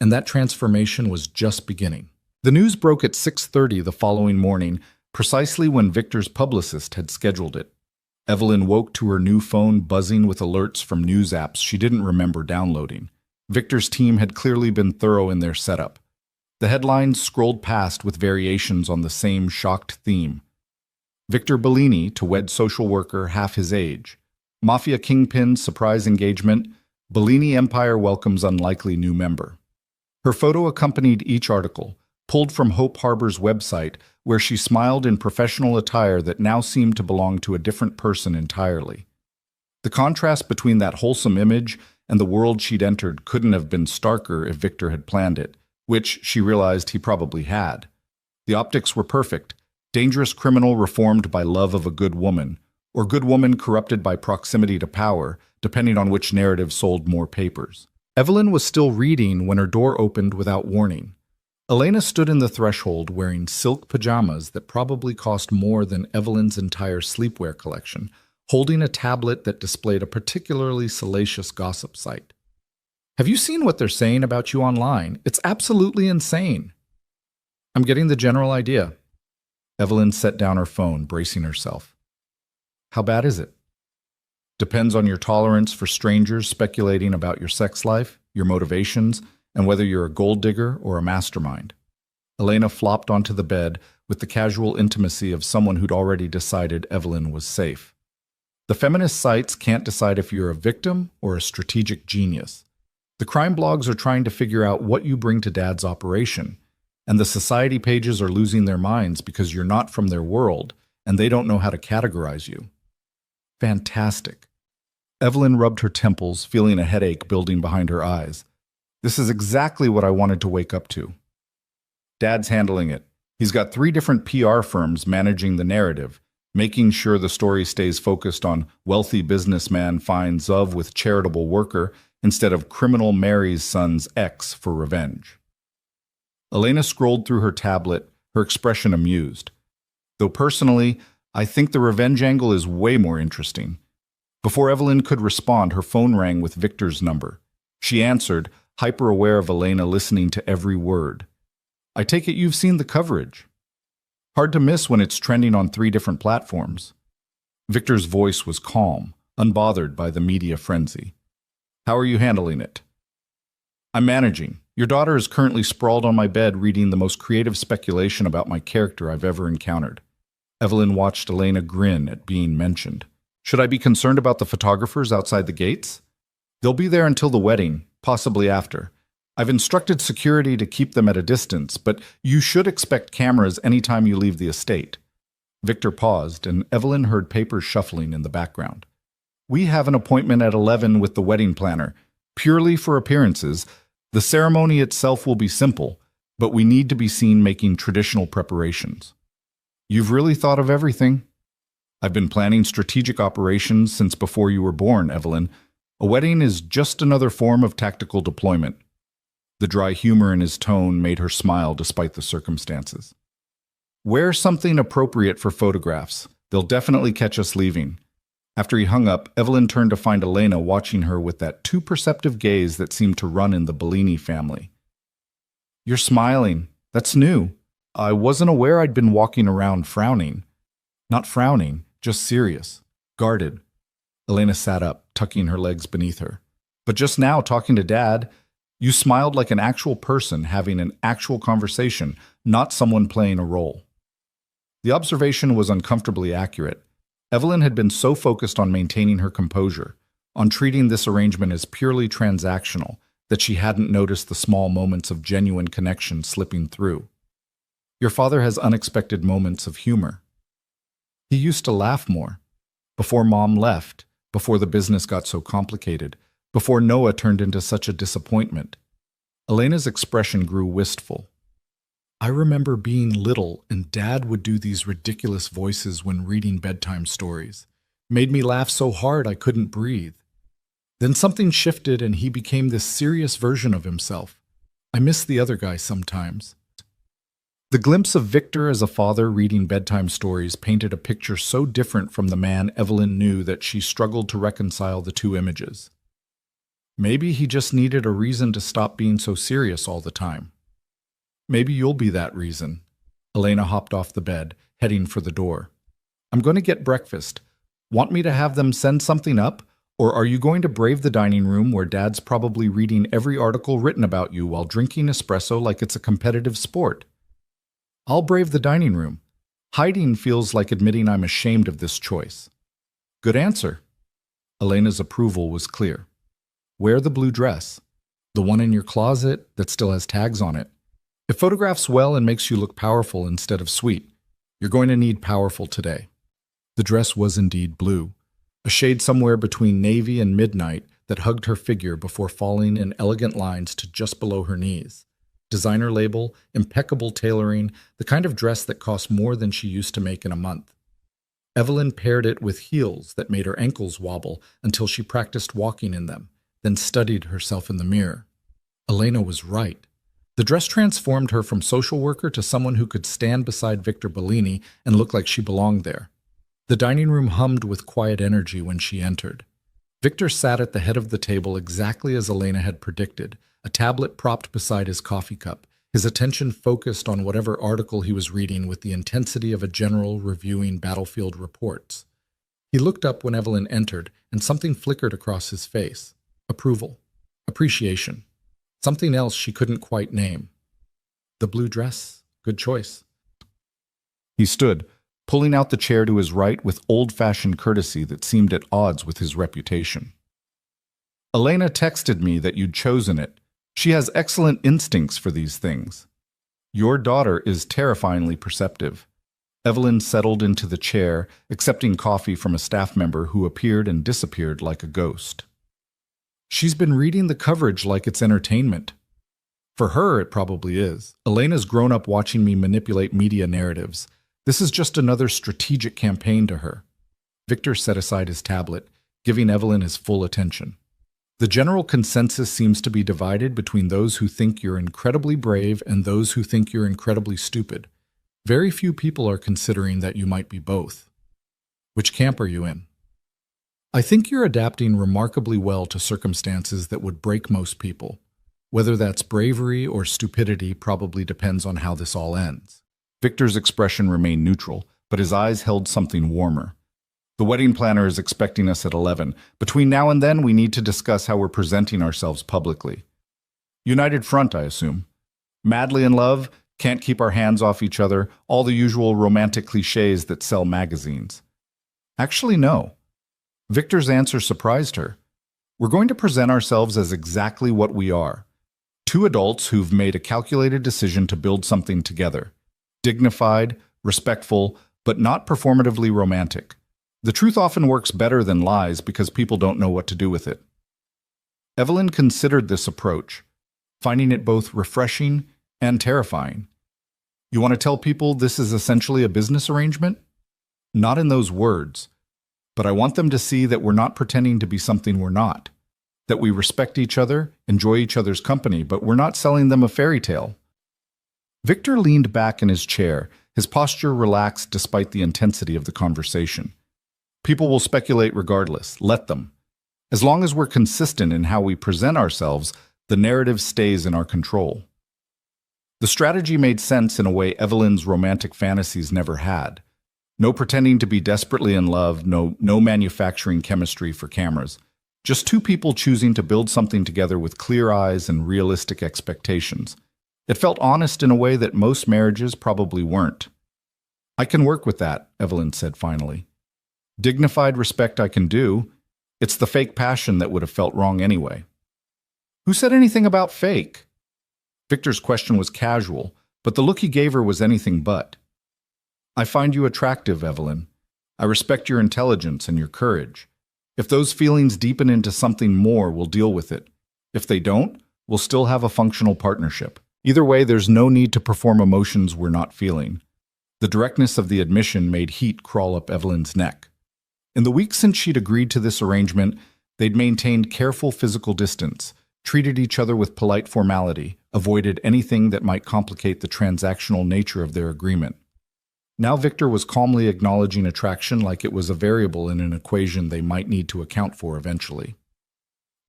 A: And that transformation was just beginning. The news broke at 6:30 the following morning, precisely when Victor's publicist had scheduled it. Evelyn woke to her new phone buzzing with alerts from news apps she didn't remember downloading. Victor's team had clearly been thorough in their setup. The headlines scrolled past with variations on the same shocked theme. Victor Bellini to wed social worker half his age. Mafia kingpin surprise engagement. Bellini Empire welcomes unlikely new member. Her photo accompanied each article, pulled from Hope Harbor's website, where she smiled in professional attire that now seemed to belong to a different person entirely. The contrast between that wholesome image and the world she'd entered couldn't have been starker if Victor had planned it, which she realized he probably had. The optics were perfect. Dangerous criminal reformed by love of a good woman, or good woman corrupted by proximity to power, depending on which narrative sold more papers. Evelyn was still reading when her door opened without warning. Elena stood in the threshold wearing silk pajamas that probably cost more than Evelyn's entire sleepwear collection, holding a tablet that displayed a particularly salacious gossip site. "Have you seen what they're saying about you online? It's absolutely insane." "I'm getting the general idea." Evelyn set down her phone, bracing herself. "How bad is it?" "Depends on your tolerance for strangers speculating about your sex life, your motivations, and whether you're a gold digger or a mastermind." Elena flopped onto the bed with the casual intimacy of someone who'd already decided Evelyn was safe. The feminist sites can't decide if you're a victim or a strategic genius. The crime blogs are trying to figure out what you bring to Dad's operation, and the society pages are losing their minds because you're not from their world, and they don't know how to categorize you. Fantastic. Evelyn rubbed her temples, feeling a headache building behind her eyes. This is exactly what I wanted to wake up to. Dad's handling it. He's got 3 different PR firms managing the narrative, making sure the story stays focused on wealthy businessman finds love with charitable worker instead of criminal marries son's ex for revenge. Elena scrolled through her tablet, her expression amused. Though personally, I think the revenge angle is way more interesting. Before Evelyn could respond, her phone rang with Victor's number. She answered, hyper-aware of Elena listening to every word. "I take it you've seen the coverage." "Hard to miss when it's trending on 3 different platforms." Victor's voice was calm, unbothered by the media frenzy. "How are you handling it?" "I'm managing. Your daughter is currently sprawled on my bed reading the most creative speculation about my character I've ever encountered." Evelyn watched Elena grin at being mentioned. "Should I be concerned about the photographers outside the gates?" "They'll be there until the wedding, possibly after. I've instructed security to keep them at a distance, but you should expect cameras anytime you leave the estate." Victor paused, and Evelyn heard papers shuffling in the background. "We have an appointment at 11 with the wedding planner, purely for appearances. The ceremony itself will be simple, but we need to be seen making traditional preparations." "You've really thought of everything." "I've been planning strategic operations since before you were born, Evelyn. A wedding is just another form of tactical deployment." The dry humor in his tone made her smile despite the circumstances. "Wear something appropriate for photographs. They'll definitely catch us leaving." After he hung up, Evelyn turned to find Elena watching her with that too perceptive gaze that seemed to run in the Bellini family. "You're smiling. That's new. I wasn't aware I'd been walking around frowning." "Not frowning, just serious. Guarded." Elena sat up, tucking her legs beneath her. "But just now, talking to Dad, you smiled like an actual person having an actual conversation, not someone playing a role." The observation was uncomfortably accurate. Evelyn had been so focused on maintaining her composure, on treating this arrangement as purely transactional, that she hadn't noticed the small moments of genuine connection slipping through. "Your father has unexpected moments of humor." "He used to laugh more. Before Mom left, before the business got so complicated, before Noah turned into such a disappointment." Elena's expression grew wistful. "I remember being little and Dad would do these ridiculous voices when reading bedtime stories. Made me laugh so hard I couldn't breathe. Then something shifted and he became this serious version of himself. I miss the other guy sometimes." The glimpse of Victor as a father reading bedtime stories painted a picture so different from the man Evelyn knew that she struggled to reconcile the 2 images. Maybe he just needed a reason to stop being so serious all the time. "Maybe you'll be that reason." Elena hopped off the bed, heading for the door. "I'm going to get breakfast. Want me to have them send something up? Or are you going to brave the dining room where Dad's probably reading every article written about you while drinking espresso like it's a competitive sport? I'll brave the dining room. Hiding feels like admitting I'm ashamed of this choice. Good answer. Elena's approval was clear. Wear the blue dress. The one in your closet that still has tags on it. It photographs well and makes you look powerful instead of sweet. You're going to need powerful today. The dress was indeed blue, a shade somewhere between navy and midnight that hugged her figure before falling in elegant lines to just below her knees. Designer label, impeccable tailoring, the kind of dress that cost more than she used to make in a month. Evelyn paired it with heels that made her ankles wobble until she practiced walking in them, then studied herself in the mirror. Elena was right. The dress transformed her from social worker to someone who could stand beside Victor Bellini and look like she belonged there. The dining room hummed with quiet energy when she entered. Victor sat at the head of the table exactly as Elena had predicted, a tablet propped beside his coffee cup, his attention focused on whatever article he was reading with the intensity of a general reviewing battlefield reports. He looked up when Evelyn entered, and something flickered across his face. Approval. Appreciation. Something else she couldn't quite name. The blue dress. Good choice. He stood, pulling out the chair to his right with old-fashioned courtesy that seemed at odds with his reputation. Elena texted me that you'd chosen it. She has excellent instincts for these things. Your daughter is terrifyingly perceptive. Evelyn settled into the chair, accepting coffee from a staff member who appeared and disappeared like a ghost. She's been reading the coverage like it's entertainment. For her, it probably is. Elena's grown up watching me manipulate media narratives. This is just another strategic campaign to her. Victor set aside his tablet, giving Evelyn his full attention. The general consensus seems to be divided between those who think you're incredibly brave and those who think you're incredibly stupid. Very few people are considering that you might be both. Which camp are you in? I think you're adapting remarkably well to circumstances that would break most people. Whether that's bravery or stupidity probably depends on how this all ends. Victor's expression remained neutral, but his eyes held something warmer. The wedding planner is expecting us at 11. Between now and then, we need to discuss how we're presenting ourselves publicly. United front, I assume. Madly in love, can't keep our hands off each other, all the usual romantic cliches that sell magazines. Actually, no. Victor's answer surprised her. We're going to present ourselves as exactly what we are. Two adults who've made a calculated decision to build something together. Dignified, respectful, but not performatively romantic. The truth often works better than lies because people don't know what to do with it. Evelyn considered this approach, finding it both refreshing and terrifying. You want to tell people this is essentially a business arrangement? Not in those words, but I want them to see that we're not pretending to be something we're not, that we respect each other, enjoy each other's company, but we're not selling them a fairy tale. Victor leaned back in his chair, his posture relaxed despite the intensity of the conversation. People will speculate regardless. Let them. As long as we're consistent in how we present ourselves, the narrative stays in our control. The strategy made sense in a way Evelyn's romantic fantasies never had. No pretending to be desperately in love, no manufacturing chemistry for cameras. Just two people choosing to build something together with clear eyes and realistic expectations. It felt honest in a way that most marriages probably weren't. I can work with that, Evelyn said finally. Dignified respect I can do. It's the fake passion that would have felt wrong anyway. Who said anything about fake? Victor's question was casual, but the look he gave her was anything but. I find you attractive, Evelyn. I respect your intelligence and your courage. If those feelings deepen into something more, we'll deal with it. If they don't, we'll still have a functional partnership. Either way, there's no need to perform emotions we're not feeling. The directness of the admission made heat crawl up Evelyn's neck. In the weeks since she'd agreed to this arrangement, they'd maintained careful physical distance, treated each other with polite formality, avoided anything that might complicate the transactional nature of their agreement. Now Victor was calmly acknowledging attraction like it was a variable in an equation they might need to account for eventually.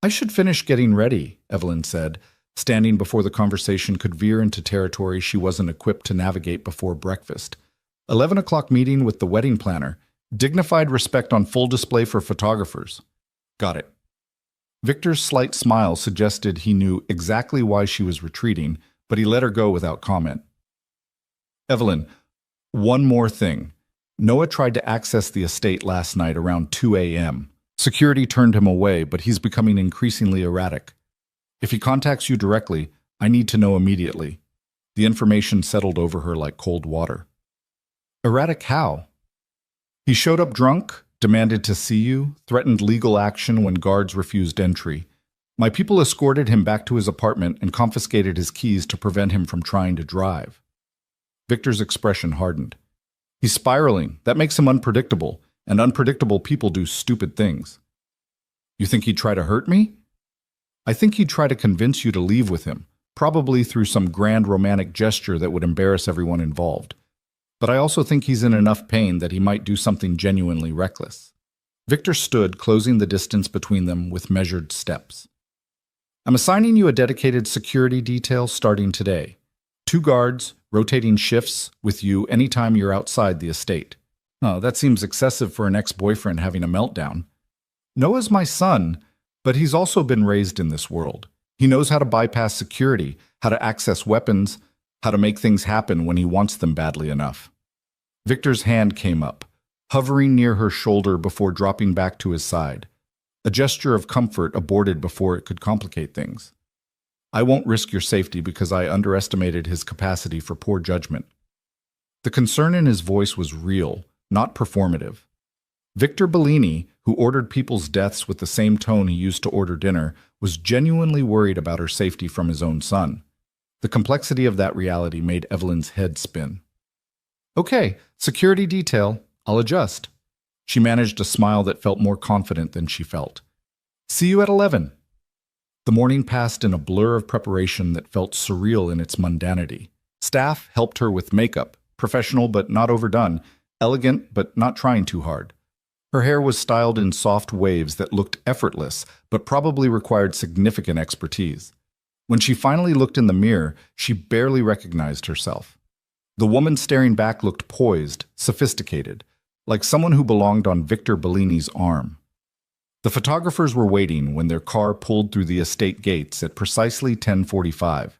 A: I should finish getting ready, Evelyn said, standing before the conversation could veer into territory she wasn't equipped to navigate before breakfast. 11 o'clock meeting with the wedding planner. Dignified respect on full display for photographers. Got it. Victor's slight smile suggested he knew exactly why she was retreating, but he let her go without comment. Evelyn, one more thing. Noah tried to access the estate last night around 2 a.m. Security turned him away, but he's becoming increasingly erratic. If he contacts you directly, I need to know immediately. The information settled over her like cold water. Erratic how? He showed up drunk, demanded to see you, threatened legal action when guards refused entry. My people escorted him back to his apartment and confiscated his keys to prevent him from trying to drive. Victor's expression hardened. He's spiraling. That makes him unpredictable, and unpredictable people do stupid things. You think he'd try to hurt me? I think he'd try to convince you to leave with him, probably through some grand romantic gesture that would embarrass everyone involved. But I also think he's in enough pain that he might do something genuinely reckless. Victor stood, closing the distance between them with measured steps. I'm assigning you a dedicated security detail starting today. 2 guards, rotating shifts with you anytime you're outside the estate. Oh, that seems excessive for an ex-boyfriend having a meltdown. Noah's my son, but he's also been raised in this world. He knows how to bypass security, how to access weapons, how to make things happen when he wants them badly enough. Victor's hand came up, hovering near her shoulder before dropping back to his side. A gesture of comfort aborted before it could complicate things. I won't risk your safety because I underestimated his capacity for poor judgment. The concern in his voice was real, not performative. Victor Bellini, who ordered people's deaths with the same tone he used to order dinner, was genuinely worried about her safety from his own son. The complexity of that reality made Evelyn's head spin. Okay, security detail. I'll adjust. She managed a smile that felt more confident than she felt. See you at 11. The morning passed in a blur of preparation that felt surreal in its mundanity. Staff helped her with makeup, professional but not overdone, elegant but not trying too hard. Her hair was styled in soft waves that looked effortless, but probably required significant expertise. When she finally looked in the mirror, she barely recognized herself. The woman staring back looked poised, sophisticated, like someone who belonged on Victor Bellini's arm. The photographers were waiting when their car pulled through the estate gates at precisely 10:45.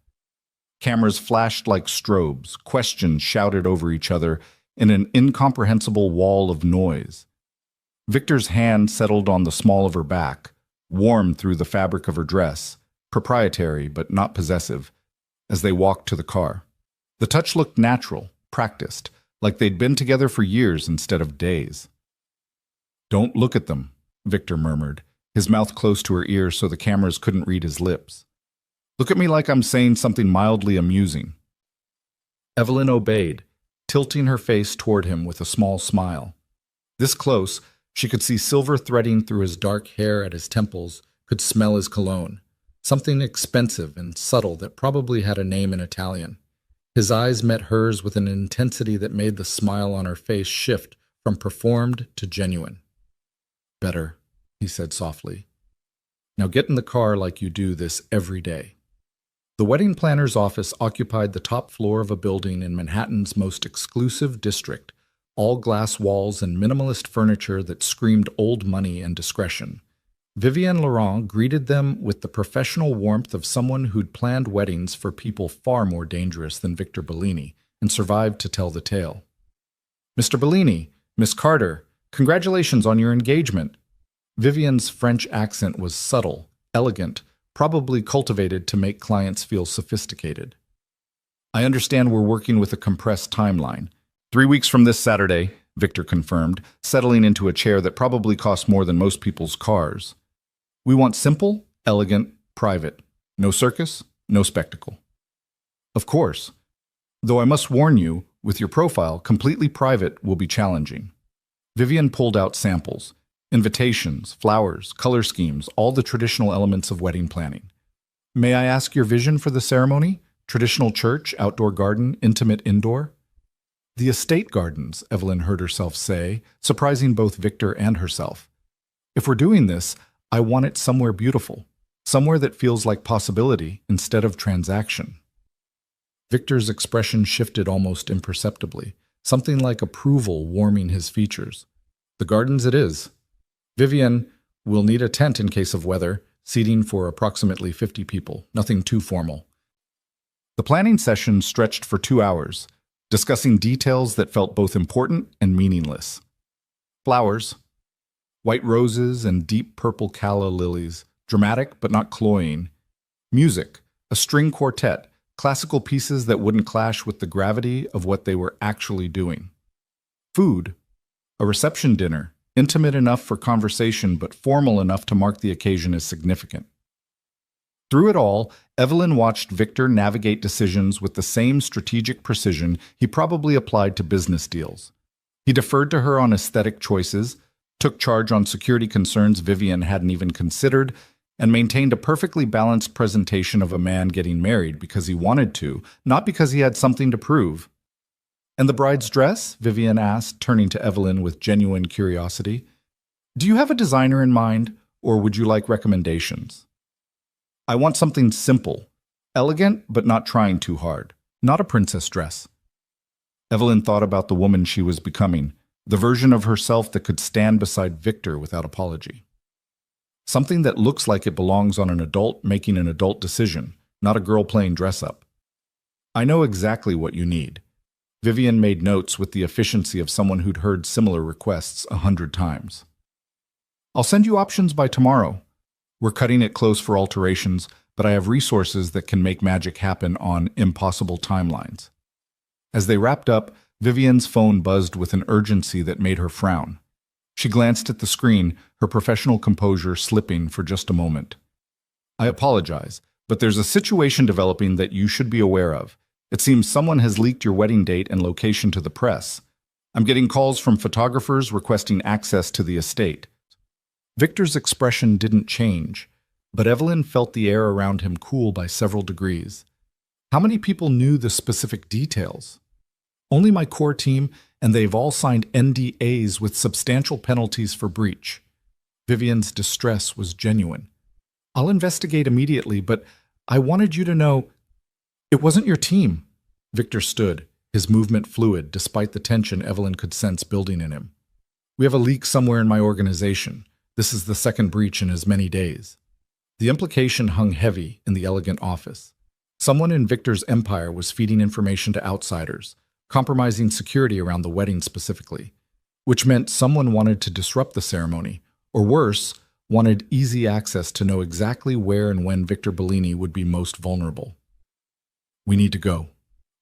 A: Cameras flashed like strobes, questions shouted over each other in an incomprehensible wall of noise. Victor's hand settled on the small of her back, warm through the fabric of her dress, proprietary but not possessive, as they walked to the car. The touch looked natural, practiced, like they'd been together for years instead of days. Don't look at them, Victor murmured, his mouth close to her ear so the cameras couldn't read his lips. Look at me like I'm saying something mildly amusing. Evelyn obeyed, tilting her face toward him with a small smile. This close, she could see silver threading through his dark hair at his temples, could smell his cologne, something expensive and subtle that probably had a name in Italian. His eyes met hers with an intensity that made the smile on her face shift from performed to genuine. Better, he said softly. Now get in the car like you do this every day. The wedding planner's office occupied the top floor of a building in Manhattan's most exclusive district, all glass walls and minimalist furniture that screamed old money and discretion. Vivienne Laurent greeted them with the professional warmth of someone who'd planned weddings for people far more dangerous than Victor Bellini and survived to tell the tale. Mr. Bellini, Miss Carter, congratulations on your engagement. Vivienne's French accent was subtle, elegant, probably cultivated to make clients feel sophisticated. I understand we're working with a compressed timeline. 3 weeks from this Saturday, Victor confirmed, settling into a chair that probably cost more than most people's cars. We want simple, elegant, private. No circus, no spectacle. Of course. Though I must warn you, with your profile, completely private will be challenging. Vivienne pulled out samples, invitations, flowers, color schemes, all the traditional elements of wedding planning. May I ask your vision for the ceremony? Traditional church, outdoor garden, intimate indoor? The estate gardens, Evelyn heard herself say, surprising both Victor and herself. If we're doing this, I want it somewhere beautiful, somewhere that feels like possibility instead of transaction. Victor's expression shifted almost imperceptibly, something like approval warming his features. The gardens it is. Vivienne, We'll need a tent in case of weather, seating for approximately 50 people, nothing too formal. The planning session stretched for 2 hours, discussing details that felt both important and meaningless. Flowers, white roses and deep purple calla lilies, dramatic but not cloying. Music, a string quartet, classical pieces that wouldn't clash with the gravity of what they were actually doing. Food, a reception dinner, intimate enough for conversation but formal enough to mark the occasion as significant. Through it all, Evelyn watched Victor navigate decisions with the same strategic precision he probably applied to business deals. He deferred to her on aesthetic choices, took charge on security concerns Vivian hadn't even considered, and maintained a perfectly balanced presentation of a man getting married because he wanted to, not because he had something to prove. "And the bride's dress?" Vivian asked, turning to Evelyn with genuine curiosity. "Do you have a designer in mind, or would you like recommendations?" "I want something simple, elegant but not trying too hard, not a princess dress." Evelyn thought about the woman she was becoming, the version of herself that could stand beside Victor without apology. Something that looks like it belongs on an adult making an adult decision, not a girl playing dress-up. "I know exactly what you need." Vivian made notes with the efficiency of someone who'd heard similar requests 100 times. "I'll send you options by tomorrow. We're cutting it close for alterations, but I have resources that can make magic happen on impossible timelines." As they wrapped up, Vivian's phone buzzed with an urgency that made her frown. She glanced at the screen, her professional composure slipping for just a moment. "I apologize, but there's a situation developing that you should be aware of. It seems someone has leaked your wedding date and location to the press. I'm getting calls from photographers requesting access to the estate." Victor's expression didn't change, but Evelyn felt the air around him cool by several degrees. How many people knew the specific details? "Only my core team, and they've all signed NDAs with substantial penalties for breach." Vivian's distress was genuine. "I'll investigate immediately, but I wanted you to know it wasn't your team." Victor stood, his movement fluid despite the tension Evelyn could sense building in him. "We have a leak somewhere in my organization. This is the second breach in as many days." The implication hung heavy in the elegant office. Someone in Victor's empire was feeding information to outsiders, compromising security around the wedding specifically, which meant someone wanted to disrupt the ceremony, or worse, wanted easy access to know exactly where and when Victor Bellini would be most vulnerable. "We need to go,"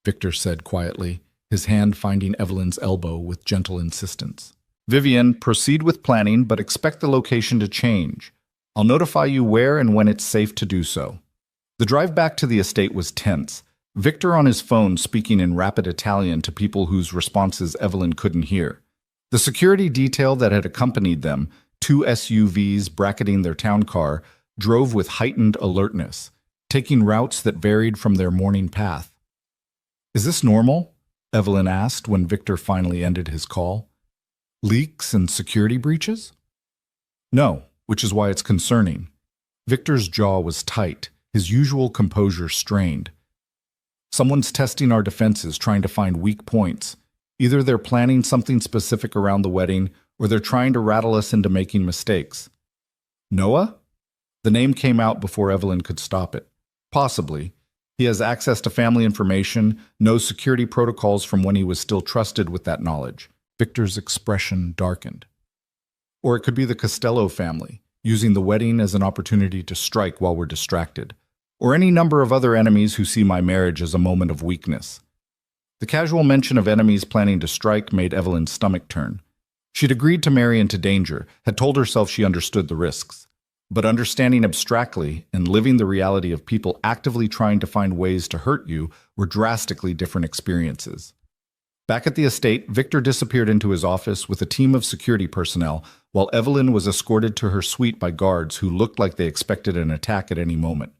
A: Victor said quietly, his hand finding Evelyn's elbow with gentle insistence. "Vivian, proceed with planning, but expect the location to change. I'll notify you where and when it's safe to do so." The drive back to the estate was tense, Victor on his phone speaking in rapid Italian to people whose responses Evelyn couldn't hear. The security detail that had accompanied them, 2 SUVs bracketing their town car, drove with heightened alertness, taking routes that varied from their morning path. "Is this normal?" Evelyn asked when Victor finally ended his call. "Leaks and security breaches?" "No, which is why it's concerning." Victor's jaw was tight, his usual composure strained. "Someone's testing our defenses, trying to find weak points. Either they're planning something specific around the wedding, or they're trying to rattle us into making mistakes." "Noah?" The name came out before Evelyn could stop it. "Possibly. He has access to family information, knows security protocols from when he was still trusted with that knowledge." Victor's expression darkened. "Or it could be the Costello family, using the wedding as an opportunity to strike while we're distracted. Or any number of other enemies who see my marriage as a moment of weakness." The casual mention of enemies planning to strike made Evelyn's stomach turn. She'd agreed to marry into danger, had told herself she understood the risks. But understanding abstractly and living the reality of people actively trying to find ways to hurt you were drastically different experiences. Back at the estate, Victor disappeared into his office with a team of security personnel, while Evelyn was escorted to her suite by guards who looked like they expected an attack at any moment.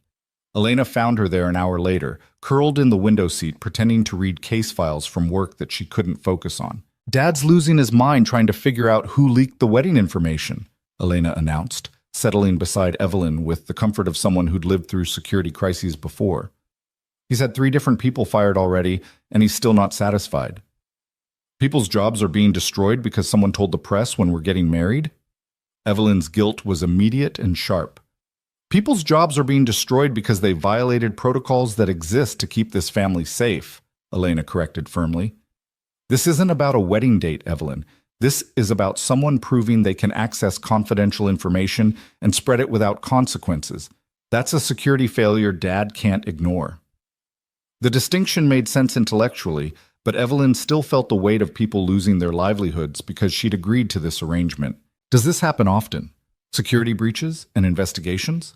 A: Elena found her there an hour later, curled in the window seat, pretending to read case files from work that she couldn't focus on. "Dad's losing his mind trying to figure out who leaked the wedding information," Elena announced, settling beside Evelyn with the comfort of someone who'd lived through security crises before. "He's had 3 different people fired already, and he's still not satisfied." "People's jobs are being destroyed because someone told the press when we're getting married?" Evelyn's guilt was immediate and sharp. People's jobs are being destroyed because they violated protocols that exist to keep this family safe, Elena corrected firmly. This isn't about a wedding date, Evelyn. This is about someone proving they can access confidential information and spread it without consequences. That's a security failure Dad can't ignore. The distinction made sense intellectually, but Evelyn still felt the weight of people losing their livelihoods because she'd agreed to this arrangement. Does this happen often? Security breaches and investigations?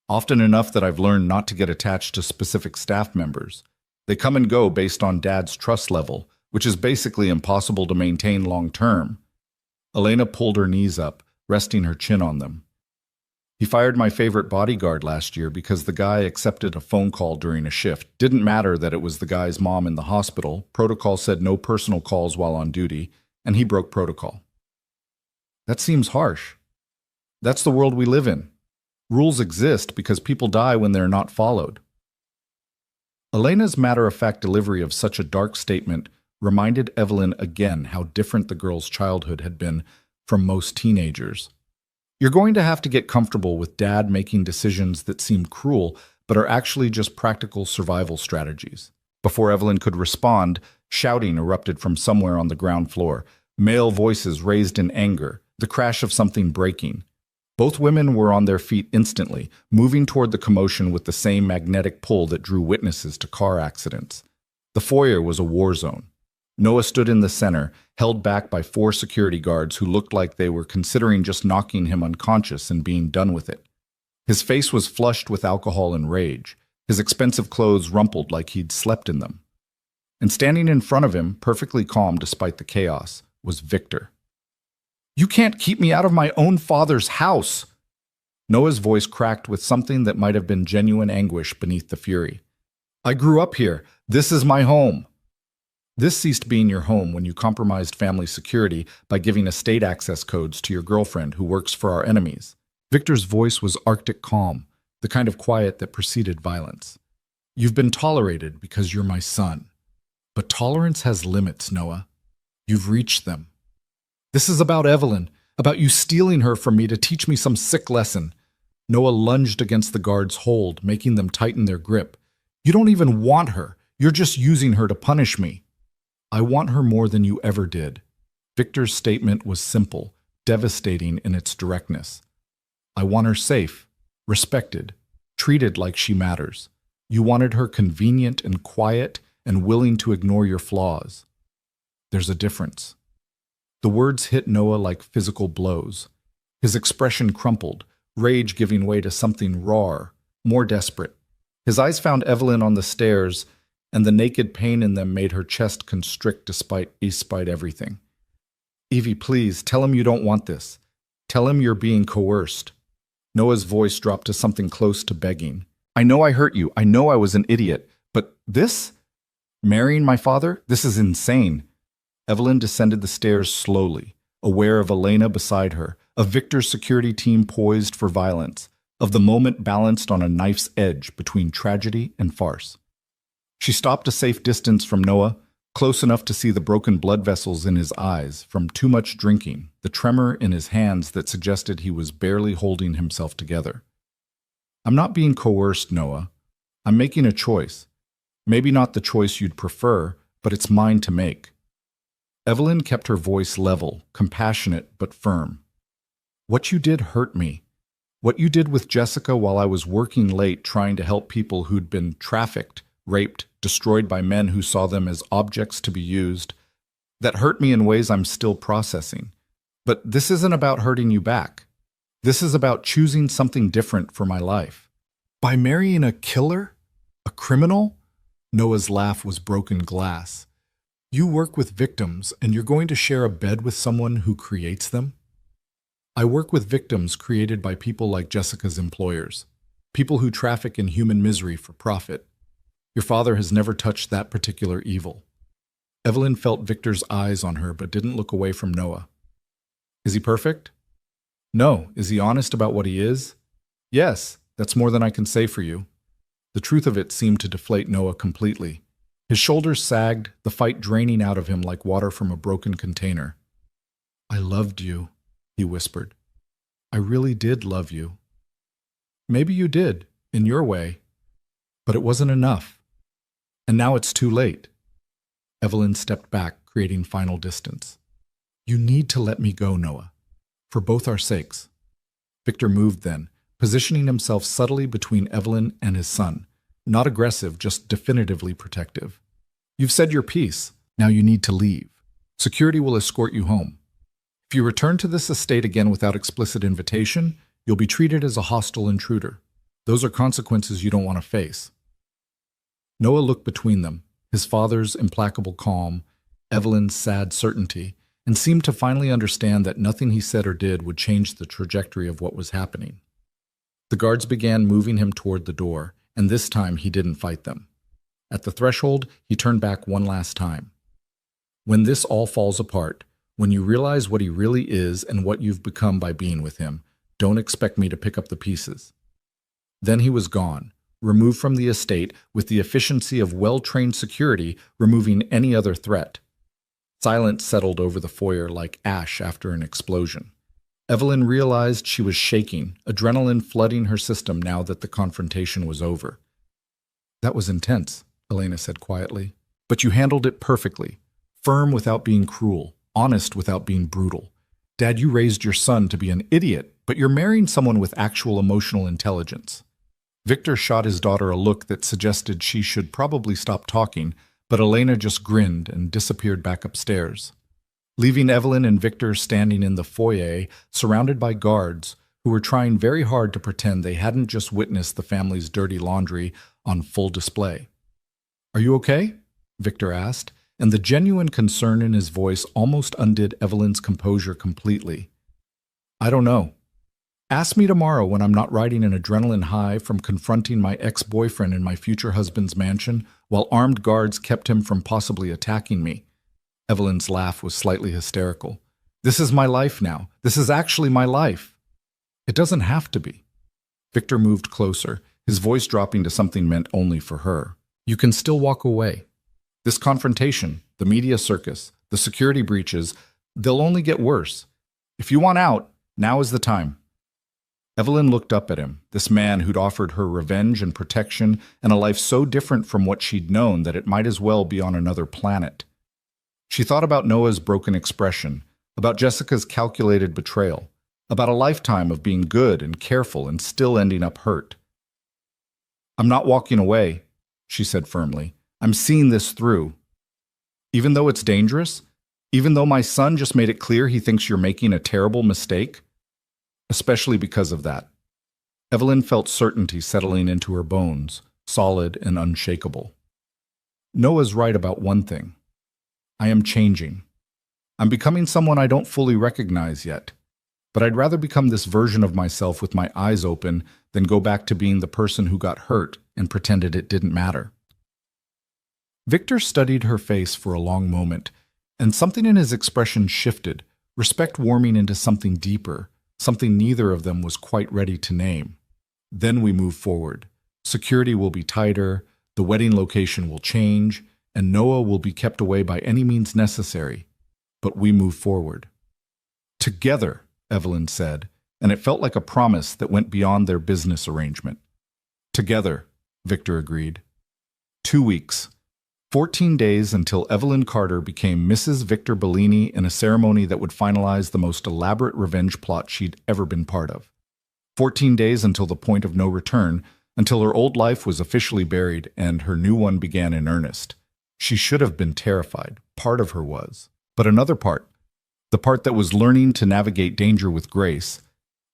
A: Often enough that I've learned not to get attached to specific staff members. They come and go based on Dad's trust level, which is basically impossible to maintain long term. Elena pulled her knees up, resting her chin on them. He fired my favorite bodyguard last year because the guy accepted a phone call during a shift. Didn't matter that it was the guy's mom in the hospital. Protocol said no personal calls while on duty, and he broke protocol. That seems harsh. That's the world we live in. Rules exist because people die when they're not followed. Elena's matter-of-fact delivery of such a dark statement reminded Evelyn again how different the girl's childhood had been from most teenagers. You're going to have to get comfortable with Dad making decisions that seem cruel but are actually just practical survival strategies. Before Evelyn could respond, shouting erupted from somewhere on the ground floor. Male voices raised in anger, the crash of something breaking. Both women were on their feet instantly, moving toward the commotion with the same magnetic pull that drew witnesses to car accidents. The foyer was a war zone. Noah stood in the center, held back by 4 security guards who looked like they were considering just knocking him unconscious and being done with it. His face was flushed with alcohol and rage, his expensive clothes rumpled like he'd slept in them. And standing in front of him, perfectly calm despite the chaos, was Victor. "You can't keep me out of my own father's house!" Noah's voice cracked with something that might have been genuine anguish beneath the fury. "I grew up here. This is my home." This ceased being your home when you compromised family security by giving estate access codes to your girlfriend who works for our enemies. Victor's voice was Arctic calm, the kind of quiet that preceded violence. "You've been tolerated because you're my son. But tolerance has limits, Noah. You've reached them. This is about Evelyn, about you stealing her from me to teach me some sick lesson." Noah lunged against the guard's hold, making them tighten their grip. "You don't even want her. You're just using her to punish me." "I want her more than you ever did." Victor's statement was simple, devastating in its directness. "I want her safe, respected, treated like she matters. You wanted her convenient and quiet and willing to ignore your flaws. There's a difference." The words hit Noah like physical blows. His expression crumpled, rage giving way to something rawer, more desperate. His eyes found Evelyn on the stairs, and the naked pain in them made her chest constrict despite everything. "Evie, please, tell him you don't want this. Tell him you're being coerced." Noah's voice dropped to something close to begging. "I know I hurt you. I know I was an idiot. But this? Marrying my father? This is insane." Evelyn descended the stairs slowly, aware of Elena beside her, of Victor's security team poised for violence, of the moment balanced on a knife's edge between tragedy and farce. She stopped a safe distance from Noah, close enough to see the broken blood vessels in his eyes from too much drinking, the tremor in his hands that suggested he was barely holding himself together. "I'm not being coerced, Noah. I'm making a choice. Maybe not the choice you'd prefer, but it's mine to make." Evelyn kept her voice level, compassionate but firm. "What you did hurt me. What you did with Jessica while I was working late trying to help people who'd been trafficked, raped, destroyed by men who saw them as objects to be used, that hurt me in ways I'm still processing. But this isn't about hurting you back. This is about choosing something different for my life." "By marrying a killer? A criminal?" Noah's laugh was broken glass. "You work with victims, and you're going to share a bed with someone who creates them?" "I work with victims created by people like Jessica's employers, people who traffic in human misery for profit. Your father has never touched that particular evil." Evelyn felt Victor's eyes on her but didn't look away from Noah. "Is he perfect?" "No. Is he honest about what he is?" "Yes. That's more than I can say for you." The truth of it seemed to deflate Noah completely. His shoulders sagged, the fight draining out of him like water from a broken container. "I loved you," he whispered. I really did love you. Maybe you did, in your way, but it wasn't enough. And now it's too late. Evelyn stepped back, creating final distance. You need to let me go, Noah, for both our sakes. Victor moved then, positioning himself subtly between Evelyn and his son. Not aggressive, just definitively protective. You've said your piece. Now you need to leave. Security will escort you home. If you return to this estate again without explicit invitation, you'll be treated as a hostile intruder. Those are consequences you don't want to face. Noah looked between them, his father's implacable calm, Evelyn's sad certainty, and seemed to finally understand that nothing he said or did would change the trajectory of what was happening. The guards began moving him toward the door, and this time he didn't fight them. At the threshold, he turned back one last time. When this all falls apart, when you realize what he really is and what you've become by being with him, don't expect me to pick up the pieces. Then he was gone, removed from the estate with the efficiency of well-trained security removing any other threat. Silence settled over the foyer like ash after an explosion. Evelyn realized she was shaking, adrenaline flooding her system now that the confrontation was over. That was intense, Elena said quietly. But you handled it perfectly. Firm without being cruel, honest without being brutal. Dad, you raised your son to be an idiot, but you're marrying someone with actual emotional intelligence. Victor shot his daughter a look that suggested she should probably stop talking, but Elena just grinned and disappeared back upstairs, leaving Evelyn and Victor standing in the foyer, surrounded by guards who were trying very hard to pretend they hadn't just witnessed the family's dirty laundry on full display. Are you okay? Victor asked, and the genuine concern in his voice almost undid Evelyn's composure completely. I don't know. Ask me tomorrow when I'm not riding an adrenaline high from confronting my ex-boyfriend in my future husband's mansion while armed guards kept him from possibly attacking me. Evelyn's laugh was slightly hysterical. This is my life now. This is actually my life. It doesn't have to be. Victor moved closer, his voice dropping to something meant only for her. You can still walk away. This confrontation, the media circus, the security breaches, they'll only get worse. If you want out, now is the time. Evelyn looked up at him, this man who'd offered her revenge and protection and a life so different from what she'd known that it might as well be on another planet. She thought about Noah's broken expression, about Jessica's calculated betrayal, about a lifetime of being good and careful and still ending up hurt. I'm not walking away, she said firmly. I'm seeing this through. Even though it's dangerous, even though my son just made it clear he thinks you're making a terrible mistake, especially because of that. Evelyn felt certainty settling into her bones, solid and unshakable. Noah's right about one thing. I am changing. I'm becoming someone I don't fully recognize yet, but I'd rather become this version of myself with my eyes open than go back to being the person who got hurt and pretended it didn't matter. Victor studied her face for a long moment, and something in his expression shifted, respect warming into something deeper, something neither of them was quite ready to name. Then we move forward. Security will be tighter, the wedding location will change, and Noah will be kept away by any means necessary. But we move forward. Together, Evelyn said, and it felt like a promise that went beyond their business arrangement. Together, Victor agreed. 2 weeks. 14 days until Evelyn Carter became Mrs. Victor Bellini in a ceremony that would finalize the most elaborate revenge plot she'd ever been part of. 14 days until the point of no return, until her old life was officially buried and her new one began in earnest. She should have been terrified. Part of her was. But another part, the part that was learning to navigate danger with grace,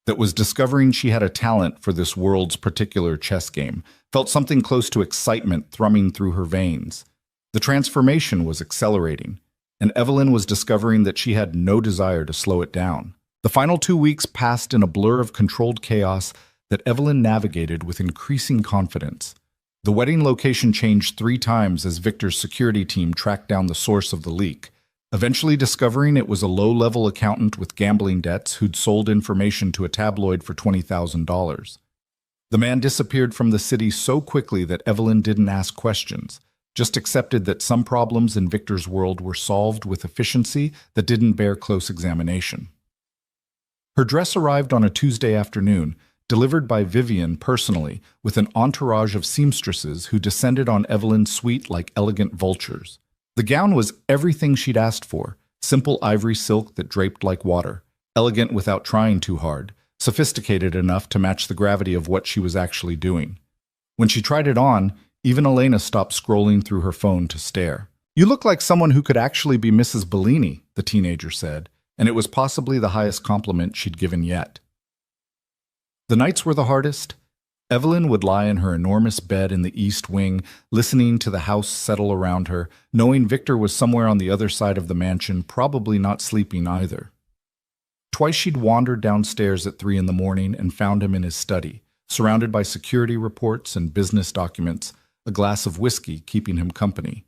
A: that was discovering she had a talent for this world's particular chess game, felt something close to excitement thrumming through her veins. The transformation was accelerating, and Evelyn was discovering that she had no desire to slow it down. The final 2 weeks passed in a blur of controlled chaos that Evelyn navigated with increasing confidence. The wedding location changed 3 times as Victor's security team tracked down the source of the leak, eventually discovering it was a low-level accountant with gambling debts who'd sold information to a tabloid for $20,000. The man disappeared from the city so quickly that Evelyn didn't ask questions, just accepted that some problems in Victor's world were solved with efficiency that didn't bear close examination. Her dress arrived on a Tuesday afternoon, delivered by Vivian personally, with an entourage of seamstresses who descended on Evelyn's suite like elegant vultures. The gown was everything she'd asked for: simple ivory silk that draped like water, elegant without trying too hard, sophisticated enough to match the gravity of what she was actually doing. When she tried it on, even Elena stopped scrolling through her phone to stare. "You look like someone who could actually be Mrs. Bellini," the teenager said, and it was possibly the highest compliment she'd given yet. The nights were the hardest. Evelyn would lie in her enormous bed in the East Wing, listening to the house settle around her, knowing Victor was somewhere on the other side of the mansion, probably not sleeping either. Twice she'd wandered downstairs at 3 in the morning and found him in his study, surrounded by security reports and business documents, a glass of whiskey keeping him company.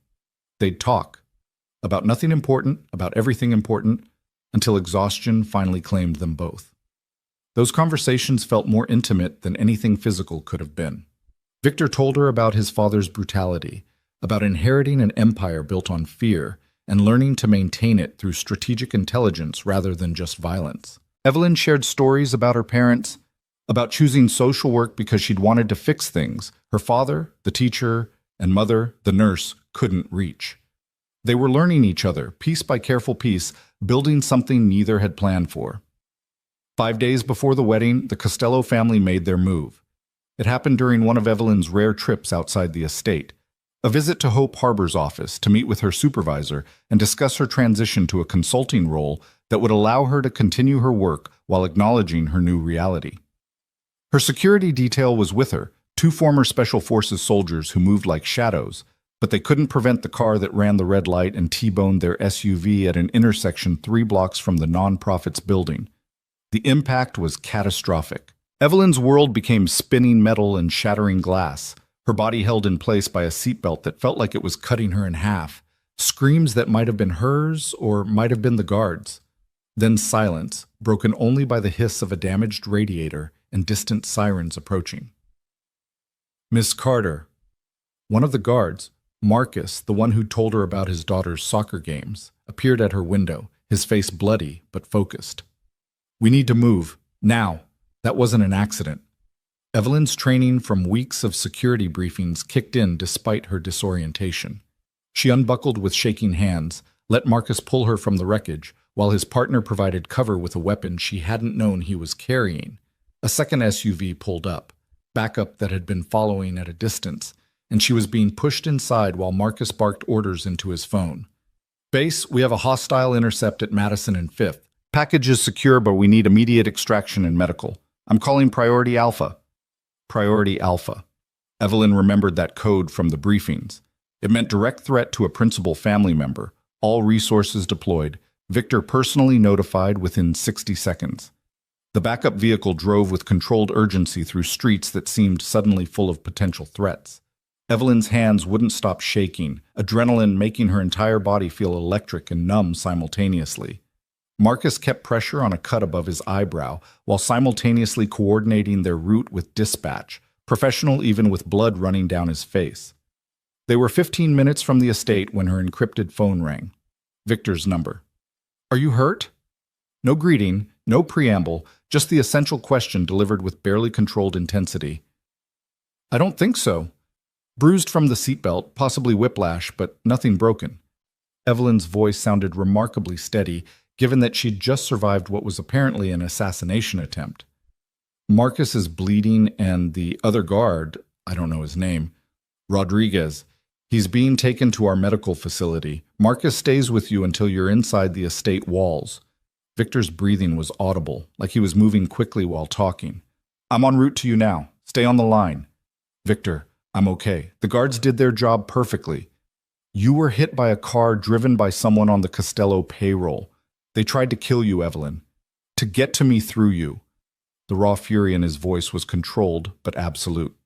A: They'd talk. About nothing important, about everything important, until exhaustion finally claimed them both. Those conversations felt more intimate than anything physical could have been. Victor told her about his father's brutality, about inheriting an empire built on fear, and learning to maintain it through strategic intelligence rather than just violence. Evelyn shared stories about her parents, about choosing social work because she'd wanted to fix things her father, the teacher, and mother, the nurse, couldn't reach. They were learning each other, piece by careful piece, building something neither had planned for. 5 days before the wedding, the Costello family made their move. It happened during one of Evelyn's rare trips outside the estate, a visit to Hope Harbor's office to meet with her supervisor and discuss her transition to a consulting role that would allow her to continue her work while acknowledging her new reality. Her security detail was with her, 2 former Special Forces soldiers who moved like shadows, but they couldn't prevent the car that ran the red light and T-boned their SUV at an intersection 3 blocks from the nonprofit's building. The impact was catastrophic. Evelyn's world became spinning metal and shattering glass, her body held in place by a seatbelt that felt like it was cutting her in half, screams that might have been hers or might have been the guards. Then silence, broken only by the hiss of a damaged radiator and distant sirens approaching. "Miss Carter." One of the guards, Marcus, the one who told her about his daughter's soccer games, appeared at her window, his face bloody but focused. "We need to move. Now. That wasn't an accident." Evelyn's training from weeks of security briefings kicked in despite her disorientation. She unbuckled with shaking hands, let Marcus pull her from the wreckage, while his partner provided cover with a weapon she hadn't known he was carrying. A second SUV pulled up, backup that had been following at a distance, and she was being pushed inside while Marcus barked orders into his phone. "Base, we have a hostile intercept at Madison and 5th. Package is secure, but we need immediate extraction and medical. I'm calling Priority Alpha." Priority Alpha. Evelyn remembered that code from the briefings. It meant direct threat to a principal family member, all resources deployed, Victor personally notified within 60 seconds. The backup vehicle drove with controlled urgency through streets that seemed suddenly full of potential threats. Evelyn's hands wouldn't stop shaking, adrenaline making her entire body feel electric and numb simultaneously. Marcus kept pressure on a cut above his eyebrow while simultaneously coordinating their route with dispatch, professional even with blood running down his face. They were 15 minutes from the estate when her encrypted phone rang. Victor's number. "Are you hurt?" No greeting, no preamble, just the essential question delivered with barely controlled intensity. "I don't think so. Bruised from the seatbelt, possibly whiplash, but nothing broken." Evelyn's voice sounded remarkably steady, given that she'd just survived what was apparently an assassination attempt. "Marcus is bleeding and the other guard, I don't know his name, Rodriguez, he's being taken to our medical facility. Marcus stays with you until you're inside the estate walls." Victor's breathing was audible, like he was moving quickly while talking. "I'm en route to you now. Stay on the line." "Victor, I'm okay. The guards did their job perfectly. You were hit by a car driven by someone on the Costello payroll. They tried to kill you, Evelyn. To get to me through you." The raw fury in his voice was controlled but absolute.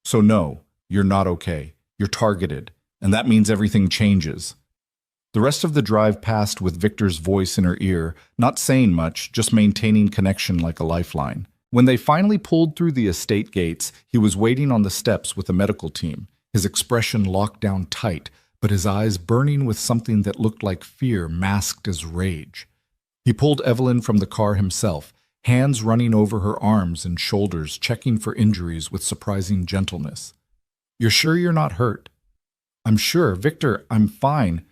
A: "So no, you're not okay. You're targeted, and that means everything changes." The rest of the drive passed with Victor's voice in her ear, not saying much, just maintaining connection like a lifeline. When they finally pulled through the estate gates, he was waiting on the steps with a medical team, his expression locked down tight, but his eyes burning with something that looked like fear masked as rage. He pulled Evelyn from the car himself, hands running over her arms and shoulders, checking for injuries with surprising gentleness. "You're sure you're not hurt?" "I'm sure. Victor, I'm fine."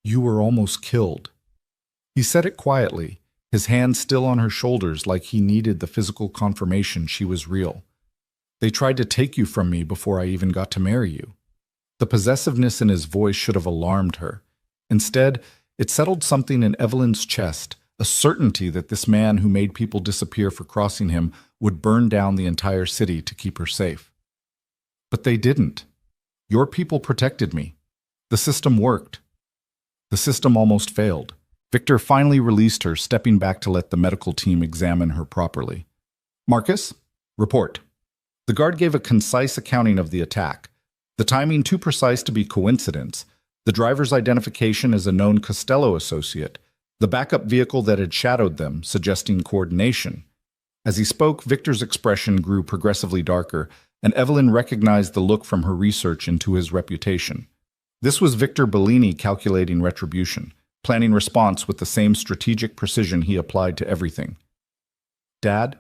A: "You were almost killed." He said it quietly, his hands still on her shoulders like he needed the physical confirmation she was real. "They tried to take you from me before I even got to marry you." The possessiveness in his voice should have alarmed her. Instead, it settled something in Evelyn's chest, a certainty that this man who made people disappear for crossing him would burn down the entire city to keep her safe. "But they didn't. Your people protected me. The system worked." The system almost failed. Victor finally released her, stepping back to let the medical team examine her properly. "Marcus, report." The guard gave a concise accounting of the attack. The timing too precise to be coincidence. The driver's identification as a known Costello associate. The backup vehicle that had shadowed them, suggesting coordination. As he spoke, Victor's expression grew progressively darker, and Evelyn recognized the look from her research into his reputation. This was Victor Bellini calculating retribution, planning response with the same strategic precision he applied to everything. "Dad?"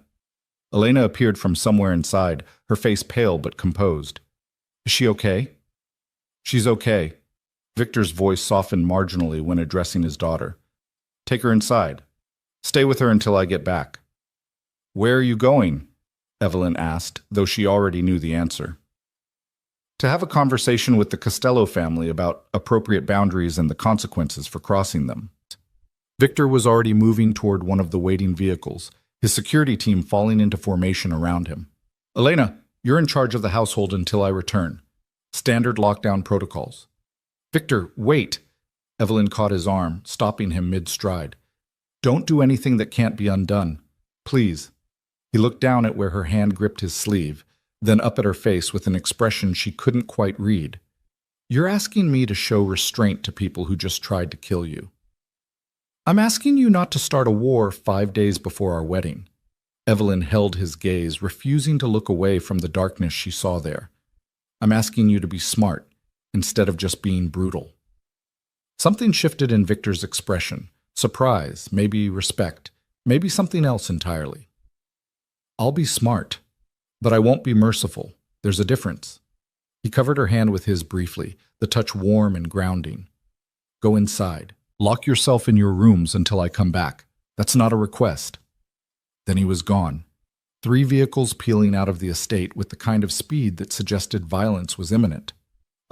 A: Elena appeared from somewhere inside, her face pale but composed. "Is she okay?" "She's okay." Victor's voice softened marginally when addressing his daughter. "Take her inside. Stay with her until I get back." "Where are you going?" Evelyn asked, though she already knew the answer. "To have a conversation with the Costello family about appropriate boundaries and the consequences for crossing them." Victor was already moving toward one of the waiting vehicles, his security team falling into formation around him. "Elena, you're in charge of the household until I return. Standard lockdown protocols." "Victor, wait!" Evelyn caught his arm, stopping him mid-stride. "Don't do anything that can't be undone. Please." He looked down at where her hand gripped his sleeve, then up at her face with an expression she couldn't quite read. "You're asking me to show restraint to people who just tried to kill you." "I'm asking you not to start a war 5 days before our wedding." Evelyn held his gaze, refusing to look away from the darkness she saw there. "I'm asking you to be smart, instead of just being brutal." Something shifted in Victor's expression. Surprise, maybe respect, maybe something else entirely. "I'll be smart, but I won't be merciful. There's a difference." He covered her hand with his briefly, the touch warm and grounding. "Go inside. Lock yourself in your rooms until I come back. That's not a request." Then he was gone. 3 vehicles peeling out of the estate with the kind of speed that suggested violence was imminent.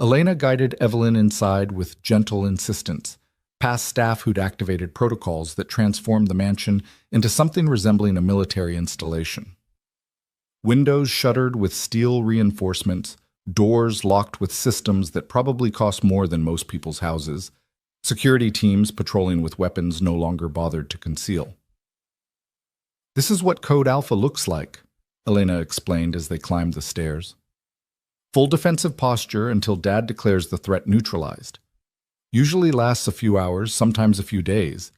A: Elena guided Evelyn inside with gentle insistence, past staff who'd activated protocols that transformed the mansion into something resembling a military installation. Windows shuttered with steel reinforcements, doors locked with systems that probably cost more than most people's houses, security teams patrolling with weapons no longer bothered to conceal. "This is what Code Alpha looks like," Elena explained as they climbed the stairs. "Full defensive posture until Dad declares the threat neutralized. Usually lasts a few hours, sometimes a few days.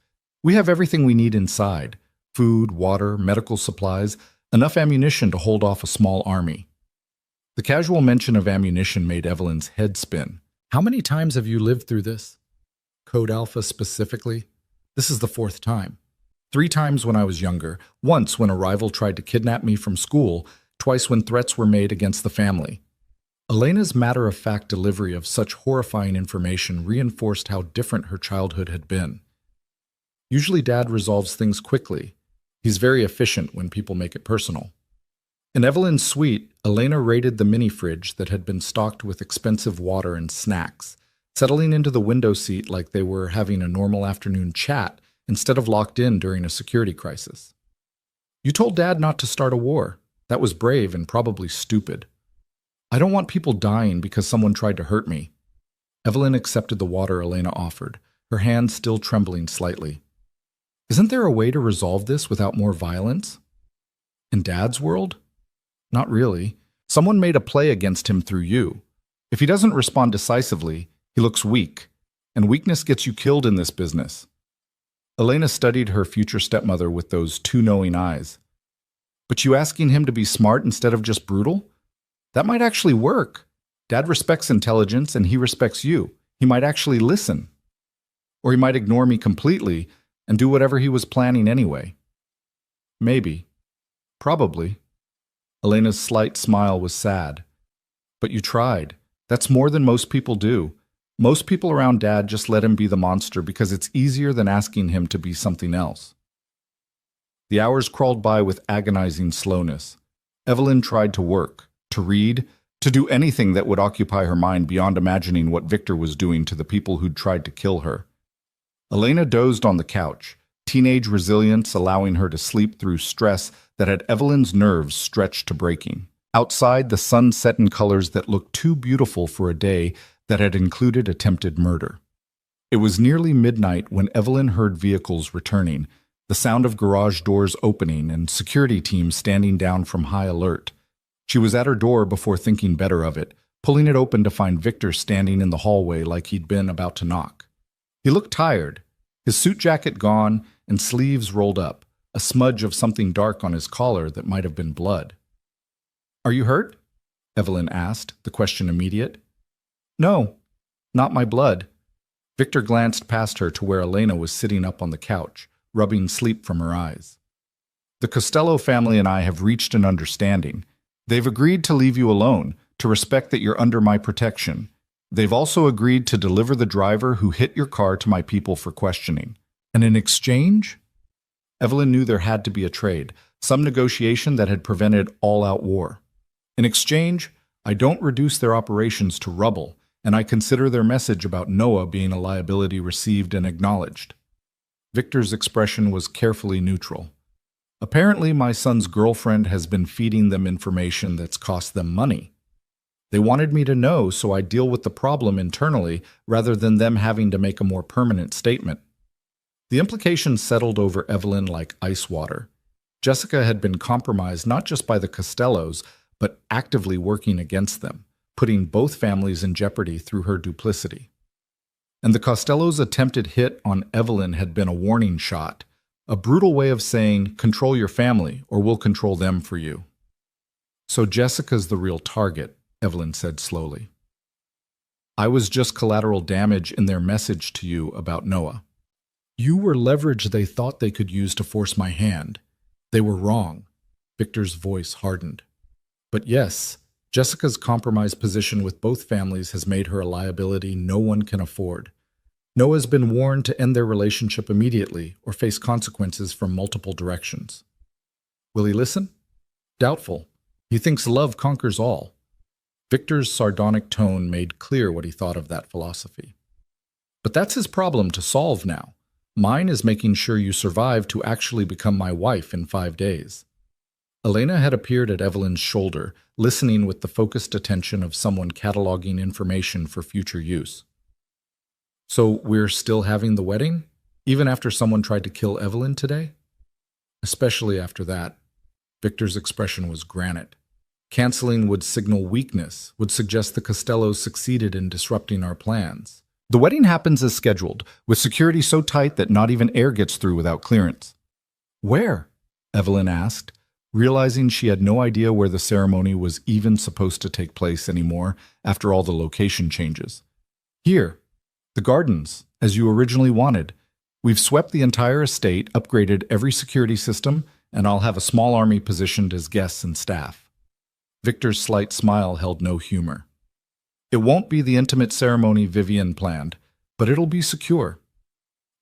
A: We have everything we need inside: food, water, medical supplies, enough ammunition to hold off a small army." The casual mention of ammunition made Evelyn's head spin. "How many times have you lived through this?" "Code Alpha specifically?" "This is the 4th time. 3 times when I was younger, once when a rival tried to kidnap me from school, twice when threats were made against the family." Elena's matter-of-fact delivery of such horrifying information reinforced how different her childhood had been. Usually Dad resolves things quickly. He's very efficient when people make it personal. In Evelyn's suite, Elena raided the mini-fridge that had been stocked with expensive water and snacks, settling into the window seat like they were having a normal afternoon chat instead of locked in during a security crisis. "You told Dad not to start a war. That was brave and probably stupid." "I don't want people dying because someone tried to hurt me." Evelyn accepted the water Elena offered, her hand still trembling slightly. "Isn't there a way to resolve this without more violence?" "In Dad's world? Not really. Someone made a play against him through you. If he doesn't respond decisively, he looks weak, and weakness gets you killed in this business." Elena studied her future stepmother with those 2 knowing eyes. "But you asking him to be smart instead of just brutal? That might actually work. Dad respects intelligence and he respects you. He might actually listen. Or he might ignore me completely, and do whatever he was planning anyway. Maybe. Probably. Elena's slight smile was sad. But you tried. That's more than most people do. Most people around Dad just let him be the monster because it's easier than asking him to be something else. The hours crawled by with agonizing slowness. Evelyn tried to work, to read, to do anything that would occupy her mind beyond imagining what Victor was doing to the people who'd tried to kill her. Elena dozed on the couch, teenage resilience allowing her to sleep through stress that had Evelyn's nerves stretched to breaking. Outside, the sun set in colors that looked too beautiful for a day that had included attempted murder. It was nearly midnight when Evelyn heard vehicles returning, the sound of garage doors opening and security teams standing down from high alert. She was at her door before thinking better of it, pulling it open to find Victor standing in the hallway like he'd been about to knock. He looked tired, his suit jacket gone and sleeves rolled up, a smudge of something dark on his collar that might have been blood. "Are you hurt?" Evelyn asked, the question immediate. "No, not my blood." Victor glanced past her to where Elena was sitting up on the couch, rubbing sleep from her eyes. "The Costello family and I have reached an understanding. They've agreed to leave you alone, to respect that you're under my protection. They've also agreed to deliver the driver who hit your car to my people for questioning. And in exchange?" Evelyn knew there had to be a trade, some negotiation that had prevented all-out war. "In exchange, I don't reduce their operations to rubble, and I consider their message about Noah being a liability received and acknowledged." Victor's expression was carefully neutral. "Apparently, my son's girlfriend has been feeding them information that's cost them money. They wanted me to know so I deal with the problem internally rather than them having to make a more permanent statement." The implications settled over Evelyn like ice water. Jessica had been compromised not just by the Costellos, but actively working against them, putting both families in jeopardy through her duplicity. And the Costellos' attempted hit on Evelyn had been a warning shot, a brutal way of saying, control your family or we'll control them for you. "So Jessica's the real target," Evelyn said slowly. "I was just collateral damage in their message to you about Noah. You were leverage they thought they could use to force my hand. They were wrong." Victor's voice hardened. "But yes, Jessica's compromised position with both families has made her a liability no one can afford. Noah's been warned to end their relationship immediately or face consequences from multiple directions. Will he listen? Doubtful. He thinks love conquers all." Victor's sardonic tone made clear what he thought of that philosophy. "But that's his problem to solve now. Mine is making sure you survive to actually become my wife in 5 days." Elena had appeared at Evelyn's shoulder, listening with the focused attention of someone cataloging information for future use. "So we're still having the wedding, even after someone tried to kill Evelyn today?" "Especially after that." Victor's expression was granite. "Canceling would signal weakness, would suggest the Costellos succeeded in disrupting our plans. The wedding happens as scheduled, with security so tight that not even air gets through without clearance." "Where?" Evelyn asked, realizing she had no idea where the ceremony was even supposed to take place anymore after all the location changes. "Here. The gardens, as you originally wanted. We've swept the entire estate, upgraded every security system, and I'll have a small army positioned as guests and staff." Victor's slight smile held no humor. "It won't be the intimate ceremony Vivian planned, but it'll be secure."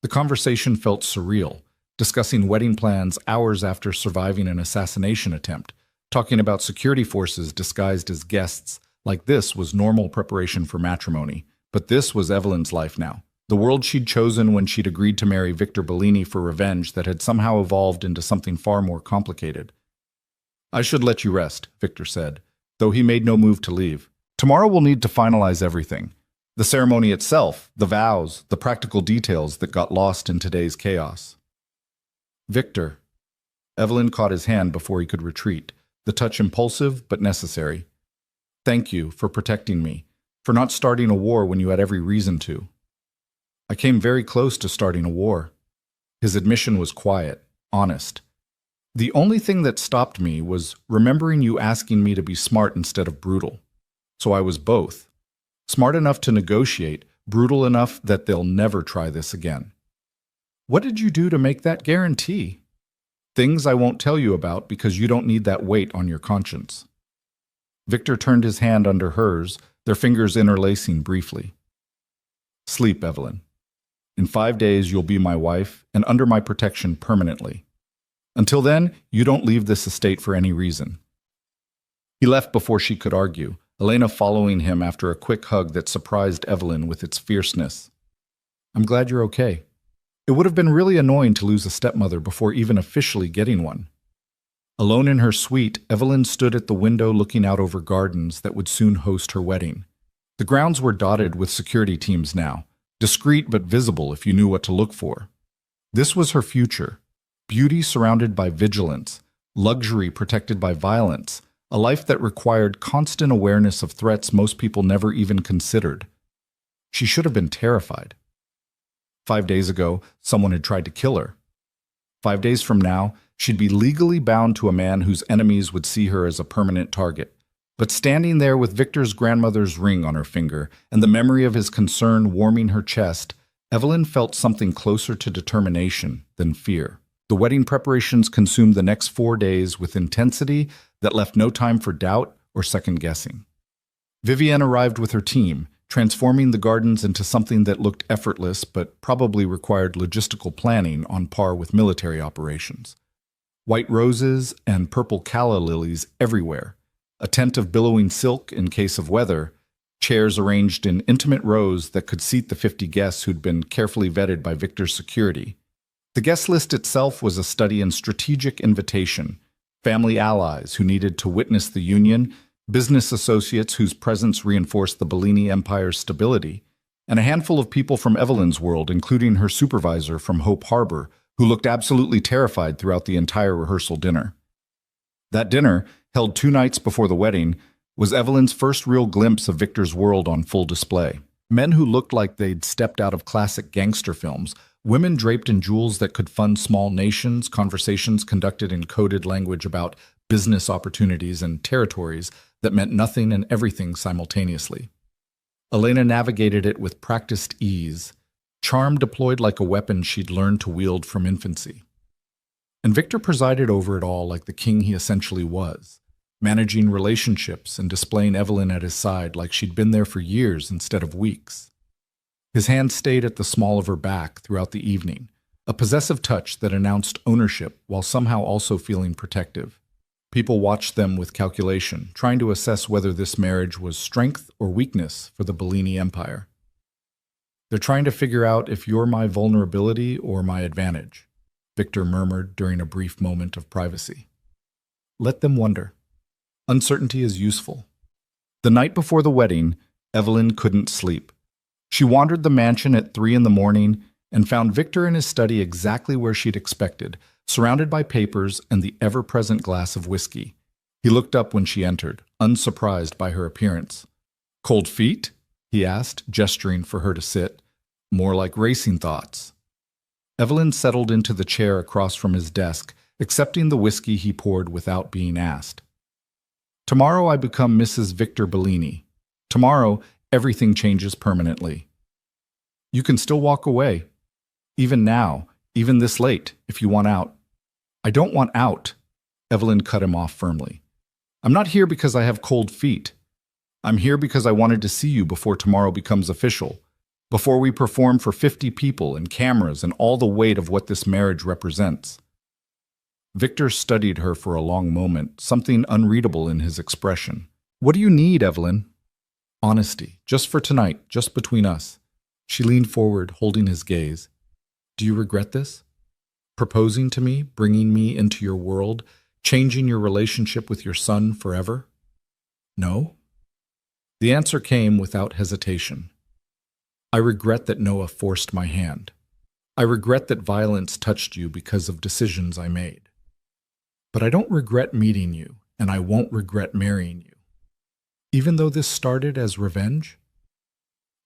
A: The conversation felt surreal, discussing wedding plans hours after surviving an assassination attempt, talking about security forces disguised as guests like this was normal preparation for matrimony. But this was Evelyn's life now, the world she'd chosen when she'd agreed to marry Victor Bellini for revenge that had somehow evolved into something far more complicated. "I should let you rest," Victor said, though he made no move to leave. "Tomorrow we'll need to finalize everything. The ceremony itself, the vows, the practical details that got lost in today's chaos." "Victor." Evelyn caught his hand before he could retreat, the touch impulsive but necessary. "Thank you for protecting me, for not starting a war when you had every reason to." "I came very close to starting a war." His admission was quiet, honest. "The only thing that stopped me was remembering you asking me to be smart instead of brutal. So I was both. Smart enough to negotiate, brutal enough that they'll never try this again." What did you do to make that guarantee? Things I won't tell you about because you don't need that weight on your conscience. Victor turned his hand under hers, their fingers interlacing briefly. Sleep, Evelyn. In 5 days, you'll be my wife and under my protection permanently. Until then, you don't leave this estate for any reason. He left before she could argue, Elena following him after a quick hug that surprised Evelyn with its fierceness. I'm glad you're okay. It would have been really annoying to lose a stepmother before even officially getting one. Alone in her suite, Evelyn stood at the window looking out over gardens that would soon host her wedding. The grounds were dotted with security teams now, discreet but visible if you knew what to look for. This was her future. Beauty surrounded by vigilance, luxury protected by violence, a life that required constant awareness of threats most people never even considered. She should have been terrified. 5 days ago, someone had tried to kill her. 5 days from now, she'd be legally bound to a man whose enemies would see her as a permanent target. But standing there with Victor's grandmother's ring on her finger and the memory of his concern warming her chest, Evelyn felt something closer to determination than fear. The wedding preparations consumed the next 4 days with intensity that left no time for doubt or second-guessing. Vivienne arrived with her team, transforming the gardens into something that looked effortless but probably required logistical planning on par with military operations. White roses and purple calla lilies everywhere, a tent of billowing silk in case of weather, chairs arranged in intimate rows that could seat the 50 guests who'd been carefully vetted by Victor's security. The guest list itself was a study in strategic invitation, family allies who needed to witness the union, business associates whose presence reinforced the Bellini Empire's stability, and a handful of people from Evelyn's world, including her supervisor from Hope Harbor, who looked absolutely terrified throughout the entire rehearsal dinner. That dinner, held 2 nights before the wedding, was Evelyn's first real glimpse of Victor's world on full display. Men who looked like they'd stepped out of classic gangster films, women draped in jewels that could fund small nations, conversations conducted in coded language about business opportunities and territories that meant nothing and everything simultaneously. Elena navigated it with practiced ease, charm deployed like a weapon she'd learned to wield from infancy. And Victor presided over it all like the king he essentially was, managing relationships and displaying Evelyn at his side like she'd been there for years instead of weeks. His hand stayed at the small of her back throughout the evening, a possessive touch that announced ownership while somehow also feeling protective. People watched them with calculation, trying to assess whether this marriage was strength or weakness for the Bellini Empire. They're trying to figure out if you're my vulnerability or my advantage, Victor murmured during a brief moment of privacy. Let them wonder. Uncertainty is useful. The night before the wedding, Evelyn couldn't sleep. She wandered the mansion at 3 a.m. and found Victor in his study exactly where she'd expected, surrounded by papers and the ever-present glass of whiskey. He looked up when she entered, unsurprised by her appearance. "Cold feet?" he asked, gesturing for her to sit. "More like racing thoughts." Evelyn settled into the chair across from his desk, accepting the whiskey he poured without being asked. "Tomorrow I become Mrs. Victor Bellini. Tomorrow, everything changes permanently. You can still walk away. Even now, even this late, if you want out." "I don't want out," Evelyn cut him off firmly. "I'm not here because I have cold feet. I'm here because I wanted to see you before tomorrow becomes official, before we perform for 50 people and cameras and all the weight of what this marriage represents." Victor studied her for a long moment, something unreadable in his expression. "What do you need, Evelyn?" "Honesty, just for tonight, just between us." She leaned forward, holding his gaze. "Do you regret this? Proposing to me, bringing me into your world, changing your relationship with your son forever?" "No?" The answer came without hesitation. "I regret that Noah forced my hand. I regret that violence touched you because of decisions I made. But I don't regret meeting you, and I won't regret marrying you. Even though this started as revenge?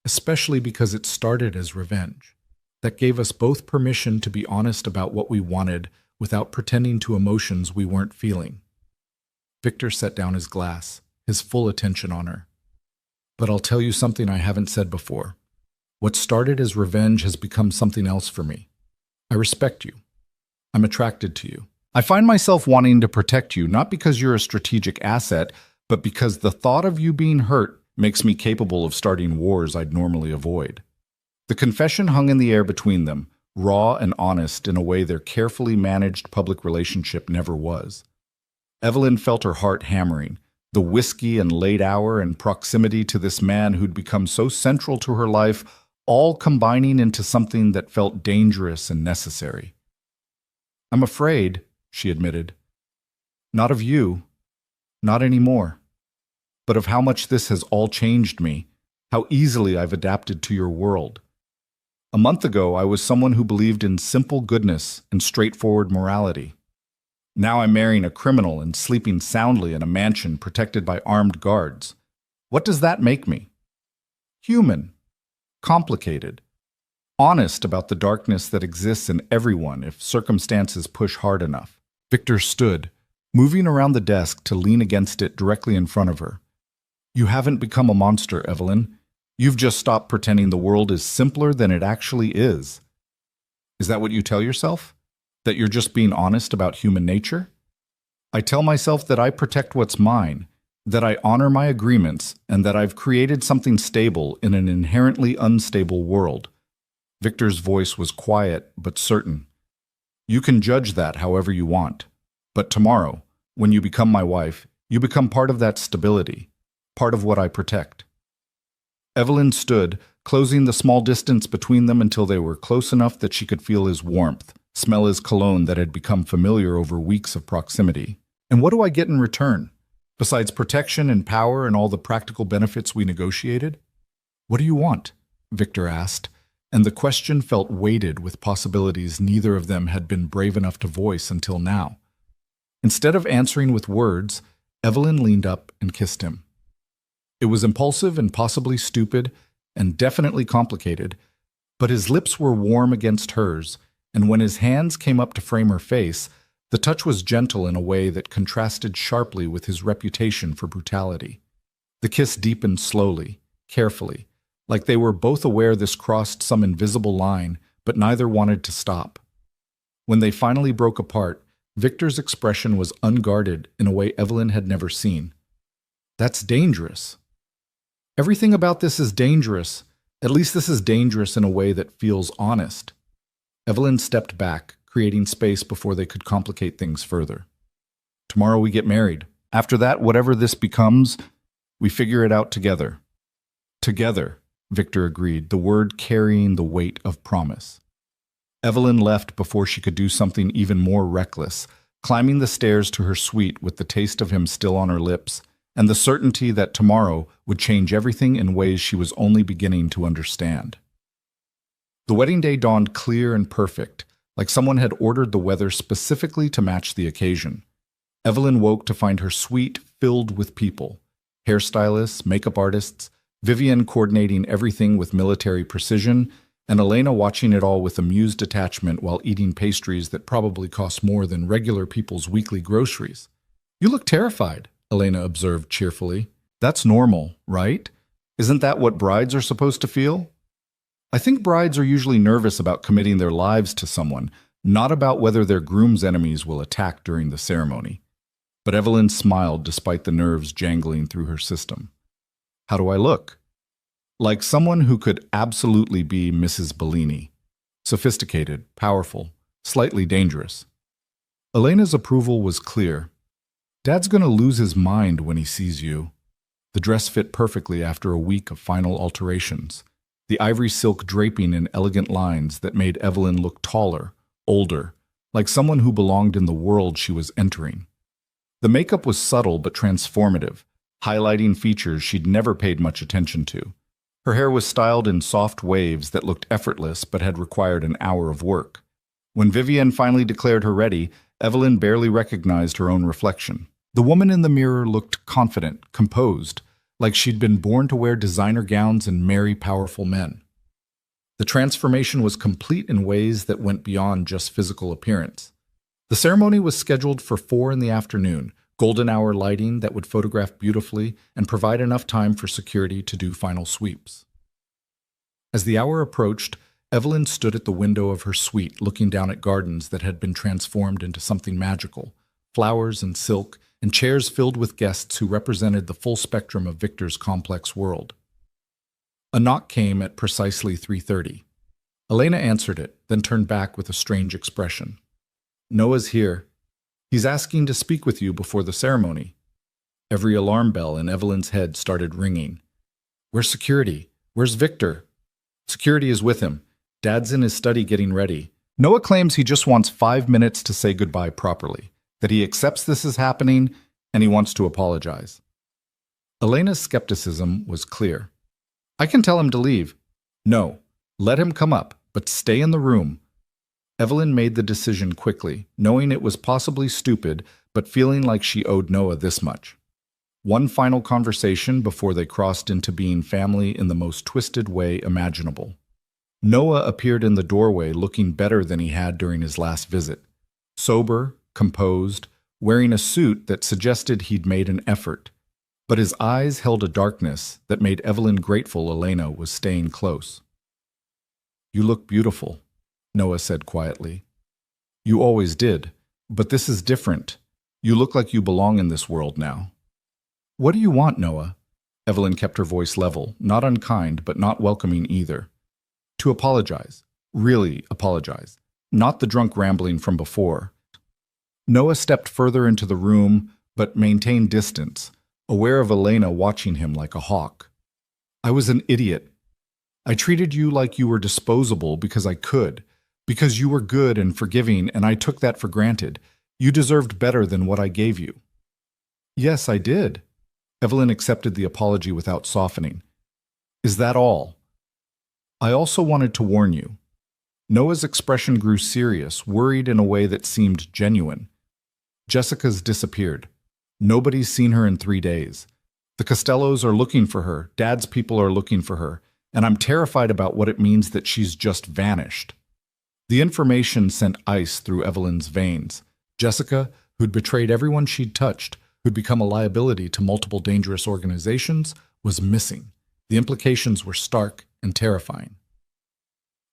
A: Especially because it started as revenge. That gave us both permission to be honest about what we wanted without pretending to emotions we weren't feeling." Victor set down his glass, his full attention on her. "But I'll tell you something I haven't said before. What started as revenge has become something else for me. I respect you. I'm attracted to you. I find myself wanting to protect you, not because you're a strategic asset, but because the thought of you being hurt makes me capable of starting wars I'd normally avoid. The confession hung in the air between them, raw and honest in a way their carefully managed public relationship never was. Evelyn felt her heart hammering, the whiskey and late hour and proximity to this man who'd become so central to her life, all combining into something that felt dangerous and necessary. I'm afraid, she admitted. Not of you, not anymore, but of how much this has all changed me, how easily I've adapted to your world. A month ago, I was someone who believed in simple goodness and straightforward morality. Now I'm marrying a criminal and sleeping soundly in a mansion protected by armed guards. What does that make me? Human, complicated, honest about the darkness that exists in everyone if circumstances push hard enough. Victor stood, moving around the desk to lean against it directly in front of her. You haven't become a monster, Evelyn. You've just stopped pretending the world is simpler than it actually is. Is that what you tell yourself? That you're just being honest about human nature? I tell myself that I protect what's mine, that I honor my agreements, and that I've created something stable in an inherently unstable world. Victor's voice was quiet but certain. You can judge that however you want. But tomorrow, when you become my wife, you become part of that stability, part of what I protect. Evelyn stood, closing the small distance between them until they were close enough that she could feel his warmth, smell his cologne that had become familiar over weeks of proximity. And what do I get in return, besides protection and power and all the practical benefits we negotiated? What do you want? Victor asked, and the question felt weighted with possibilities neither of them had been brave enough to voice until now. Instead of answering with words, Evelyn leaned up and kissed him. It was impulsive and possibly stupid and definitely complicated, but his lips were warm against hers, and when his hands came up to frame her face, the touch was gentle in a way that contrasted sharply with his reputation for brutality. The kiss deepened slowly, carefully, like they were both aware this crossed some invisible line, but neither wanted to stop. When they finally broke apart, Victor's expression was unguarded in a way Evelyn had never seen. That's dangerous. Everything about this is dangerous. At least this is dangerous in a way that feels honest. Evelyn stepped back, creating space before they could complicate things further. Tomorrow we get married. After that, whatever this becomes, we figure it out together. Together, Victor agreed, the word carrying the weight of promise. Evelyn left before she could do something even more reckless, climbing the stairs to her suite with the taste of him still on her lips, and the certainty that tomorrow would change everything in ways she was only beginning to understand. The wedding day dawned clear and perfect, like someone had ordered the weather specifically to match the occasion. Evelyn woke to find her suite filled with people, hairstylists, makeup artists, Vivian coordinating everything with military precision, and Elena watching it all with amused detachment while eating pastries that probably cost more than regular people's weekly groceries. You look terrified, Elena observed cheerfully. That's normal, right? Isn't that what brides are supposed to feel? I think brides are usually nervous about committing their lives to someone, not about whether their groom's enemies will attack during the ceremony. But Evelyn smiled despite the nerves jangling through her system. How do I look? Like someone who could absolutely be Mrs. Bellini. Sophisticated, powerful, slightly dangerous. Elena's approval was clear. Dad's gonna lose his mind when he sees you. The dress fit perfectly after a week of final alterations, the ivory silk draping in elegant lines that made Evelyn look taller, older, like someone who belonged in the world she was entering. The makeup was subtle but transformative, highlighting features she'd never paid much attention to. Her hair was styled in soft waves that looked effortless but had required an hour of work. When Vivienne finally declared her ready, Evelyn barely recognized her own reflection. The woman in the mirror looked confident, composed, like she'd been born to wear designer gowns and marry powerful men. The transformation was complete in ways that went beyond just physical appearance. The ceremony was scheduled for 4 p.m, golden hour lighting that would photograph beautifully and provide enough time for security to do final sweeps. As the hour approached, Evelyn stood at the window of her suite, looking down at gardens that had been transformed into something magical, flowers and silk, and chairs filled with guests who represented the full spectrum of Victor's complex world. A knock came at precisely 3:30. Elena answered it, then turned back with a strange expression. "Noah's here. He's asking to speak with you before the ceremony." Every alarm bell in Evelyn's head started ringing. "Where's security? Where's Victor?" "Security is with him. Dad's in his study getting ready. Noah claims he just wants 5 minutes to say goodbye properly, that he accepts this is happening, and he wants to apologize." Elena's skepticism was clear. "I can tell him to leave." "No, let him come up, but stay in the room." Evelyn made the decision quickly, knowing it was possibly stupid, but feeling like she owed Noah this much. One final conversation before they crossed into being family in the most twisted way imaginable. Noah appeared in the doorway looking better than he had during his last visit. Sober, composed, wearing a suit that suggested he'd made an effort. But his eyes held a darkness that made Evelyn grateful Elena was staying close. "You look beautiful," Noah said quietly. "You always did, but this is different. You look like you belong in this world now." "What do you want, Noah?" Evelyn kept her voice level, not unkind, but not welcoming either. "To apologize. Really apologize. Not the drunk rambling from before." Noah stepped further into the room, but maintained distance, aware of Elena watching him like a hawk. "I was an idiot. I treated you like you were disposable because I could, because you were good and forgiving, and I took that for granted. You deserved better than what I gave you." "Yes, I did." Evelyn accepted the apology without softening. "Is that all?" "I also wanted to warn you." Noah's expression grew serious, worried in a way that seemed genuine. "Jessica's disappeared. Nobody's seen her in 3 days. The Costellos are looking for her, Dad's people are looking for her, and I'm terrified about what it means that she's just vanished." The information sent ice through Evelyn's veins. Jessica, who'd betrayed everyone she'd touched, who'd become a liability to multiple dangerous organizations, was missing. The implications were stark and terrifying.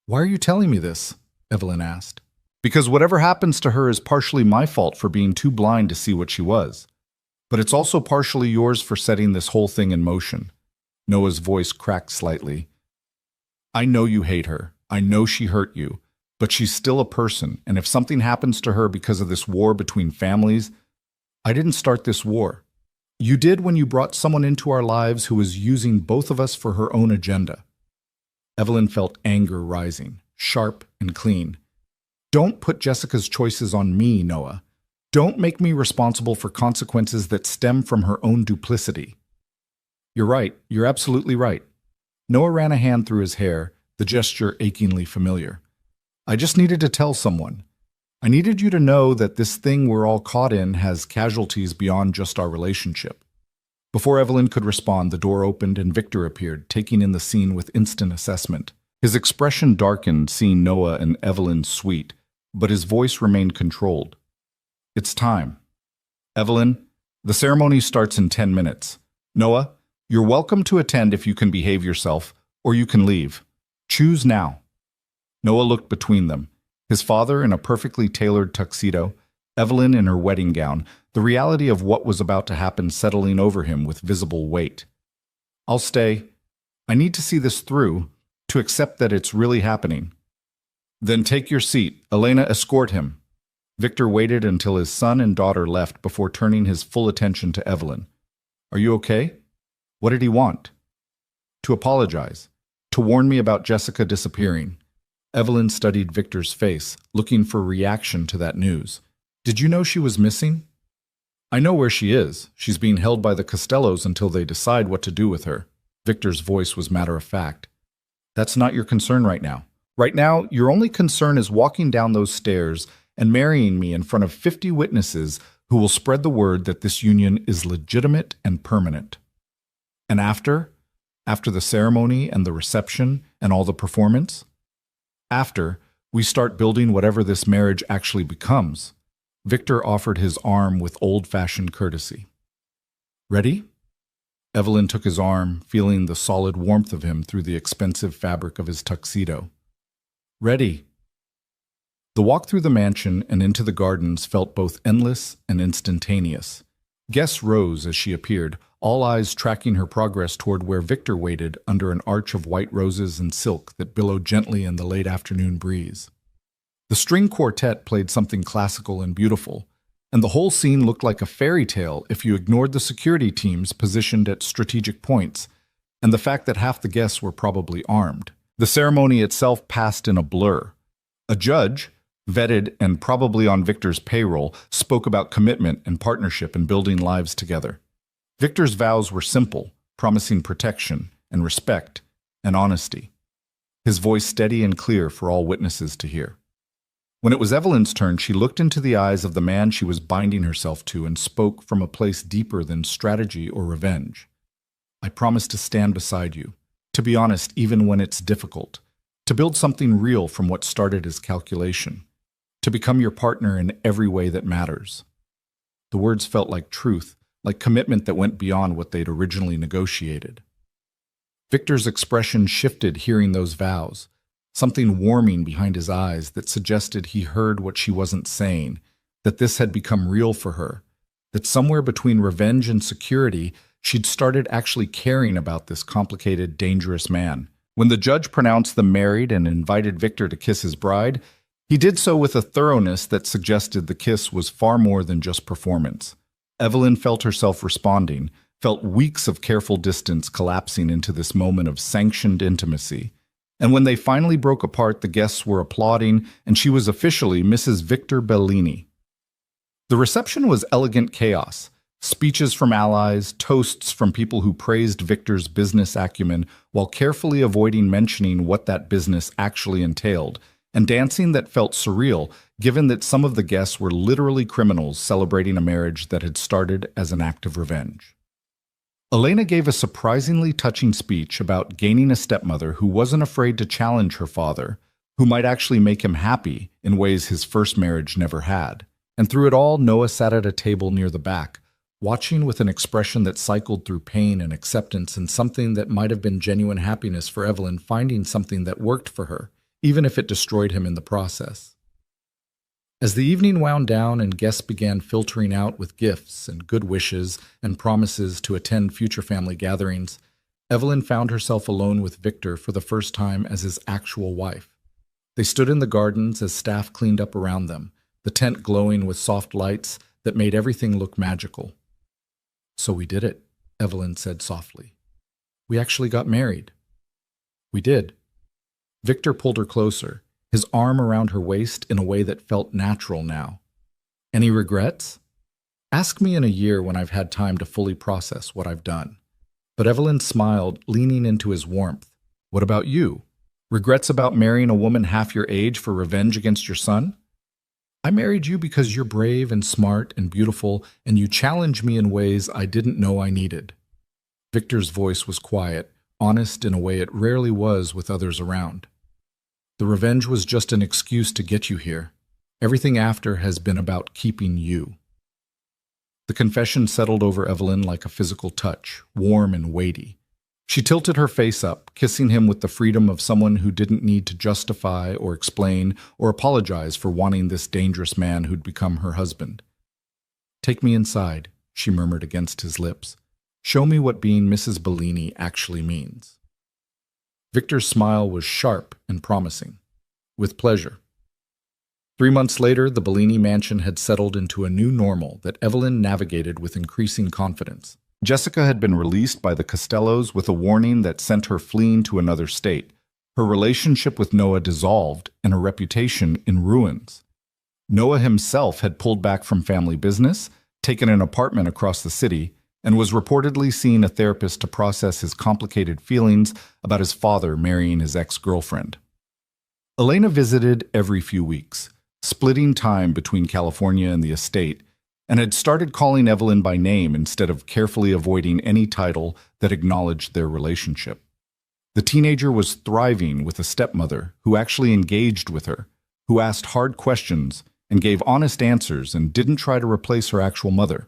A: "Why are you telling me this?" Evelyn asked. "Because whatever happens to her is partially my fault for being too blind to see what she was. But it's also partially yours for setting this whole thing in motion." Noah's voice cracked slightly. "I know you hate her. I know she hurt you. But she's still a person, and if something happens to her because of this war between families, I didn't start this war. You did when you brought someone into our lives who was using both of us for her own agenda." Evelyn felt anger rising, sharp and clean. "Don't put Jessica's choices on me, Noah. Don't make me responsible for consequences that stem from her own duplicity." "You're right. You're absolutely right." Noah ran a hand through his hair, the gesture achingly familiar. "I just needed to tell someone. I needed you to know that this thing we're all caught in has casualties beyond just our relationship." Before Evelyn could respond, the door opened and Victor appeared, taking in the scene with instant assessment. His expression darkened seeing Noah and Evelyn's suite, but his voice remained controlled. "It's time. Evelyn, the ceremony starts in 10 minutes. Noah, you're welcome to attend if you can behave yourself, or you can leave. Choose now." Noah looked between them. His father in a perfectly tailored tuxedo, Evelyn in her wedding gown, the reality of what was about to happen settling over him with visible weight. "I'll stay. I need to see this through, to accept that it's really happening." "Then take your seat. Elena, escort him." Victor waited until his son and daughter left before turning his full attention to Evelyn. "Are you okay? What did he want?" "To apologize. To warn me about Jessica disappearing." Evelyn studied Victor's face, looking for reaction to that news. "Did you know she was missing?" "I know where she is. She's being held by the Costellos until they decide what to do with her." Victor's voice was matter-of-fact. "That's not your concern right now. Right now, your only concern is walking down those stairs and marrying me in front of 50 witnesses who will spread the word that this union is legitimate and permanent. And after the ceremony and the reception and all the performance, after, we start building whatever this marriage actually becomes." Victor offered his arm with old-fashioned courtesy. "Ready?" Evelyn took his arm, feeling the solid warmth of him through the expensive fabric of his tuxedo. Ready. The walk through the mansion and into the gardens felt both endless and instantaneous. Guests rose as she appeared, all eyes tracking her progress toward where Victor waited under an arch of white roses and silk that billowed gently in the late afternoon breeze. The string quartet played something classical and beautiful, and the whole scene looked like a fairy tale if you ignored the security teams positioned at strategic points, and the fact that half the guests were probably armed. The ceremony itself passed in a blur. A judge, vetted and probably on Victor's payroll, spoke about commitment and partnership and building lives together. Victor's vows were simple, promising protection and respect and honesty. His voice steady and clear for all witnesses to hear. When it was Evelyn's turn, she looked into the eyes of the man she was binding herself to and spoke from a place deeper than strategy or revenge. I promise to stand beside you, to be honest even when it's difficult, to build something real from what started as calculation, to become your partner in every way that matters. The words felt like truth, like commitment that went beyond what they'd originally negotiated. Victor's expression shifted hearing those vows, something warming behind his eyes that suggested he heard what she wasn't saying, that this had become real for her, that somewhere between revenge and security, she'd started actually caring about this complicated, dangerous man. When the judge pronounced them married and invited Victor to kiss his bride, he did so with a thoroughness that suggested the kiss was far more than just performance. Evelyn felt herself responding, felt weeks of careful distance collapsing into this moment of sanctioned intimacy. And when they finally broke apart, the guests were applauding, and she was officially Mrs. Victor Bellini. The reception was elegant chaos. Speeches from allies, toasts from people who praised Victor's business acumen while carefully avoiding mentioning what that business actually entailed, and dancing that felt surreal, given that some of the guests were literally criminals celebrating a marriage that had started as an act of revenge. Elena gave a surprisingly touching speech about gaining a stepmother who wasn't afraid to challenge her father, who might actually make him happy in ways his first marriage never had. And through it all, Noah sat at a table near the back, watching with an expression that cycled through pain and acceptance and something that might have been genuine happiness for Evelyn finding something that worked for her, even if it destroyed him in the process. As the evening wound down and guests began filtering out with gifts and good wishes and promises to attend future family gatherings, Evelyn found herself alone with Victor for the first time as his actual wife. They stood in the gardens as staff cleaned up around them, the tent glowing with soft lights that made everything look magical. "So we did it," Evelyn said softly. "We actually got married." "We did." Victor pulled her closer, his arm around her waist in a way that felt natural now. "Any regrets?" "Ask me in a year when I've had time to fully process what I've done." But Evelyn smiled, leaning into his warmth. "What about you? Regrets about marrying a woman half your age for revenge against your son?" "I married you because you're brave and smart and beautiful, and you challenge me in ways I didn't know I needed." Victor's voice was quiet, honest in a way it rarely was with others around. "The revenge was just an excuse to get you here. Everything after has been about keeping you." The confession settled over Evelyn like a physical touch, warm and weighty. She tilted her face up, kissing him with the freedom of someone who didn't need to justify or explain or apologize for wanting this dangerous man who'd become her husband. "Take me inside," she murmured against his lips. "Show me what being Mrs. Bellini actually means." Victor's smile was sharp and promising. "With pleasure." 3 months later, the Bellini mansion had settled into a new normal that Evelyn navigated with increasing confidence. Jessica had been released by the Costellos with a warning that sent her fleeing to another state. Her relationship with Noah dissolved and her reputation in ruins. Noah himself had pulled back from family business, taken an apartment across the city, and was reportedly seeing a therapist to process his complicated feelings about his father marrying his ex-girlfriend. Elena visited every few weeks, splitting time between California and the estate, and had started calling Evelyn by name instead of carefully avoiding any title that acknowledged their relationship. The teenager was thriving with a stepmother who actually engaged with her, who asked hard questions and gave honest answers and didn't try to replace her actual mother.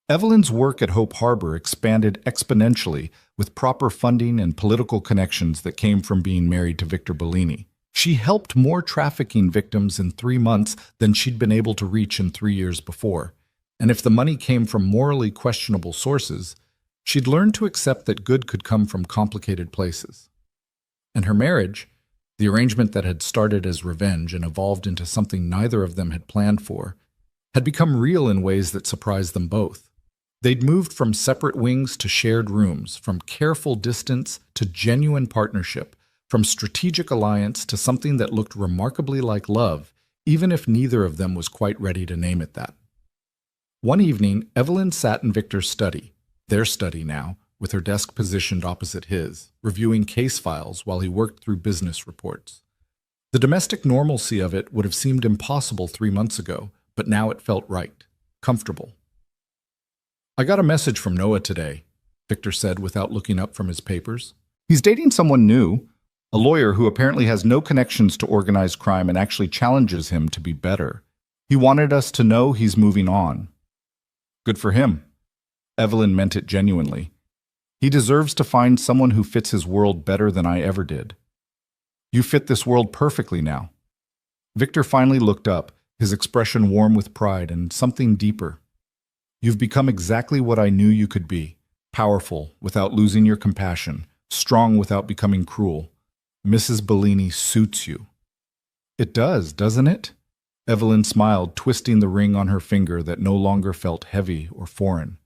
A: Evelyn's work at Hope Harbor expanded exponentially with proper funding and political connections that came from being married to Victor Bellini. She helped more trafficking victims in 3 months than she'd been able to reach in 3 years before. And if the money came from morally questionable sources, she'd learned to accept that good could come from complicated places. And her marriage, the arrangement that had started as revenge and evolved into something neither of them had planned for, had become real in ways that surprised them both. They'd moved from separate wings to shared rooms, from careful distance to genuine partnership, from strategic alliance to something that looked remarkably like love, even if neither of them was quite ready to name it that. One evening, Evelyn sat in Victor's study, their study now, with her desk positioned opposite his, reviewing case files while he worked through business reports. The domestic normalcy of it would have seemed impossible 3 months ago, but now it felt right, comfortable. "I got a message from Noah today," Victor said without looking up from his papers. "He's dating someone new, a lawyer who apparently has no connections to organized crime and actually challenges him to be better. He wanted us to know he's moving on." "Good for him." Evelyn meant it genuinely. "He deserves to find someone who fits his world better than I ever did." "You fit this world perfectly now." Victor finally looked up, his expression warm with pride and something deeper. "You've become exactly what I knew you could be. Powerful without losing your compassion, strong without becoming cruel. Mrs. Bellini suits you." "It does, doesn't it?" Evelyn smiled, twisting the ring on her finger that no longer felt heavy or foreign.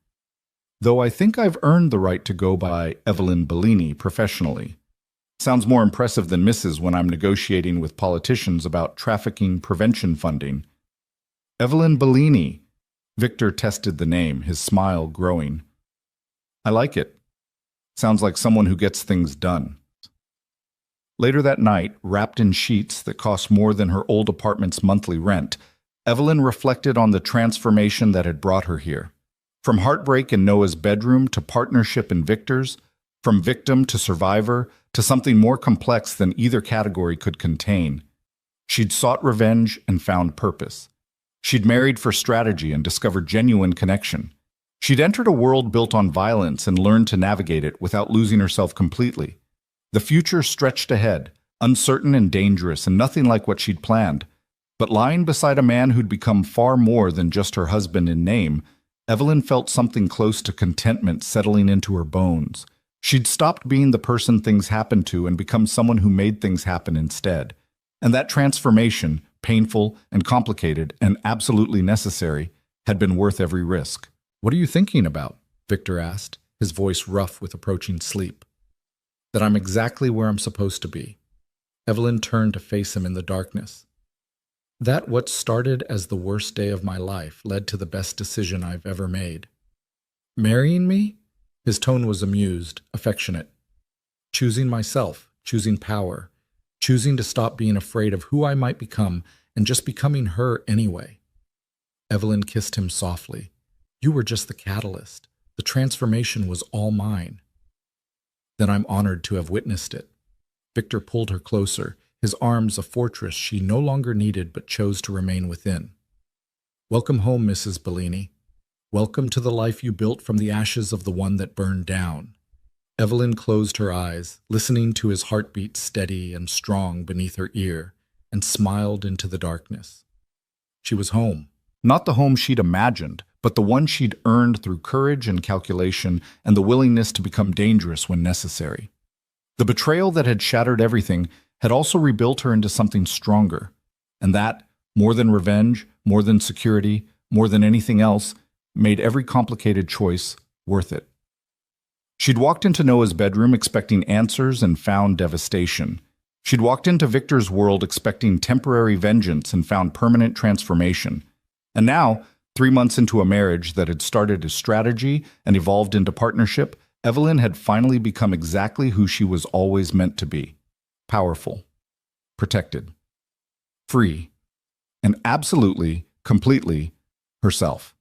A: "Though I think I've earned the right to go by Evelyn Bellini professionally. Sounds more impressive than Mrs. when I'm negotiating with politicians about trafficking prevention funding." "Evelyn Bellini." Victor tested the name, his smile growing. "I like it. Sounds like someone who gets things done." Later that night, wrapped in sheets that cost more than her old apartment's monthly rent, Evelyn reflected on the transformation that had brought her here. From heartbreak in Noah's bedroom to partnership in Victor's, from victim to survivor to something more complex than either category could contain. She'd sought revenge and found purpose. She'd married for strategy and discovered genuine connection. She'd entered a world built on violence and learned to navigate it without losing herself completely. The future stretched ahead, uncertain and dangerous and nothing like what she'd planned. But lying beside a man who'd become far more than just her husband in name, Evelyn felt something close to contentment settling into her bones. She'd stopped being the person things happened to and become someone who made things happen instead. And that transformation, painful and complicated and absolutely necessary, had been worth every risk. "What are you thinking about?" Victor asked, his voice rough with approaching sleep. "That I'm exactly where I'm supposed to be." Evelyn turned to face him in the darkness. "That what started as the worst day of my life led to the best decision I've ever made." "Marrying me?" His tone was amused, affectionate. "Choosing myself, choosing power, choosing to stop being afraid of who I might become and just becoming her anyway." Evelyn kissed him softly. "You were just the catalyst. The transformation was all mine." "Then I'm honored to have witnessed it." Victor pulled her closer, his arms a fortress she no longer needed but chose to remain within. "Welcome home, Mrs. Bellini. Welcome to the life you built from the ashes of the one that burned down." Evelyn closed her eyes, listening to his heartbeat steady and strong beneath her ear, and smiled into the darkness. She was home. Not the home she'd imagined, but the one she'd earned through courage and calculation and the willingness to become dangerous when necessary. The betrayal that had shattered everything had also rebuilt her into something stronger. And that, more than revenge, more than security, more than anything else, made every complicated choice worth it. She'd walked into Noah's bedroom expecting answers and found devastation. She'd walked into Victor's world expecting temporary vengeance and found permanent transformation. And now, 3 months into a marriage that had started as strategy and evolved into partnership, Evelyn had finally become exactly who she was always meant to be. Powerful, protected, free, and absolutely, completely herself.